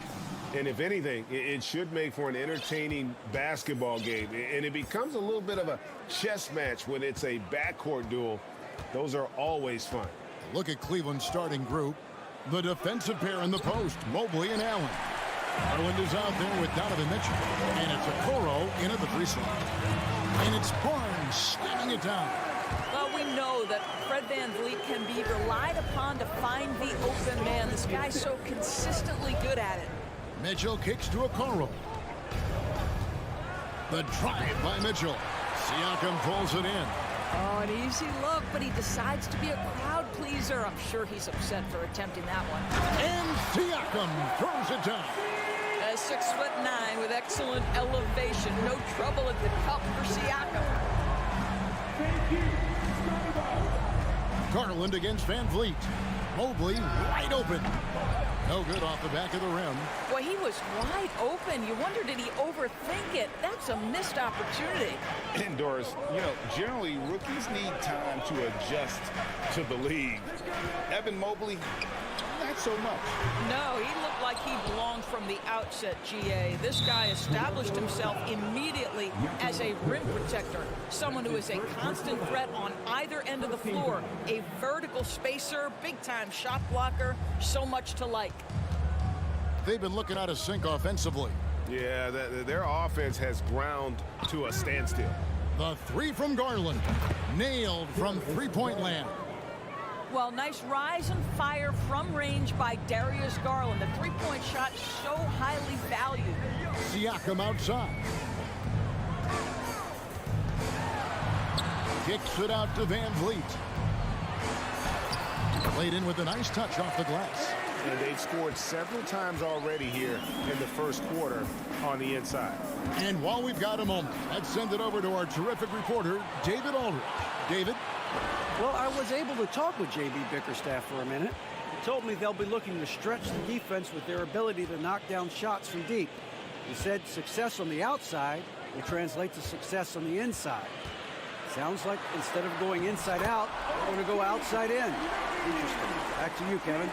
And if anything, it should make for an entertaining basketball game. And it becomes a little bit of a chess match when it's a backcourt duel. Those are always fun.
Look at Cleveland's starting group. The defensive pair in the post, Mobley and Allen. Garland is out there with Donovan Mitchell. And it's Okoro in at the free throw. And it's Barnes slamming it down.
Well, we know that Fred VanVleet can be relied upon to find the open man. This guy's so consistently good at it.
Mitchell kicks to Okoro. The drive by Mitchell. Siakam pulls it in.
Oh, an easy look, but he decides to be a crowd pleaser. I'm sure he's upset for attempting that one.
And Siakam throws it down.
6'9" with excellent elevation. No trouble at the cup for Siakam.
Garland against VanVleet. Mobley wide open. No good off the back of the rim.
Boy, he was wide open. You wonder, did he overthink it? That's a missed opportunity.
And Doris, you know, generally rookies need time to adjust to the league. Evan Mobley, not so much.
No, he looked like he belonged from the outset, GA. This guy established himself immediately as a rim protector, someone who is a constant threat on either end of the floor, a vertical spacer, big-time shot blocker, so much to like.
They've been looking out of sync offensively.
Yeah, their offense has ground to a standstill.
The three from Garland, nailed from three-point land.
Well, nice rise and fire from range by Darius Garland. The three-point shot so highly valued.
Siakam outside. Kicks it out to Van Vliet. Played in with a nice touch off the glass.
And they've scored several times already here in the first quarter on the inside.
And while we've got a moment, let's send it over to our terrific reporter, David Aldridge. David?
Well, I was able to talk with J.B. Bickerstaff for a minute. He told me they'll be looking to stretch the defense with their ability to knock down shots from deep. He said success on the outside will translate to success on the inside. Sounds like instead of going inside out, we're going to go outside in. Interesting. Back to you, Kevin.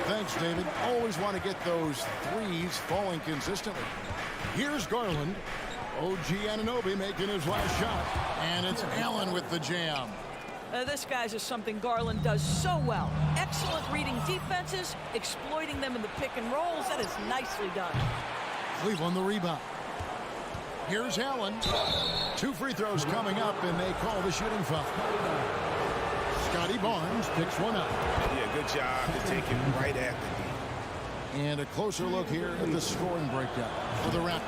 Thanks, David. Always want to get those threes falling consistently. Here's Garland. OG Anunoby making his last shot. And it's Allen with the jam.
This, guys, is something Garland does so well. Excellent reading defenses, exploiting them in the pick and rolls. That is nicely done.
Cleveland the rebound. Here's Allen. 2 free throws coming up, and they call the shooting foul. Scotty Barnes picks one up.
Yeah, good job to take it right at the
And a closer look here at the scoring breakdown for the Raptors.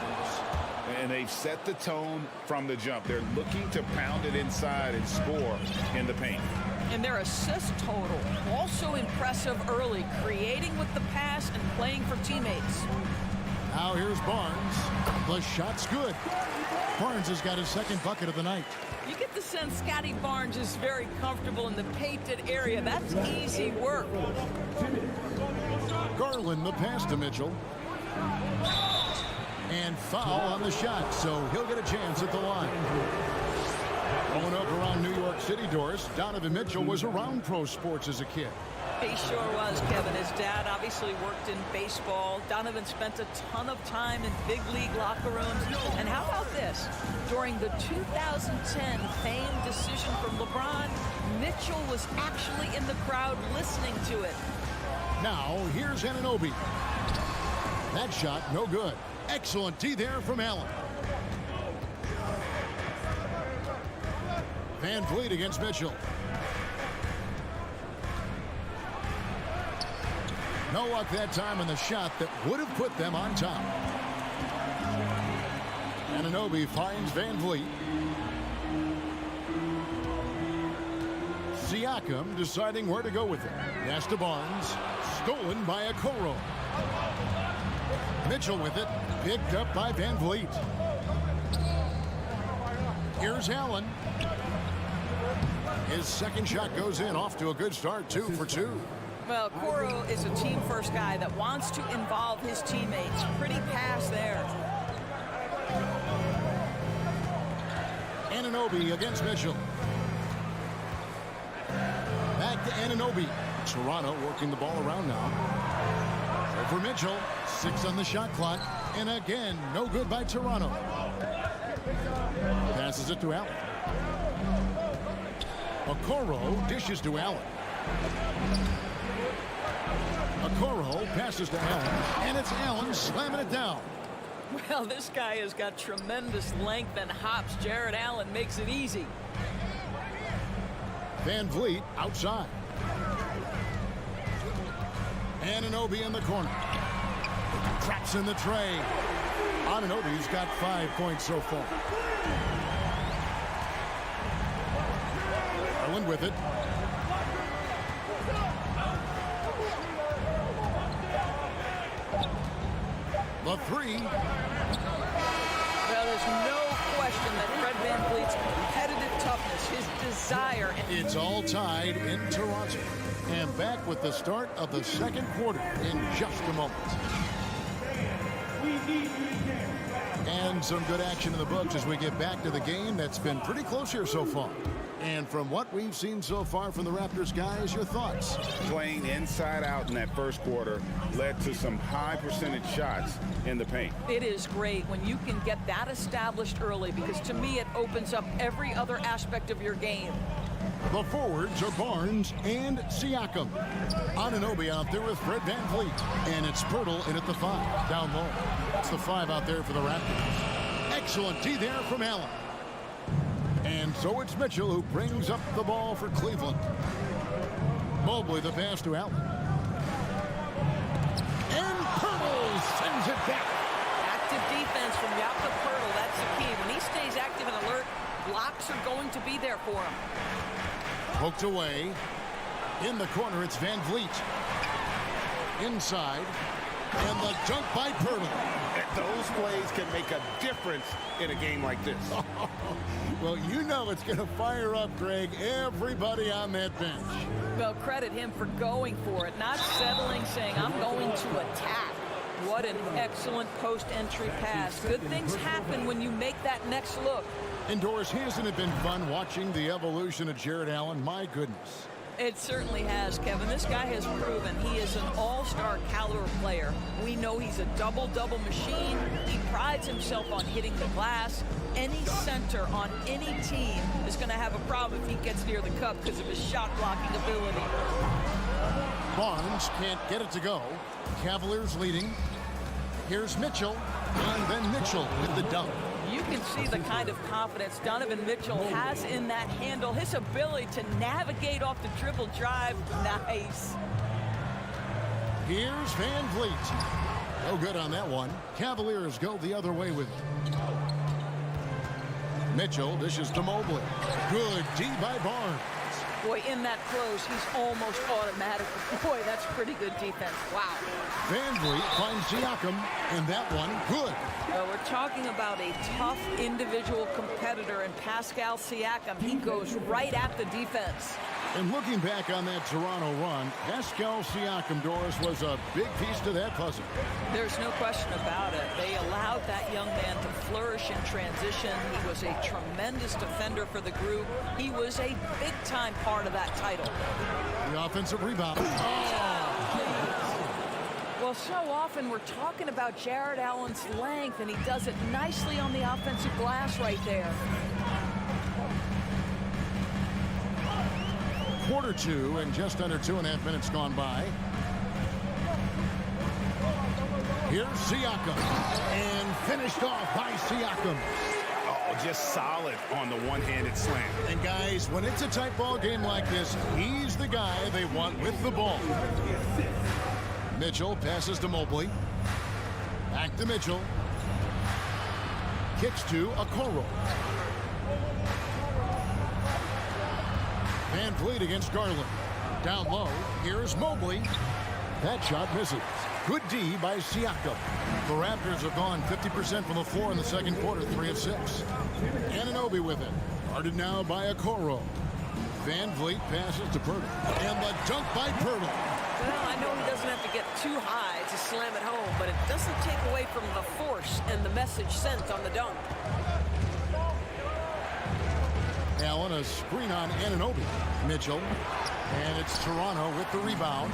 And they've set the tone from the jump. They're looking to pound it inside and score in the paint.
And their assist total, also impressive early, creating with the pass and playing for teammates.
Now here's Barnes. The shot's good. Barnes has got his second bucket of the night.
You get the sense Scotty Barnes is very comfortable in the painted area. That's easy work.
Garland the pass to Mitchell. And foul on the shot, so he'll get a chance at the line. Growing up around New York City, Doris, Donovan Mitchell was around pro sports as a kid.
He sure was, Kevin. His dad obviously worked in baseball. Donovan spent a ton of time in big league locker rooms. And how about this? During the 2010 famed decision from LeBron, Mitchell was actually in the crowd listening to it.
Now, here's Anunoby. That shot, no good. Excellent D there from Allen. Van Vliet against Mitchell. No luck that time on the shot that would have put them on top. Anunoby finds Van Vliet. Siakam deciding where to go with it. Pass to Barnes. Stolen by Okoro. Mitchell with it. Picked up by Van Vliet. Here's Allen. His second shot goes in, off to a good start, 2 for 2.
Well, Okoro is a team-first guy that wants to involve his teammates. Pretty pass there.
Anunoby against Mitchell. Back to Anunoby. Toronto working the ball around now. Over Mitchell. 6 on the shot clock. And again, no good by Toronto. Passes it to Allen. Okoro dishes to Allen. Okoro passes to Allen. And it's Allen slamming it down.
Well, this guy has got tremendous length and hops. Jared Allen makes it easy.
Van Vliet outside. Anunoby in the corner. Traps in the tray. Anunoby's got 5 points so far. Garland with it. The 3.
Well, there's no question that Fred VanVleet's competitive toughness, his desire.
It's all tied in Toronto. And back with the start of the second quarter in just a moment. And some good action in the books as we get back to the game that's been pretty close here so far. And from what we've seen so far from the Raptors, guys, your thoughts?
Playing inside out in that first quarter led to some high percentage shots in the paint.
It is great when you can get that established early, because to me it opens up every other aspect of your game.
The forwards are Barnes and Siakam. Anunoby out there with Fred VanVleet. And it's Pirtle in at the 5, down low. That's the 5 out there for the Raptors. Excellent D there from Allen. And so it's Mitchell who brings up the ball for Cleveland. Mobley the pass to Allen. And Pirtle sends it back.
Active defense from Jakob Pirtle, that's the key. When he stays active and alert, block looks are going to be there for him.
Poked away. In the corner, it's Van Vliet. Inside. And the dunk by Pirtle.
Those plays can make a difference in a game like this.
Well, you know it's going to fire up, Greg, everybody on that bench.
Well, credit him for going for it, not settling, saying, I'm going to attack. What an excellent post-entry pass. Good things happen when you make that next look.
And Doris, hasn't it been fun watching the evolution of Jared Allen? My goodness.
It certainly has, Kevin. This guy has proven he is an all-star caliber player. We know he's a double-double machine. He prides himself on hitting the glass. Any center on any team is going to have a problem if he gets near the cup because of his shot-blocking ability.
Barnes can't get it to go. Cavaliers leading. Here's Mitchell, and then Mitchell with the dunk.
You can see the kind of confidence Donovan Mitchell has in that handle. His ability to navigate off the dribble drive, nice.
Here's Van Vliet. No good on that one. Cavaliers go the other way with it. Mitchell dishes to Mobley. Good D by Barnes.
Boy, in that close, he's almost automatic. Boy, that's pretty good defense. Wow.
Van Vliet finds Siakam, and that one, good.
Well, we're talking about a tough individual competitor in Pascal Siakam. He goes right at the defense.
And looking back on that Toronto run, Pascal Siakam, Doris, was a big piece to that puzzle.
There's no question about it. They allowed that young man to flourish in transition. He was a tremendous defender for the group. He was a big-time part of that title.
The offensive rebound.
Well, so often we're talking about Jared Allen's length, and he does it nicely on the offensive glass right there.
Quarter two, and just under 2.5 minutes gone by. Here's Siakam, and finished off by Siakam.
Oh, just solid on the one-handed slam.
And guys, when it's a tight ball game like this, he's the guy they want with the ball. Mitchell passes to Mobley. Back to Mitchell. Kicks to Okoro. Van Vliet against Garland. Down low, here's Mobley. That shot misses. Good D by Siakam. The Raptors have gone 50% from the floor in the second quarter, 3 of 6. Anunoby with it. Guarded now by Okoro. Van Vliet passes to Pirtle. And the dunk by Pirtle.
Well, I know he doesn't have to get too high to slam it home, but it doesn't take away from the force and the message sent on the dunk.
Allen, a screen on Anunoby. Mitchell. And it's Toronto with the rebound.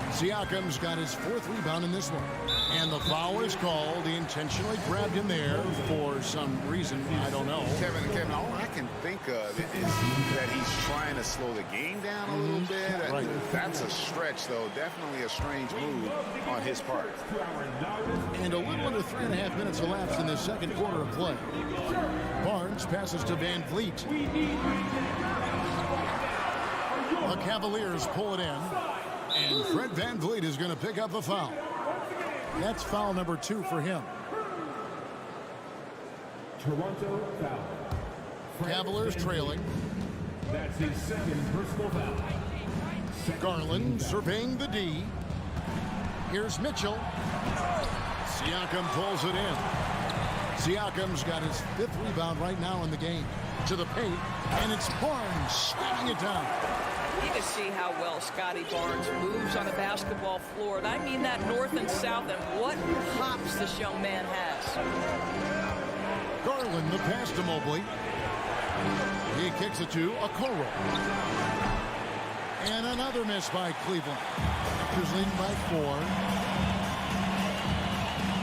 Siakam's got his 4th rebound in this one. And the foul is called. He intentionally grabbed him there for some reason. I don't know.
Kevin, all I can think of is that he's trying to slow the game down a little bit.
Right.
That's a stretch, though. Definitely a strange move on his part.
And a little under 3.5 minutes elapsed in this second quarter of play. Barnes passes to Van Vliet. The Cavaliers pull it in. And Fred Van Vliet is going to pick up the foul. That's foul number 2 for him.
Toronto foul.
Cavaliers trailing.
That's his 2nd personal foul.
Garland surveying the D. Here's Mitchell. Siakam pulls it in. Siakam's got his 5th rebound right now in the game. To the paint, and it's Barnes slamming it down.
You can see how well Scotty Barnes moves on a basketball floor. And I mean that north and south, and what hops this young man has.
Garland, the pass to Mobley. He kicks it to Okoro. And another miss by Cleveland. Raptors leading by 4.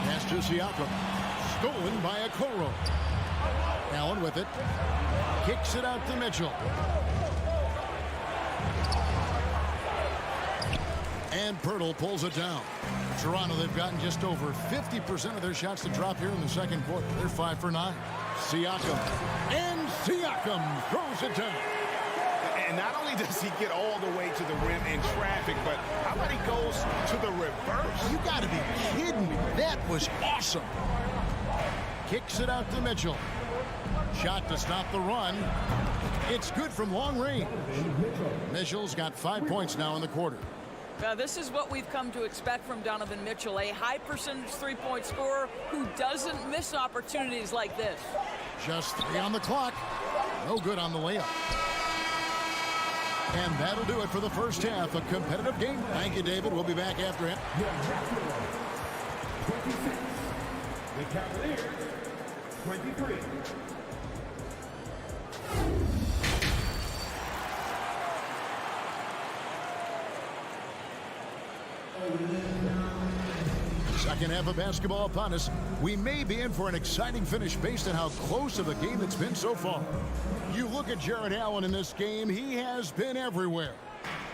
Pass to Siakam. Stolen by Okoro. Allen with it. Kicks it out to Mitchell. And Pirtle pulls it down. Toronto, they've gotten just over 50% of their shots to drop here in the second quarter. They're 5 for 9. Siakam. And Siakam throws it down.
And not only does he get all the way to the rim in traffic, but how about he goes to the reverse?
You got to be kidding me. That was awesome. Kicks it out to Mitchell. Shot to stop the run. It's good from long range. Mitchell's got 5 points now in the quarter.
This is what we've come to expect from Donovan Mitchell, a high percentage three-point scorer who doesn't miss opportunities like this.
Just 3 on the clock. No good on the layup. And that'll do it for the first half. A competitive game. Thank you, David. We'll be back after him.
The Cavaliers, 23.
Second half of basketball upon us. We may be in for an exciting finish based on how close of a game it's been so far. You look at Jared Allen in this game, he has been everywhere.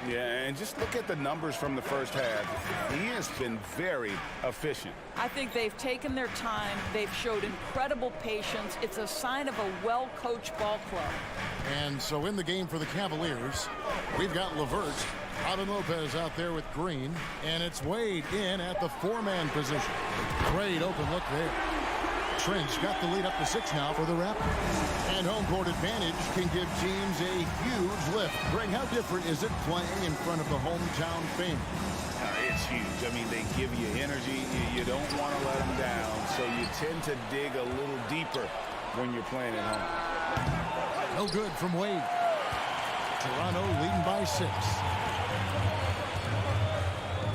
Yeah, and just look at the numbers from the first half. He has been very efficient.
I think they've taken their time. They've showed incredible patience. It's a sign of a well-coached ball club.
And so in the game for the Cavaliers, we've got LeVert, Robin Lopez out there with Green, and it's Wade in at the 4-man position. Great open look there. Trent's got the lead up to 6 now for the Raptors. And home court advantage can give teams a huge lift. Greg, how different is it playing in front of the hometown fans?
It's huge. I mean, they give you energy. You don't want to let them down, so you tend to dig a little deeper when you're playing at home.
No good from Wade. Toronto leading by 6.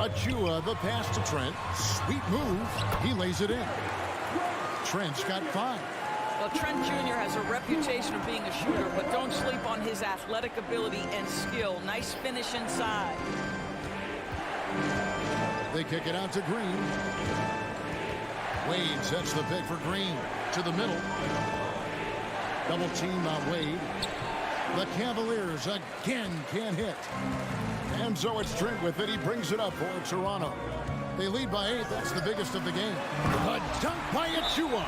Achua, the pass to Trent. Sweet move. He lays it in. Trent's got 5.
Well, Trent Jr. has a reputation of being a shooter, but don't sleep on his athletic ability and skill. Nice finish inside.
They kick it out to Green. Wade sets the pick for Green to the middle. Double team on Wade. The Cavaliers again can't hit. And so it's Trent with it. He brings it up for Toronto. They lead by 8. That's the biggest of the game. A dunk by Achua.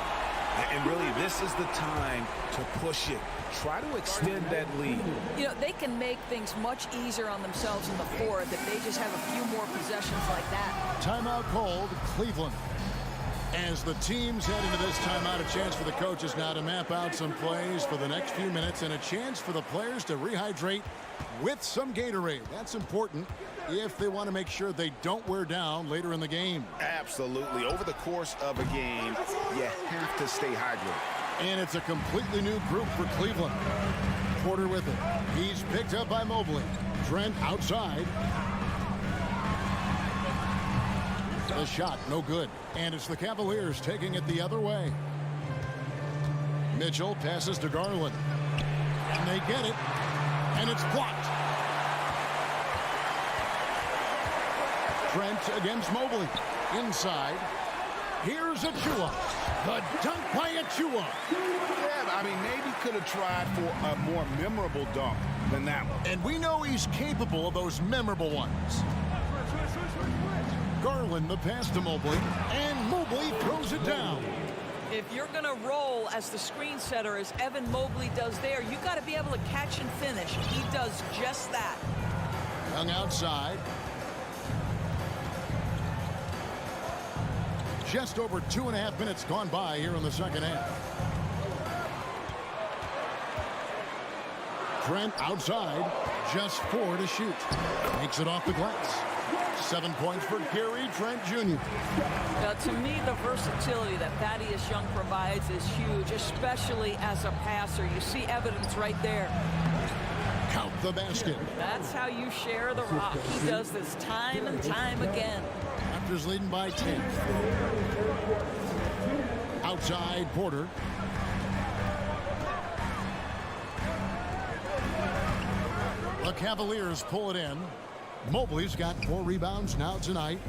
And really, this is the time to push it. Try to extend that lead.
You know, they can make things much easier on themselves in the fourth if they just have a few more possessions like that.
Timeout called, Cleveland. As the teams head into this timeout, a chance for the coaches now to map out some plays for the next few minutes and a chance for the players to rehydrate with some Gatorade. That's important if they want to make sure they don't wear down later in the game.
Absolutely. Over the course of a game, you have to stay hydrated.
And it's a completely new group for Cleveland. Porter with it. He's picked up by Mobley. Trent outside. The shot, no good. And it's the Cavaliers taking it the other way. Mitchell passes to Garland. And they get it. And it's blocked. Trent against Mobley. Inside. Here's Achua. The dunk by Achua.
Yeah, I mean, maybe could have tried for a more memorable dunk than that one.
And we know he's capable of those memorable ones. Garland the pass to Mobley. And Mobley throws it down.
If you're going to roll as the screen setter as Evan Mobley does there, you got to be able to catch and finish. He does just that.
Young outside. Just over 2.5 minutes gone by here in the second half. Trent outside. Just 4 to shoot. Makes it off the glass. 7 points for Gary Trent Jr.
To me, the versatility that Thaddeus Young provides is huge, especially as a passer. You see evidence right there.
Count the basket.
That's how you share the rock. He does this time and time again.
Raptors leading by 10. Outside, Porter. The Cavaliers pull it in. Mobley's got 4 rebounds now tonight.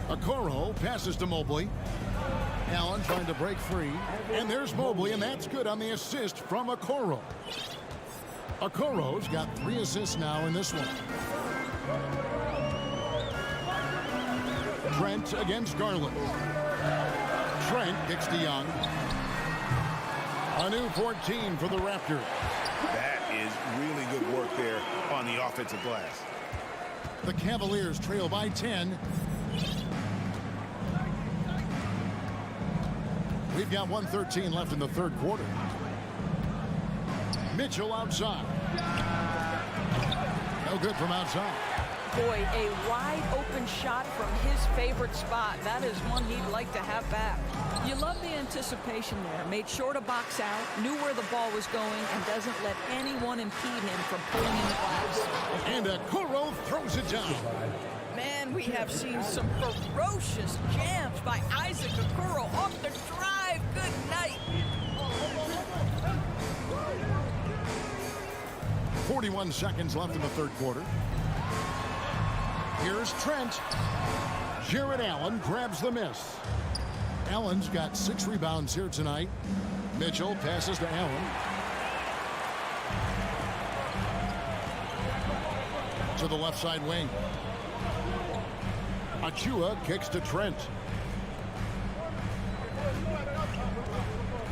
Okoro passes to Mobley. Allen trying to break free. And there's Mobley, and that's good on the assist from Okoro. Okoro's got 3 assists now in this one. Trent against Garland. Trent kicks to Young. A new 14 for the Raptors.
That is really good work there on the offensive glass.
The Cavaliers trail by 10. We've got 1:13 left in the third quarter. Mitchell outside. No good from outside.
Boy, a wide open shot from his favorite spot. That is one he'd like to have back. You love the anticipation there. Made sure to box out, knew where the ball was going, and doesn't let anyone impede him from pulling in the glass.
And Akuro throws it down.
Man, we have seen some ferocious jams by Isaac Okoro off the drive. Good night.
41 seconds left in the third quarter. Here's Trent. Jared Allen grabs the miss. Allen's got 6 rebounds here tonight. Mitchell passes to Allen. To the left side wing. Achua kicks to Trent.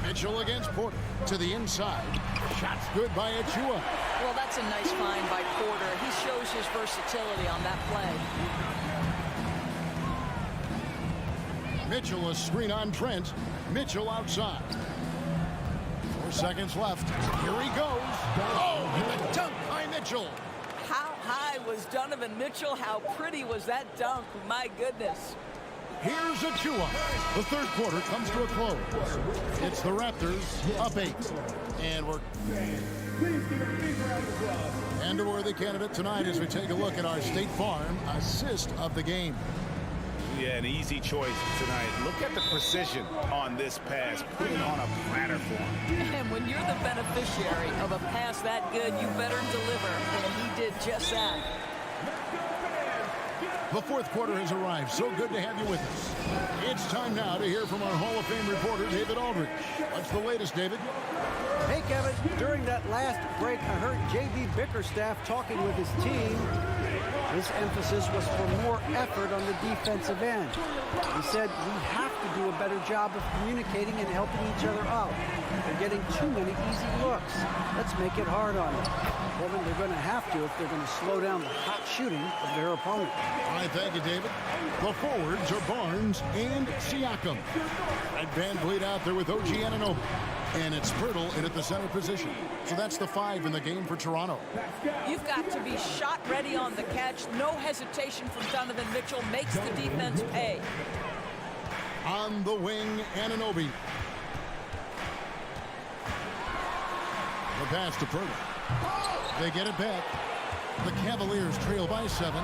Mitchell against Porter. To the inside. Shots good by Achua.
Well, that's a nice find by Porter. He shows his versatility on that play.
Mitchell, a screen on Trent. Mitchell outside. 4 seconds left. Here he goes. Oh, and the dunk by Mitchell.
How high was Donovan Mitchell? How pretty was that dunk? My goodness.
Here's Achua. The third quarter comes to a close. It's the Raptors up 8. And we're... And a worthy candidate tonight as we take a look at our State Farm assist of the game.
Yeah, an easy choice tonight. Look at the precision on this pass. Put it on a platter for him.
And when you're the beneficiary of a pass that good, you better deliver. And he did just that.
The fourth quarter has arrived. So good to have you with us. It's time now to hear from our Hall of Fame reporter, David Aldrich. What's the latest, David?
Hey, Kevin. During that last break, I heard J.B. Bickerstaff talking with his team. His emphasis was for more effort on the defensive end. He said, we have to do a better job of communicating and helping each other out. They're getting too many easy looks. Let's make it hard on them. Well, then they're going to have to if they're going to slow down the hot shooting of their opponent.
All right, thank you, David. The forwards are Barnes and Siakam. And Van Vliet out there with OG Anunoby. And it's Pirtle in at the center position. So that's the 5 in the game for Toronto.
You've got to be shot ready on the catch. No hesitation from Donovan Mitchell. Makes the defense pay.
On the wing, Anunoby. The pass to Pirtle. They get it back. The Cavaliers trail by 7.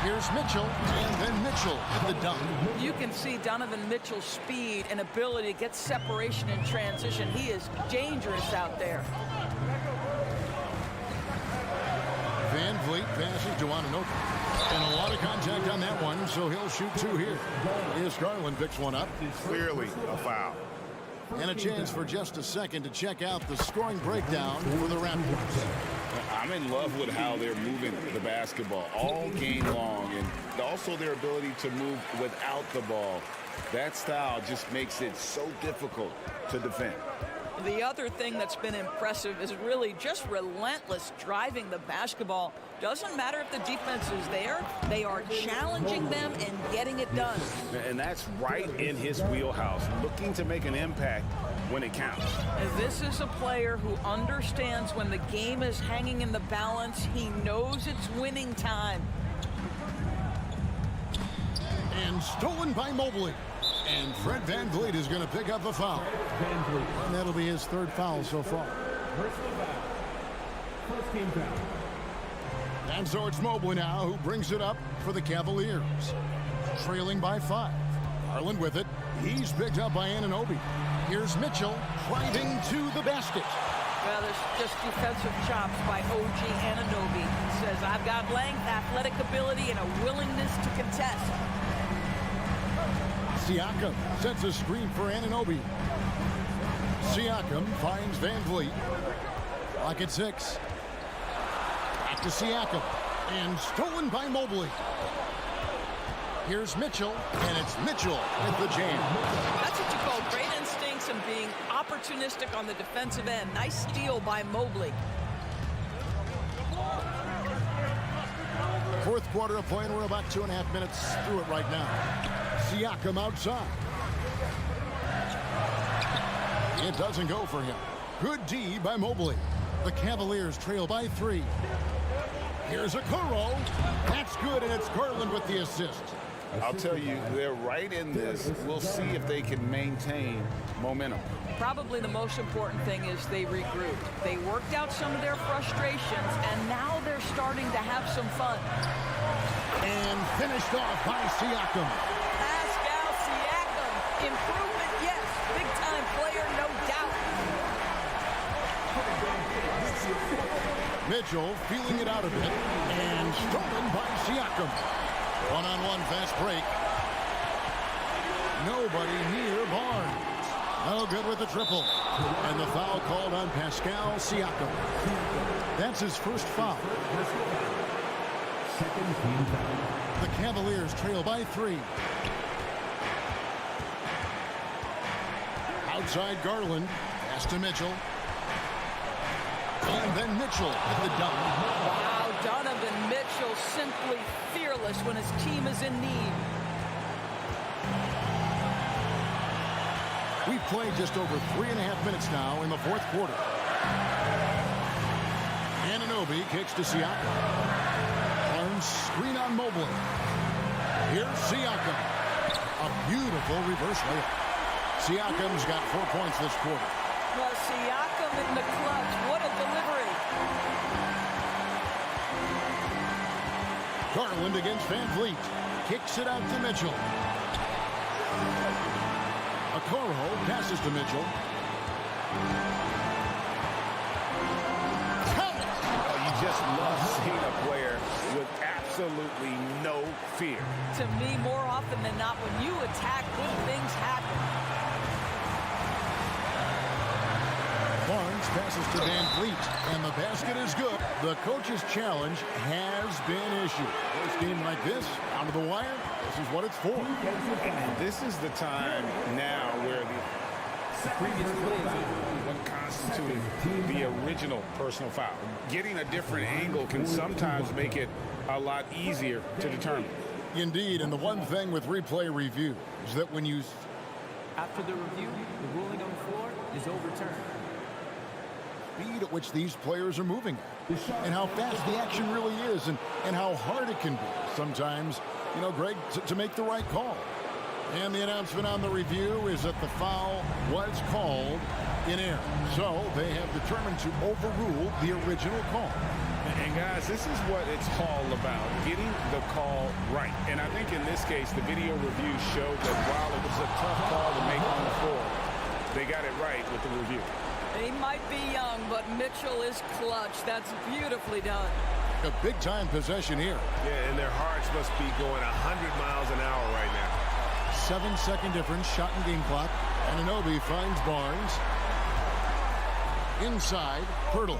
Here's Mitchell, and then Mitchell at the dunk.
You can see Donovan Mitchell's speed and ability to get separation in transition. He is dangerous out there.
Van Vliet passes to Anunoby. And a lot of contact on that one, so he'll shoot 2 here. Here's Garland picks one up.
Clearly a foul.
And a chance for just a second to check out the scoring breakdown for the Raptors.
I'm in love with how they're moving the basketball all game long, and also their ability to move without the ball. That style just makes it so difficult to defend.
The other thing that's been impressive is really just relentless driving the basketball. Doesn't matter if the defense is there, they are challenging them and getting it done.
And that's right in his wheelhouse, looking to make an impact when it counts.
And this is a player who understands when the game is hanging in the balance. He knows it's winning time.
And stolen by Mobley. And Fred Van Vliet is going to pick up a foul. And that'll be his 3rd foul so far.
First team foul.
And so it's Mobley now who brings it up for the Cavaliers. Trailing by 5. Garland with it. He's picked up by Anunoby. Here's Mitchell driving to the basket.
Well, there's just defensive chops by OG Anunoby. He says, I've got length, athletic ability, and a willingness to contest.
Siakam sets a screen for Anunoby. Siakam finds Van Vliet. Clock at 6. Back to Siakam. And stolen by Mobley. Here's Mitchell. And it's Mitchell with the jam.
That's what you call great instincts and being opportunistic on the defensive end. Nice steal by Mobley.
Fourth quarter of play, and we're about 2.5 minutes through it right now. Siakam outside. It doesn't go for him. Good D by Mobley. The Cavaliers trail by 3. Here's a Okoro. That's good, and it's Garland with the assist.
I'll tell you, they're right in this. We'll see if they can maintain momentum.
Probably the most important thing is they regrouped. They worked out some of their frustrations, and now they're starting to have some fun.
And finished off by Siakam.
Pascal Siakam. Improvement, yes. Big-time player, no doubt.
Mitchell feeling it out a bit, and stolen by Siakam. One-on-one fast break. Nobody near Barnes. No good with the triple. And the foul called on Pascal Siakam. That's his first foul. The Cavaliers trail by 3. Outside Garland. Pass to Mitchell. And then Mitchell at the dunk.
Wow, Donovan Mitchell simply fearless when his team is in need.
We've played just over 3.5 minutes now in the fourth quarter. Anunoby kicks to Siakam. Barnes screen on Mobley. Here's Siakam. A beautiful reverse layup. Siakam's got 4 points this quarter.
Well, Siakam in the clutch. What a delivery.
Garland against Van Vliet. Kicks it out to Mitchell. Okoro passes to Mitchell.
You just love seeing a player with absolutely no fear.
To me, more often than not, when you attack, good things happen.
Barnes passes to Van Vliet, and the basket is good. The coach's challenge has been issued. First game like this, down to the wire, this is what it's for.
And this is the time now where the previous plays what constituted the original personal foul. Getting a different angle can sometimes make it a lot easier to determine.
Indeed, and the one thing with replay review is that when you...
After the review, the ruling on the floor is overturned.
Speed at which these players are moving at, and how fast the action really is, and how hard it can be sometimes, you know, Greg, to make the right call. And the announcement on the review is that the foul was called in error. So they have determined to overrule the original call.
And guys, this is what it's all about, getting the call right. And I think in this case, the video review showed that while it was a tough call to make on the floor, they got it right with the review.
He might be young, but Mitchell is clutch. That's beautifully done.
A big-time possession here.
Yeah, and their hearts must be going 100 miles an hour right now.
7-second difference, shot and game clock. Anunoby finds Barnes. Inside, Pirtle.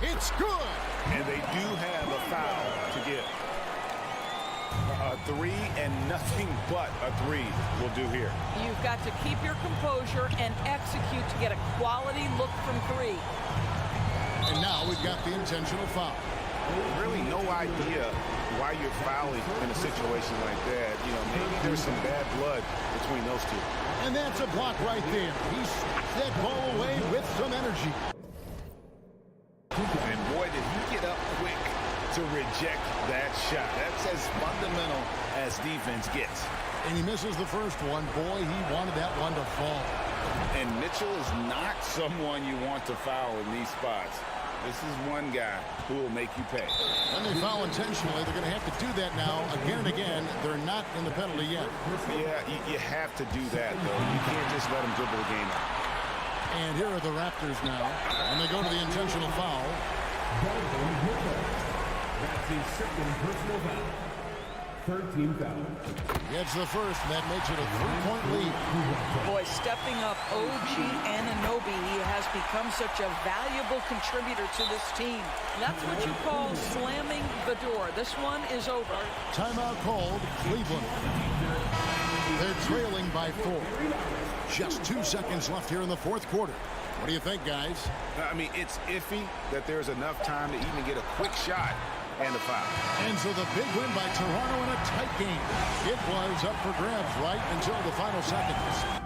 It's good!
And they do have a foul to give. A 3 and nothing but a 3 will do here.
You've got to keep your composure and execute to get a quality look from 3.
And now we've got the intentional foul.
Really no idea why you're fouling in a situation like that. You know, maybe there's some bad blood between those two.
And that's a block right there. He slapped that ball away with some energy.
And boy, did he get up quick to reject that shot. That's as fundamental as defense gets.
And he misses the first one. Boy, he wanted that one to fall.
And Mitchell is not someone you want to foul in these spots. This is one guy who will make you pay.
When they foul intentionally, they're going to have to do that now again and again. They're not in the penalty yet.
Yeah, you have to do that, though. You can't just let them dribble the game out.
And here are the Raptors now. And they go to the intentional foul.
That's his second personal foul. 13 foul.
It's the first, and that makes it a 3-point lead.
Boy, stepping up OG Anunoby, he has become such a valuable contributor to this team. That's what you call slamming the door. This one is over.
Timeout called, Cleveland. They're trailing by 4. Just 2 seconds left here in the fourth quarter. What do you think, guys?
I mean, it's iffy that there's enough time to even get a quick shot and a foul.
And so the big win by Toronto in a tight game. It was up for grabs right until the final seconds.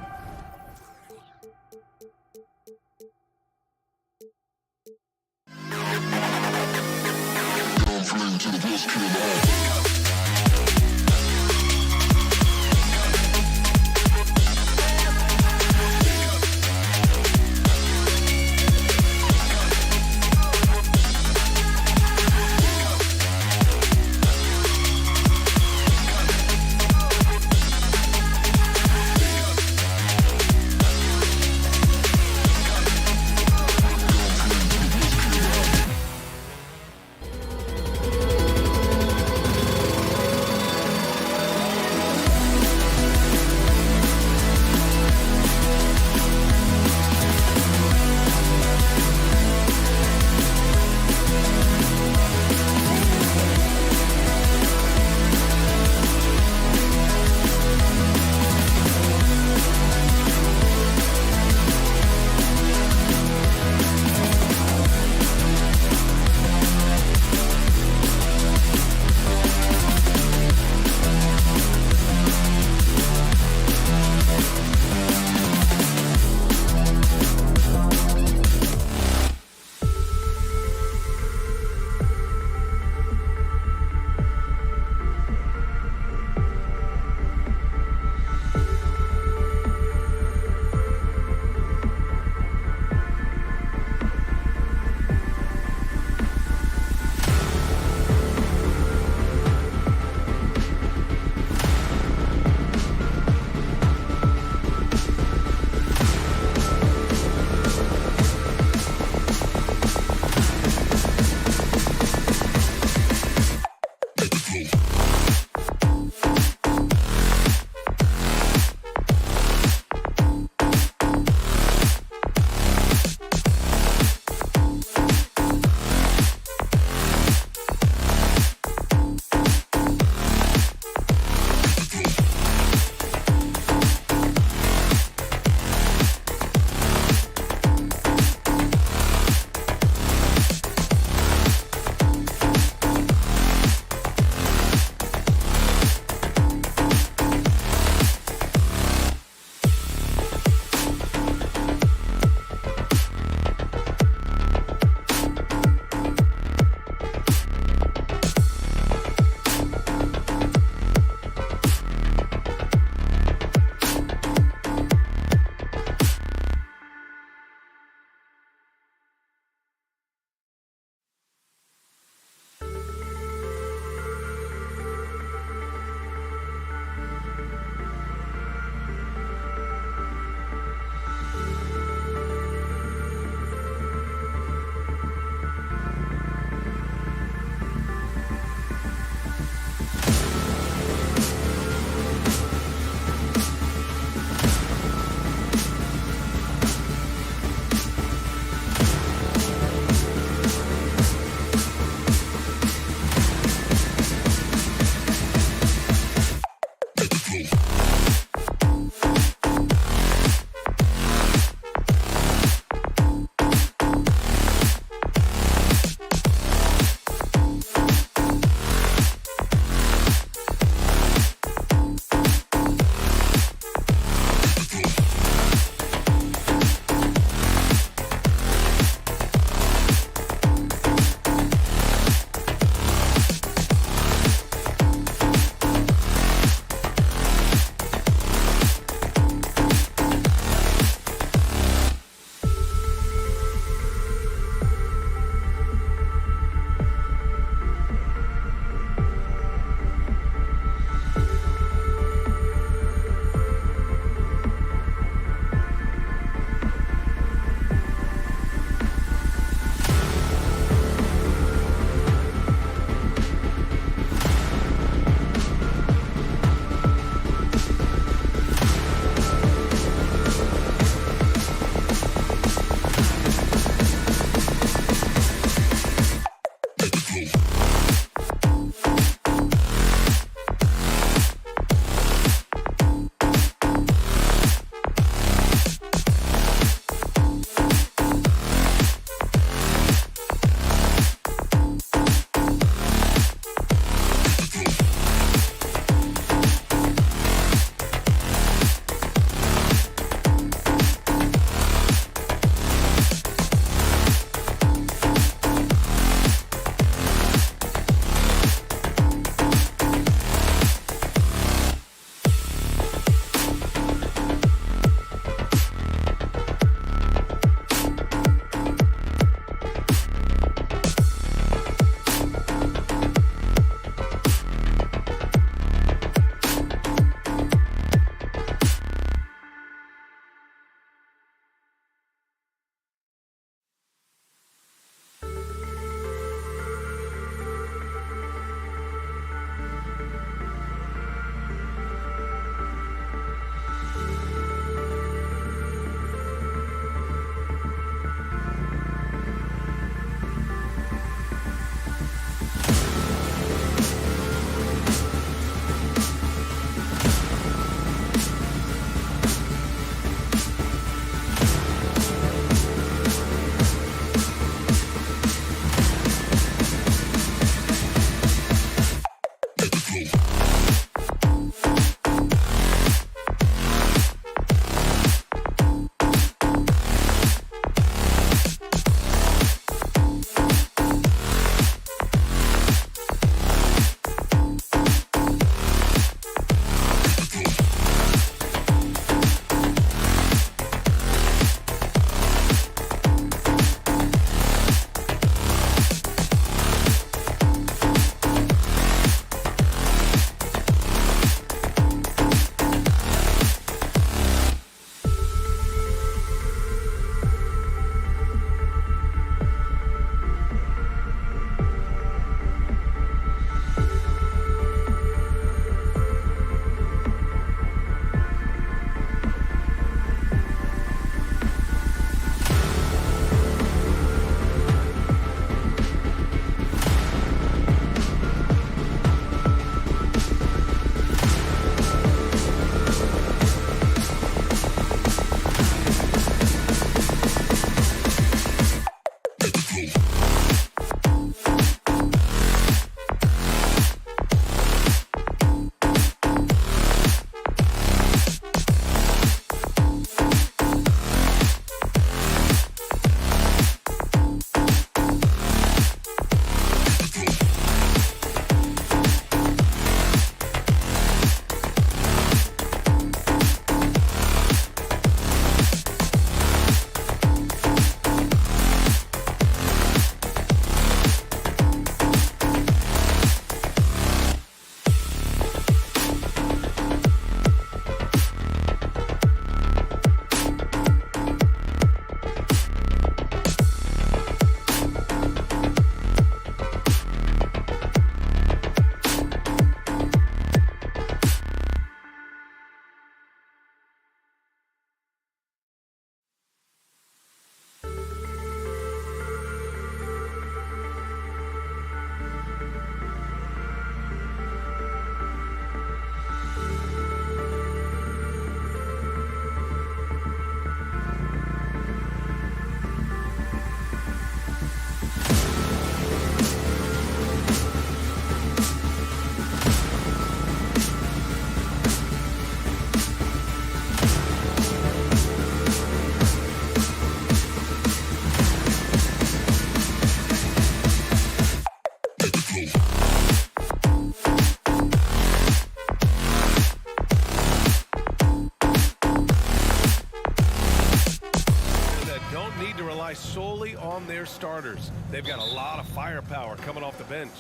starters. They've got a lot of firepower coming off the bench.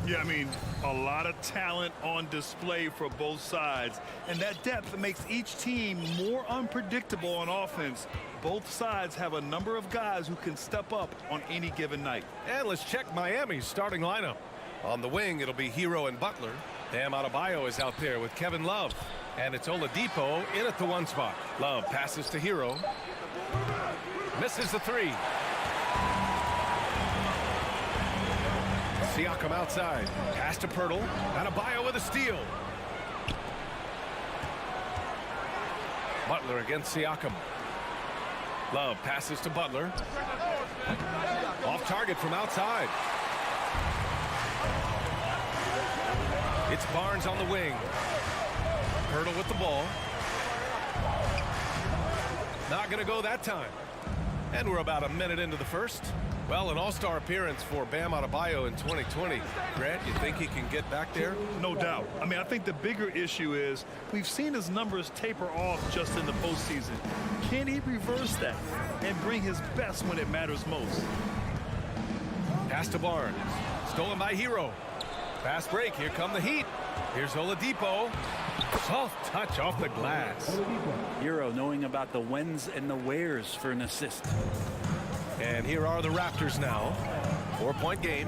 Yeah, I mean, a lot of talent on display for both sides. And that depth makes each team more unpredictable on offense. Both sides have a number of guys who can step up on any given night.
And let's check Miami's starting lineup. On the wing, it'll be Hero and Butler. Bam Adebayo is out there with Kevin Love. And it's Oladipo in at the 1 spot. Love passes to Hero. Misses the 3. Siakam outside. Pass to Pirtle. Adebayo with a steal. Butler against Siakam. Love passes to Butler. Off target from outside. It's Barnes on the wing. Pirtle with the ball. Not going to go that time. And we're about a minute into the first. Well, an all-star appearance for Bam Adebayo in 2020. Grant, you think he can get back there?
No doubt. I mean, I think the bigger issue is we've seen his numbers taper off just in the postseason. Can he reverse that and bring his best when it matters most?
Pass to Barnes. Stolen by Hero. Fast break. Here come the Heat. Here's Oladipo. Soft touch off the glass.
Hero knowing about the whens and the wheres for an assist.
And here are the Raptors now. 4-point game.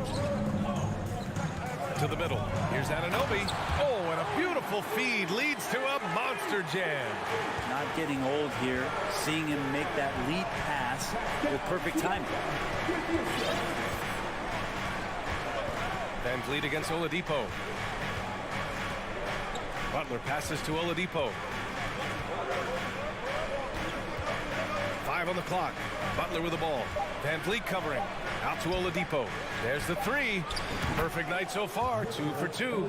To the middle. Here's Anunoby. Oh, and a beautiful feed leads to a monster jam.
Not getting old here. Seeing him make that lead pass with perfect timing.
Van Vliet against Oladipo. Butler passes to Oladipo. 5 on the clock. Butler with the ball. Van Vliet covering. Out to Oladipo. There's the 3. Perfect night so far. 2 for 2.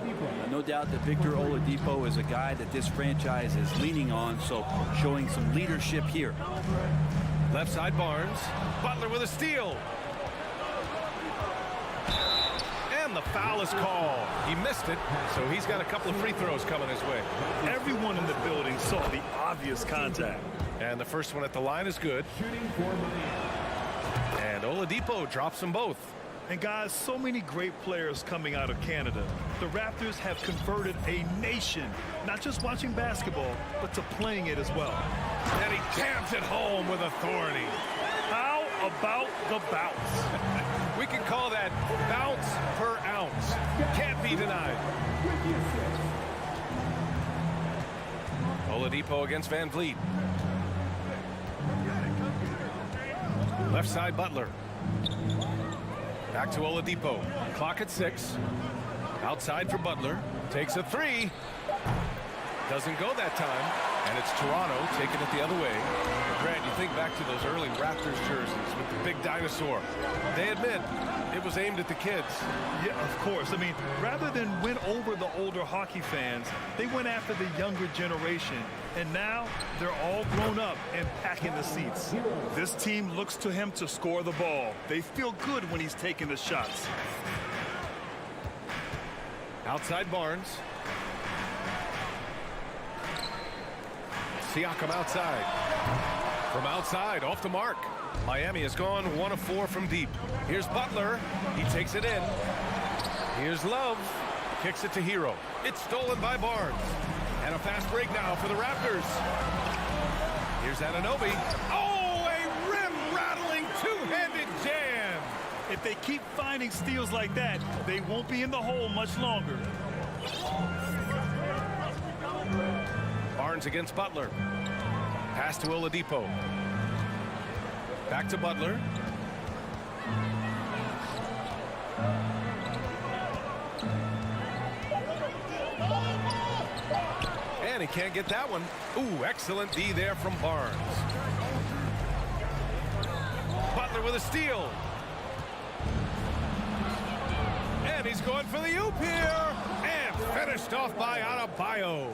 No doubt that Victor Oladipo is a guy that this franchise is leaning on, so showing some leadership here.
Left side Barnes. Butler with a steal. And the foul is called. He missed it, so he's got a couple of free throws coming his way.
Everyone in the building saw the obvious contact.
And the first one at the line is good. And Oladipo drops them both.
And guys, so many great players coming out of Canada. The Raptors have converted a nation, not just watching basketball, but to playing it as well.
And he jams it home with authority.
How about the bounce?
We can call that bounce per ounce. Can't be denied. Oladipo against Van Vliet. Left side Butler. Back to Oladipo. Clock at 6. Outside for Butler. Takes a 3. Doesn't go that time. And it's Toronto taking it the other way. Grant, you think back to those early Raptors jerseys with the big dinosaur. They admit it was aimed at the kids.
Yeah, of course. I mean, rather than win over the older hockey fans, they went after the younger generation. And now they're all grown up and packing the seats. This team looks to him to score the ball. They feel good when he's taking the shots.
Outside Barnes. Siakam outside. From outside, off the mark. Miami has gone 1 of 4 from deep. Here's Butler. He takes it in. Here's Love. Kicks it to Hero. It's stolen by Barnes. And a fast break now for the Raptors. Here's Anunoby. Oh, a rim-rattling two-handed jam.
If they keep finding steals like that, they won't be in the hole much longer.
Barnes against Butler. Pass to Oladipo. Back to Butler. And he can't get that one. Ooh, excellent D there from Barnes. Butler with a steal. And he's going for the oop here. And finished off by Adebayo.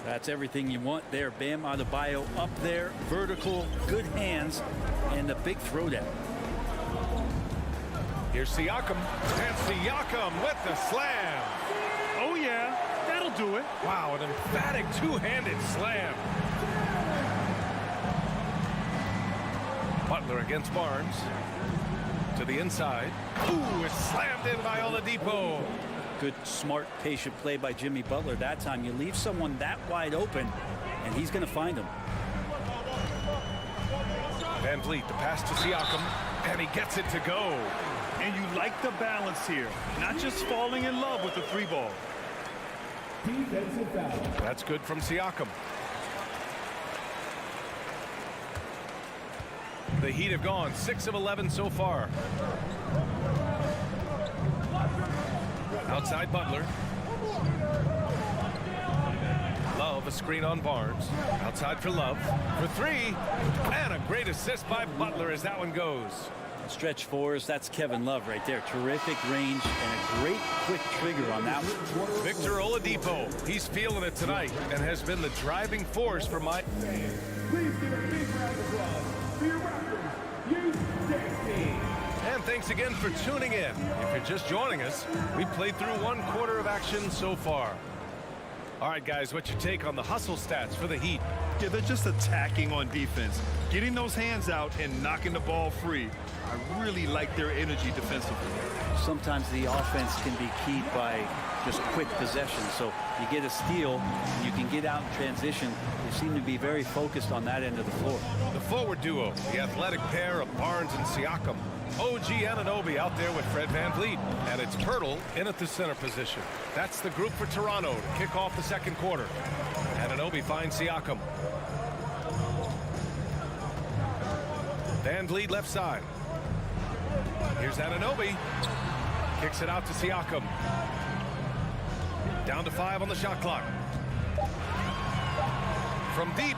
That's everything you want there. Bam Adebayo up there, vertical, good hands, and a big throwdown.
Here's Siakam. And Siakam with the slam.
Oh, yeah, that'll do it.
Wow, an emphatic two-handed slam. Butler against Barnes. To the inside. Ooh, it's slammed in by Oladipo.
Good, smart, patient play by Jimmy Butler that time. You leave someone that wide open, and he's going to find him.
Van Vliet, the pass to Siakam, and he gets it to go.
And you like the balance here, not just falling in love with the three ball.
Defensive foul.
That's good from Siakam. The Heat have gone 6 of 11 so far. Outside Butler. Love, a screen on Barnes. Outside for Love. For three. And a great assist by Butler as that one goes.
Stretch fours, that's Kevin Love right there. Terrific range and a great quick trigger on that one.
Victor Oladipo, he's feeling it tonight and has been the driving force for my...
Please give a big round of applause for your Raptors youth dance team.
And thanks again for tuning in. If you're just joining us, we've played through 1 quarter of action so far. All right, guys, what's your take on the hustle stats for the Heat?
Yeah, they're just attacking on defense, getting those hands out and knocking the ball free. I really like their energy defensively.
Sometimes the offense can be keyed by just quick possession. So you get a steal, you can get out in transition. They seem to be very focused on that end of the floor.
The forward duo, the athletic pair of Barnes and Siakam. OG Anunoby out there with Fred VanVleet. And it's Pirtle in at the center position. That's the group for Toronto to kick off the second quarter. Anunoby finds Siakam. VanVleet left side. Here's Anunoby. Kicks it out to Siakam. Down to 5 on the shot clock. From deep.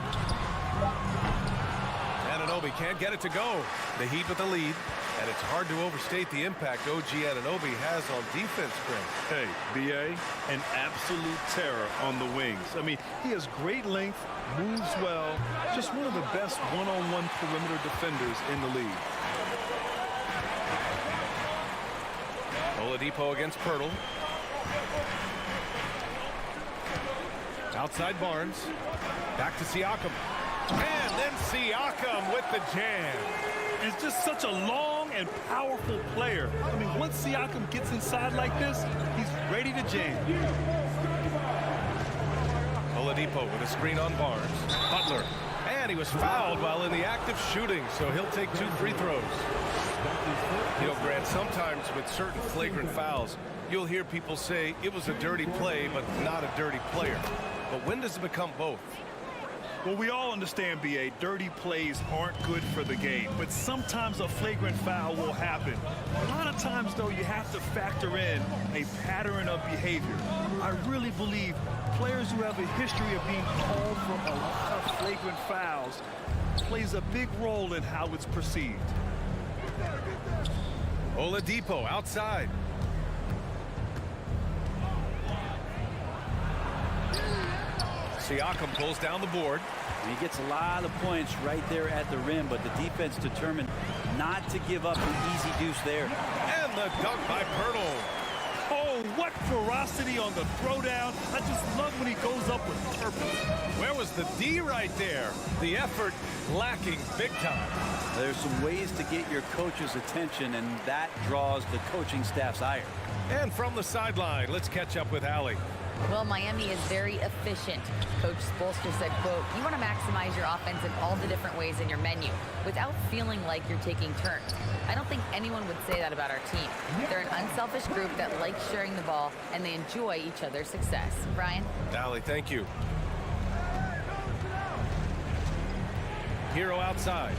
Anunoby can't get it to go. The Heat with the lead. And it's hard to overstate the impact OG Anunoby has on defense, Chris.
Hey, B.A., an absolute terror on the wings. I mean, he has great length, moves well, just one of the best one-on-one perimeter defenders in the league.
Oladipo against Pirtle. Outside Barnes. Back to Siakam. And then Siakam with the jam.
It's just such a long and powerful player. I mean, once Siakam gets inside like this, he's ready to jam.
Oladipo with a screen on Barnes. Butler. And he was fouled while in the act of shooting, so he'll take 2 free throws. You know, Grant, sometimes with certain flagrant fouls, you'll hear people say it was a dirty play, but not a dirty player. But when does it become both?
Well, we all understand, B.A., dirty plays aren't good for the game, but sometimes a flagrant foul will happen. A lot of times, though, you have to factor in a pattern of behavior. I really believe players who have a history of being called for a lot of flagrant fouls plays a big role in how it's perceived.
Oladipo outside. Siakam pulls down the board.
And he gets a lot of points right there at the rim, but the defense determined not to give up an easy deuce there.
And the dunk by Pirtle.
Oh, what ferocity on the throwdown. I just love when he goes up with purpose.
Where was the D right there? The effort lacking big time.
There's some ways to get your coach's attention, and that draws the coaching staff's ire.
And from the sideline, let's catch up with Allie.
Well, Miami is very efficient. Coach Spoelstra said, quote, you want to maximize your offense in all the different ways in your menu without feeling like you're taking turns. I don't think anyone would say that about our team. They're an unselfish group that likes sharing the ball, and they enjoy each other's success. Brian?
Allie, thank you. Hero outside.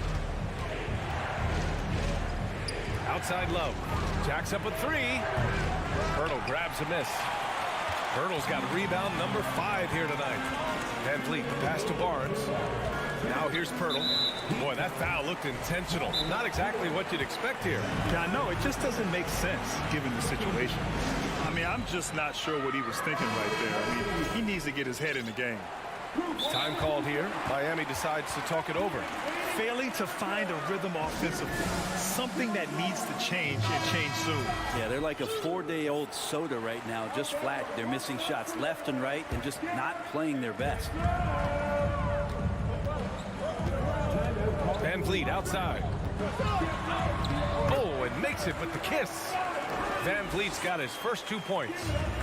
Outside Love. Jacks up a 3. Pirtle grabs a miss. Pirtle's got rebound number 5 here tonight. VanVleet, the pass to Barnes. Now here's Pirtle. Boy, that foul looked intentional. Not exactly what you'd expect here.
Yeah, I know. It just doesn't make sense given the situation. I mean, I'm just not sure what he was thinking right there. I mean, he needs to get his head in the game.
Time called here. Miami decides to talk it over.
Failing to find a rhythm offensively. Something that needs to change and change soon.
Yeah, they're like a 4-day-old soda right now, just flat. They're missing shots left and right and just not playing their best.
VanVleet outside. Oh, and makes it with the kiss. Van Vliet's got his first 2 points.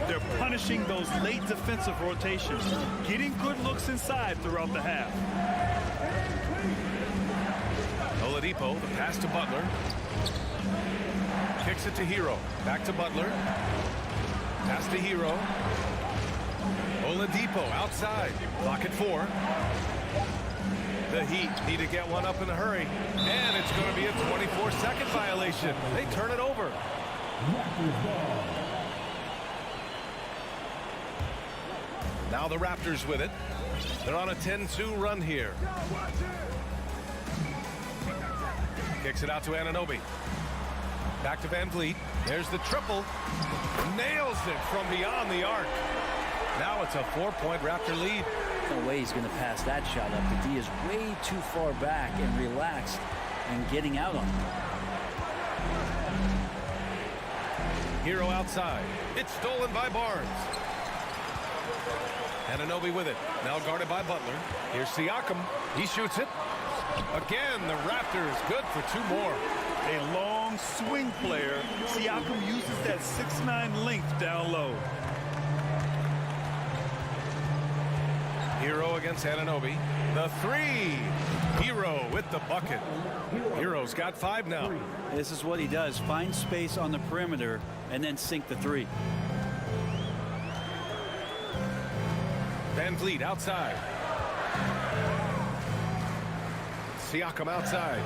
They're punishing those late defensive rotations, getting good looks inside throughout the half.
Oladipo, the pass to Butler. Kicks it to Hero. Back to Butler. Pass to Hero. Oladipo outside. Clock at 4. The Heat need to get one up in a hurry. And it's going to be a 24-second violation. They turn it over. Now the Raptors with it. They're on a 10-2 run here. Kicks it out to Anunoby. Back to Van Vliet. There's the triple. Nails it from beyond the arc. Now it's a 4-point Raptor lead.
No way he's going to pass that shot up. The D is way too far back and relaxed and getting out on him.
Hero outside. It's stolen by Barnes. Anunoby with it. Now guarded by Butler. Here's Siakam. He shoots it. Again, the Raptors good for 2 more.
A long swing player. Siakam uses that 6'9" length down low.
Hero against Anunoby. The 3. Hero with the bucket. Hero's got 5 now.
This is what he does. Find space on the perimeter and then sink the 3.
Van Vliet outside. Siakam outside.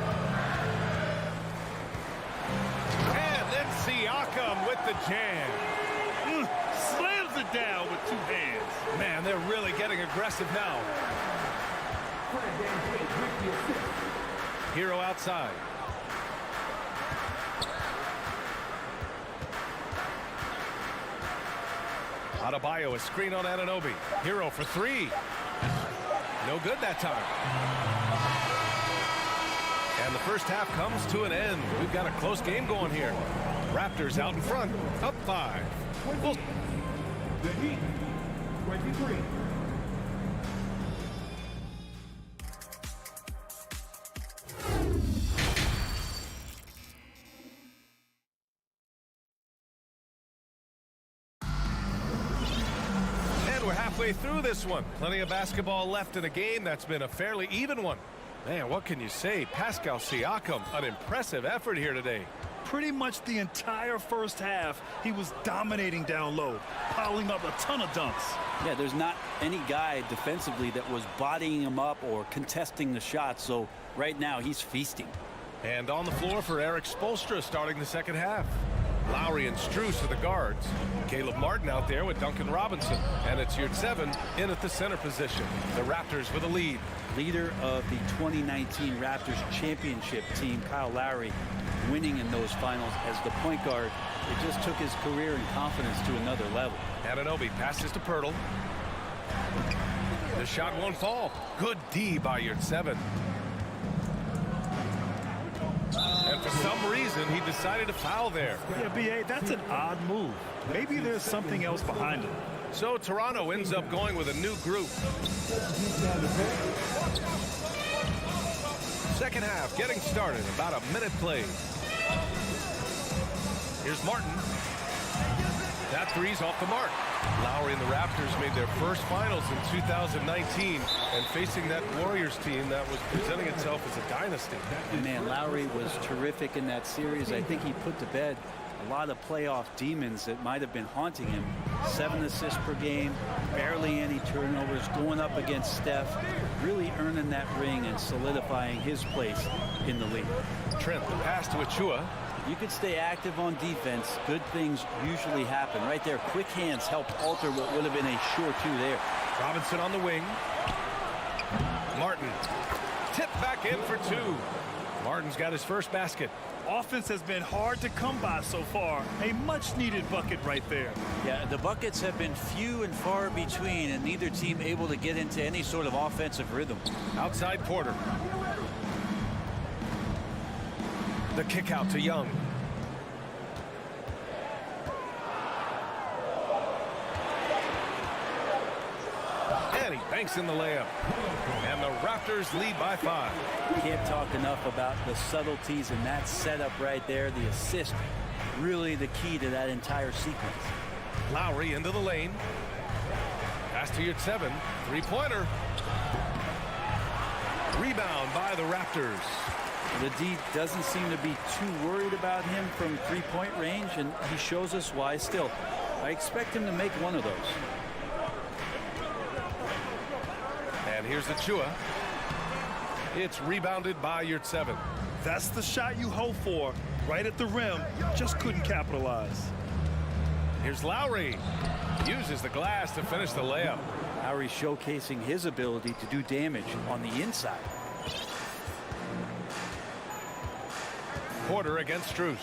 And then Siakam with the jam.
Slams it down with 2 hands.
Man, they're really getting aggressive now. Hero outside. Adebayo, a screen on Anunoby. Hero for 3. No good that time. And the first half comes to an end. We've got a close game going here. Raptors out in front, up 5.
The Heat, 23.
And we're halfway through this one. Plenty of basketball left in a game that's been a fairly even one. Man, what can you say? Pascal Siakam, an impressive effort here today.
Pretty much the entire first half, he was dominating down low, piling up a ton of dunks.
Yeah, there's not any guy defensively that was bodying him up or contesting the shot, so right now he's feasting.
And on the floor for Eric Spoelstra starting the second half. Lowry and Strus are the guards. Caleb Martin out there with Duncan Robinson. And it's Yurtseven in at the center position. The Raptors with a lead.
Leader of the 2019 Raptors championship team, Kyle Lowry, winning in those finals as the point guard. It just took his career and confidence to another level.
Anunoby passes to Pirtle. The shot won't fall. Good D by Yurtseven. And for some reason, he decided to foul there.
Yeah, B.A., that's an odd move. Maybe there's something else behind it.
So Toronto ends up going with a new group. Second half getting started. About a minute played. Here's Martin. That three's off the mark. Lowry and the Raptors made their first finals in 2019, and facing that Warriors team that was presenting itself as a dynasty.
And man, Lowry was terrific in that series. I think he put to bed a lot of playoff demons that might have been haunting him. 7 assists per game, barely any turnovers, going up against Steph, really earning that ring and solidifying his place in the league.
Trent, the pass to Achua.
You could stay active on defense. Good things usually happen. Right there, quick hands helped alter what would have been a sure 2 there.
Robinson on the wing. Martin, tip back in for 2. Martin's got his first basket.
Offense has been hard to come by so far. A much-needed bucket right there.
Yeah, the buckets have been few and far between, and neither team able to get into any sort of offensive rhythm.
Outside Porter. The kick out to Young. And he banks banks in the layup. And the Raptors lead by 5.
Can't talk enough about the subtleties in that setup right there. The assist, really the key to that entire sequence.
Lowry into the lane. Pass to your 7. Three-pointer. Rebound by the Raptors.
The D doesn't seem to be too worried about him from three-point range, and he shows us why still. I expect him to make one of those.
And here's the Chua. It's rebounded by your 7.
That's the shot you hope for. Right at the rim. Just couldn't capitalize.
Here's Lowry. Uses the glass to finish the layup.
Lowry showcasing his ability to do damage on the inside.
Porter against Strus.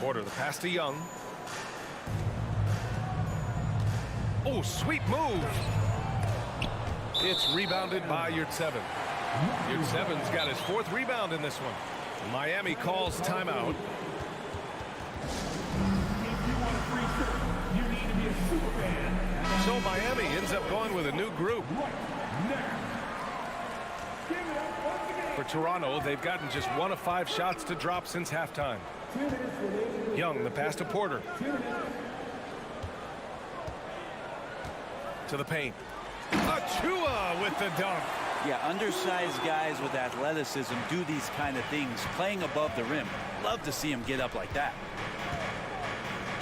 Porter, the pass to Young. Oh, sweet move. It's rebounded by your 7. Your 7's got his 4th rebound in this one. Miami calls timeout. So Miami ends up going with a new group. For Toronto, they've gotten just 1 of 5 shots to drop since halftime. Young, the pass to Porter. To the paint. Achua with the dunk.
Yeah, undersized guys with athleticism do these kind of things, playing above the rim. Love to see him get up like that.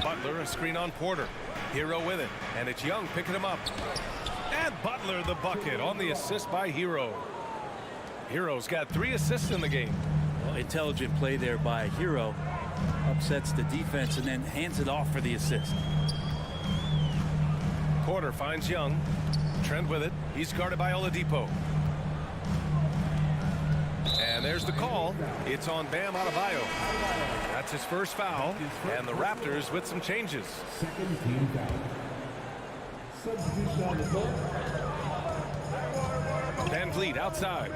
Butler, a screen on Porter. Hero with it, and it's Young picking him up. And Butler the bucket on the assist by Hero. Hero's got 3 assists in the game.
Well, intelligent play there by Hero. Upsets the defense and then hands it off for the assist.
Porter finds Young. Trent with it. He's guarded by Oladipo. And there's the call. It's on Bam Adebayo. That's his first foul. And the Raptors with some changes.
Second team foul. Substitution on the floor.
Van Vliet outside.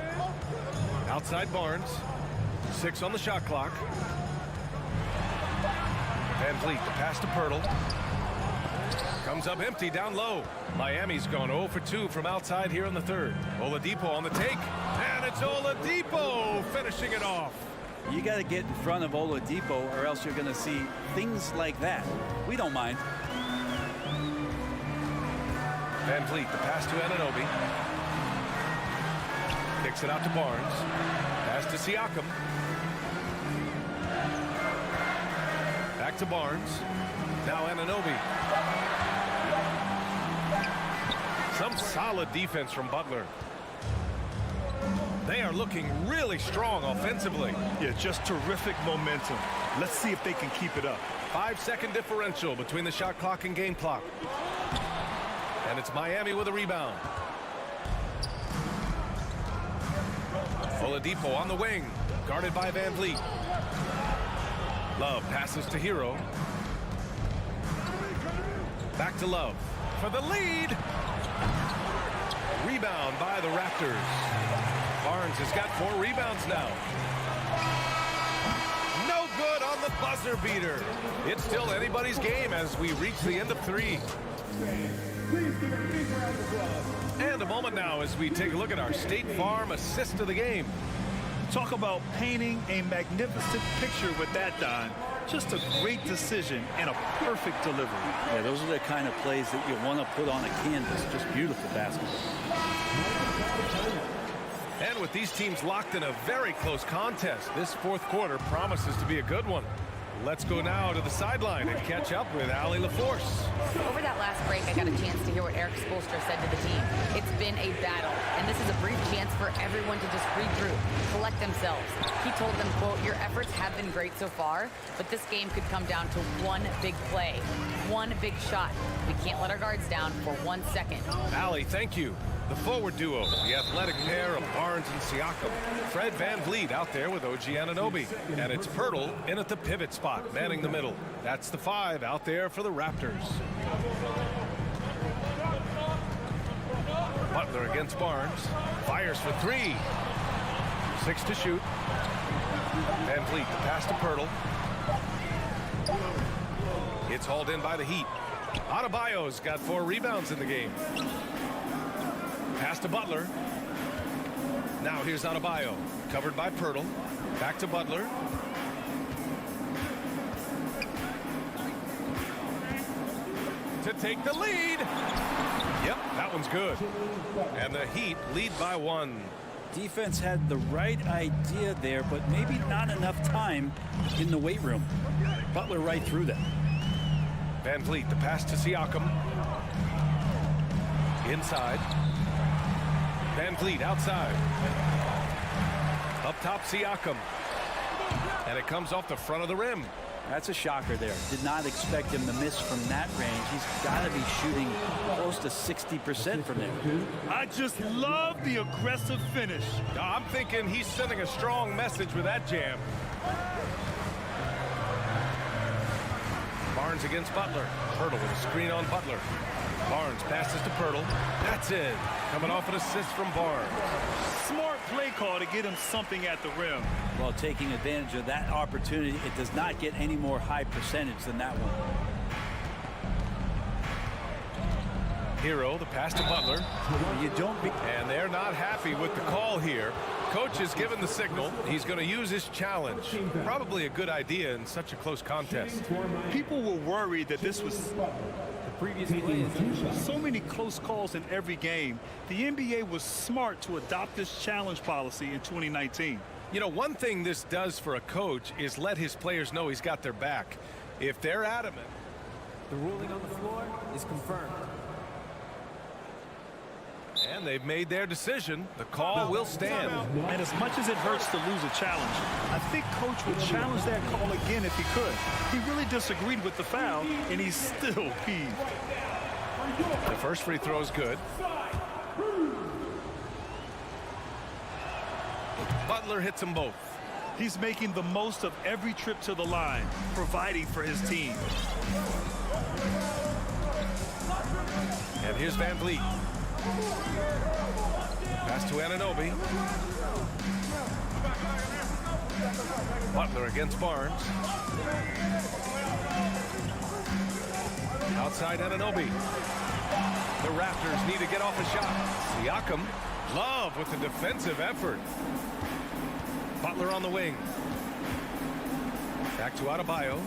Outside Barnes. 6 on the shot clock. Van Vliet, the pass to Pirtle. Comes up empty down low. Miami's gone 0 for 2 from outside here in the 3rd. Oladipo on the take. And it's Oladipo finishing it off.
You got to get in front of Oladipo or else you're going to see things like that. We don't mind.
Van Vliet, the pass to Anunoby. Kicks it out to Barnes. Pass to Siakam. Back to Barnes. Now Anunoby. Some solid defense from Butler. They are looking really strong offensively.
Yeah, just terrific momentum. Let's see if they can keep it up.
5-second differential between the shot clock and game clock. And it's Miami with a rebound. Oladipo on the wing, guarded by Van Vliet. Love passes to Hero. Back to Love for the lead. Rebound by the Raptors. Barnes has got 4 rebounds now. No good on the buzzer beater. It's still anybody's game as we reach the end of 3. And a moment now as we take a look at our State Farm assist of the game.
Talk about painting a magnificent picture with that, Don. Just a great decision and a perfect delivery.
Yeah, those are the kind of plays that you want to put on a canvas. Just beautiful basketball.
And with these teams locked in a very close contest, this 4th quarter promises to be a good one. Let's go now to the sideline and catch up with Allie LaForce.
Over that last break, I got a chance to hear what Eric Spoelstra said to the team. It's been a battle, and this is a brief chance for everyone to just regroup, collect themselves. He told them, quote, your efforts have been great so far, but this game could come down to one big play, one big shot. We can't let our guards down for 1 second.
Allie, thank you. The forward duo, the athletic pair of Barnes and Siakam. Fred Van Vliet out there with OG Anunoby. And it's Pirtle in at the pivot spot, manning the middle. That's the 5 out there for the Raptors. Butler against Barnes. Fires for 3. 6 to shoot. Van Vliet, the pass to Pirtle. It's hauled in by the Heat. Adebayo's got 4 rebounds in the game. to Butler. Now here's Adebayo, covered by Pirtle. Back to Butler. To take the lead. Yep, that one's good. And the Heat lead by 1.
Defense had the right idea there, but maybe not enough time in the weight room. Butler right through that.
Van Vliet, the pass to Siakam. Inside. Van Vliet outside. Up top, Siakam. And it comes off the front of the rim.
That's a shocker there. Did not expect him to miss from that range. He's got to be shooting close to 60% from there.
I just love the aggressive finish.
I'm thinking he's sending a strong message with that jam. Barnes against Butler. Pirtle with a screen on Butler. Barnes passes to Pirtle. That's in. Coming off an assist from Barnes.
Smart play call to get him something at the rim.
Well, taking advantage of that opportunity, it does not get any more high percentage than that one.
Hero, the pass to Butler. And they're not happy with the call here. Coach has given the signal. He's going to use his challenge. Probably a good idea in such a close contest.
People were worried that this was so many close calls in every game. The NBA was smart to adopt this challenge policy in 2019.
You know, one thing this does for a coach is let his players know he's got their back. If they're adamant.
The ruling on the floor is confirmed.
And they've made their decision. The call will stand.
And as much as it hurts to lose a challenge, I think Coach would challenge that call again if he could. He really disagreed with the foul, and he's still peeved.
The first free throw is good. Butler hits them both.
He's making the most of every trip to the line, providing for his team.
And here's Van Vliet. Pass to Anunoby. Butler against Barnes. Outside Anunoby. The Raptors need to get off a shot. Siakam. Love with the defensive effort. Butler on the wing. Back to Adebayo.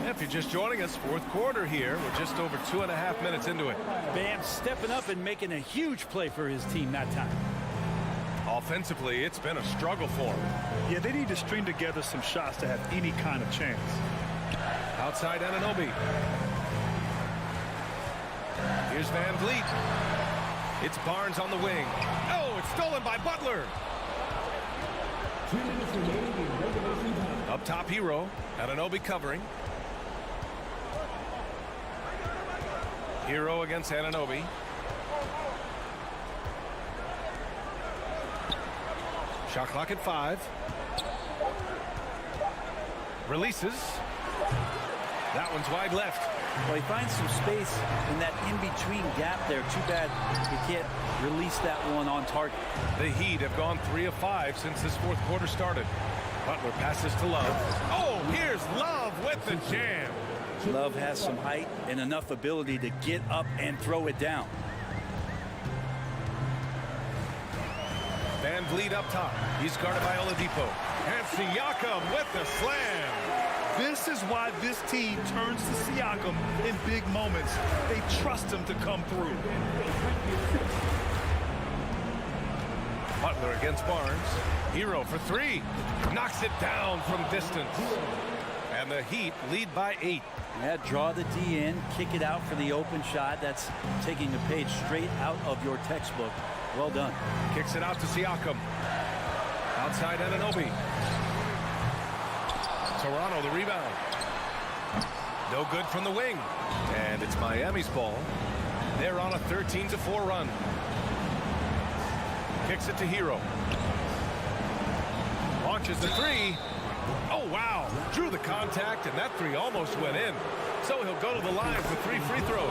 If you're just joining us, fourth quarter here. We're just over 2.5 minutes into it.
Bam stepping up and making a huge play for his team that time.
Offensively, it's been a struggle for him.
Yeah, they need to string together some shots to have any kind of chance.
Outside Anunoby. Here's Van Vliet. It's Barnes on the wing. Oh, it's stolen by Butler. Up top, Hero. Anunoby covering. Hero against Anunoby. Shot clock at 5. Releases. That one's wide left.
Well, he finds some space in that in-between gap there. Too bad he can't release that one on target.
The Heat have gone 3 of 5 since this fourth quarter started. Butler passes to Love. Oh, here's Love with the jam.
Love has some height and enough ability to get up and throw it down.
Van Vliet up top. He's guarded by Oladipo. And Siakam with the slam.
This is why this team turns to Siakam in big moments. They trust him to come through.
Butler against Barnes. Hero for 3. Knocks it down from distance. And the Heat lead by 8.
Yeah, draw the D in, kick it out for the open shot. That's taking a page straight out of your textbook. Well done.
Kicks it out to Siakam. Outside Anunoby. Toronto the rebound. No good from the wing. And it's Miami's ball. They're on a 13-4 run. Kicks it to Hero. Launches the 3. Oh, wow. Drew the contact, and that 3 almost went in. So he'll go to the line for 3 free throws.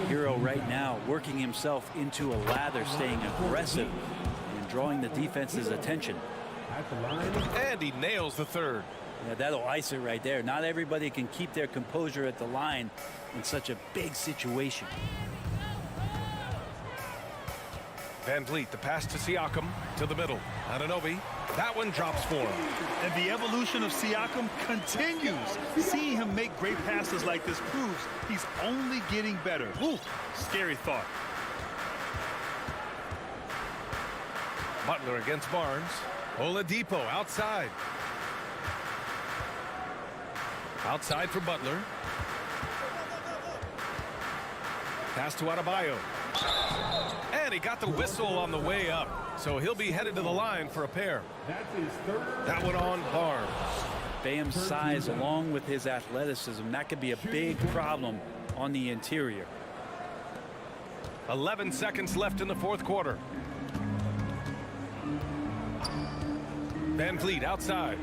Hero right now working himself into a lather, staying aggressive and drawing the defense's attention.
And he nails the 3rd.
Yeah, that'll ice it right there. Not everybody can keep their composure at the line in such a big situation.
Van Vliet, the pass to Siakam, to the middle. Anunoby, that one drops for him.
And the evolution of Siakam continues. Seeing him make great passes like this proves he's only getting better. Ooh, scary thought.
Butler against Barnes. Oladipo outside. Outside for Butler. Pass to Adebayo. And he got the whistle on the way up. So he'll be headed to the line for a pair. That one on Barnes.
Bam's size along with his athleticism, that could be a big problem on the interior.
11 seconds left in the fourth quarter. Van Vliet outside.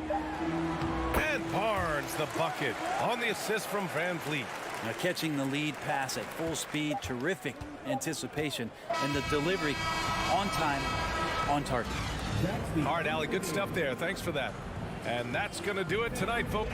And Barnes the bucket on the assist from Van Vliet.
Now catching the lead pass at full speed, terrific anticipation, and the delivery on time, on target.
All right, Allie, good stuff there. Thanks for that. And that's going to do it tonight, folks.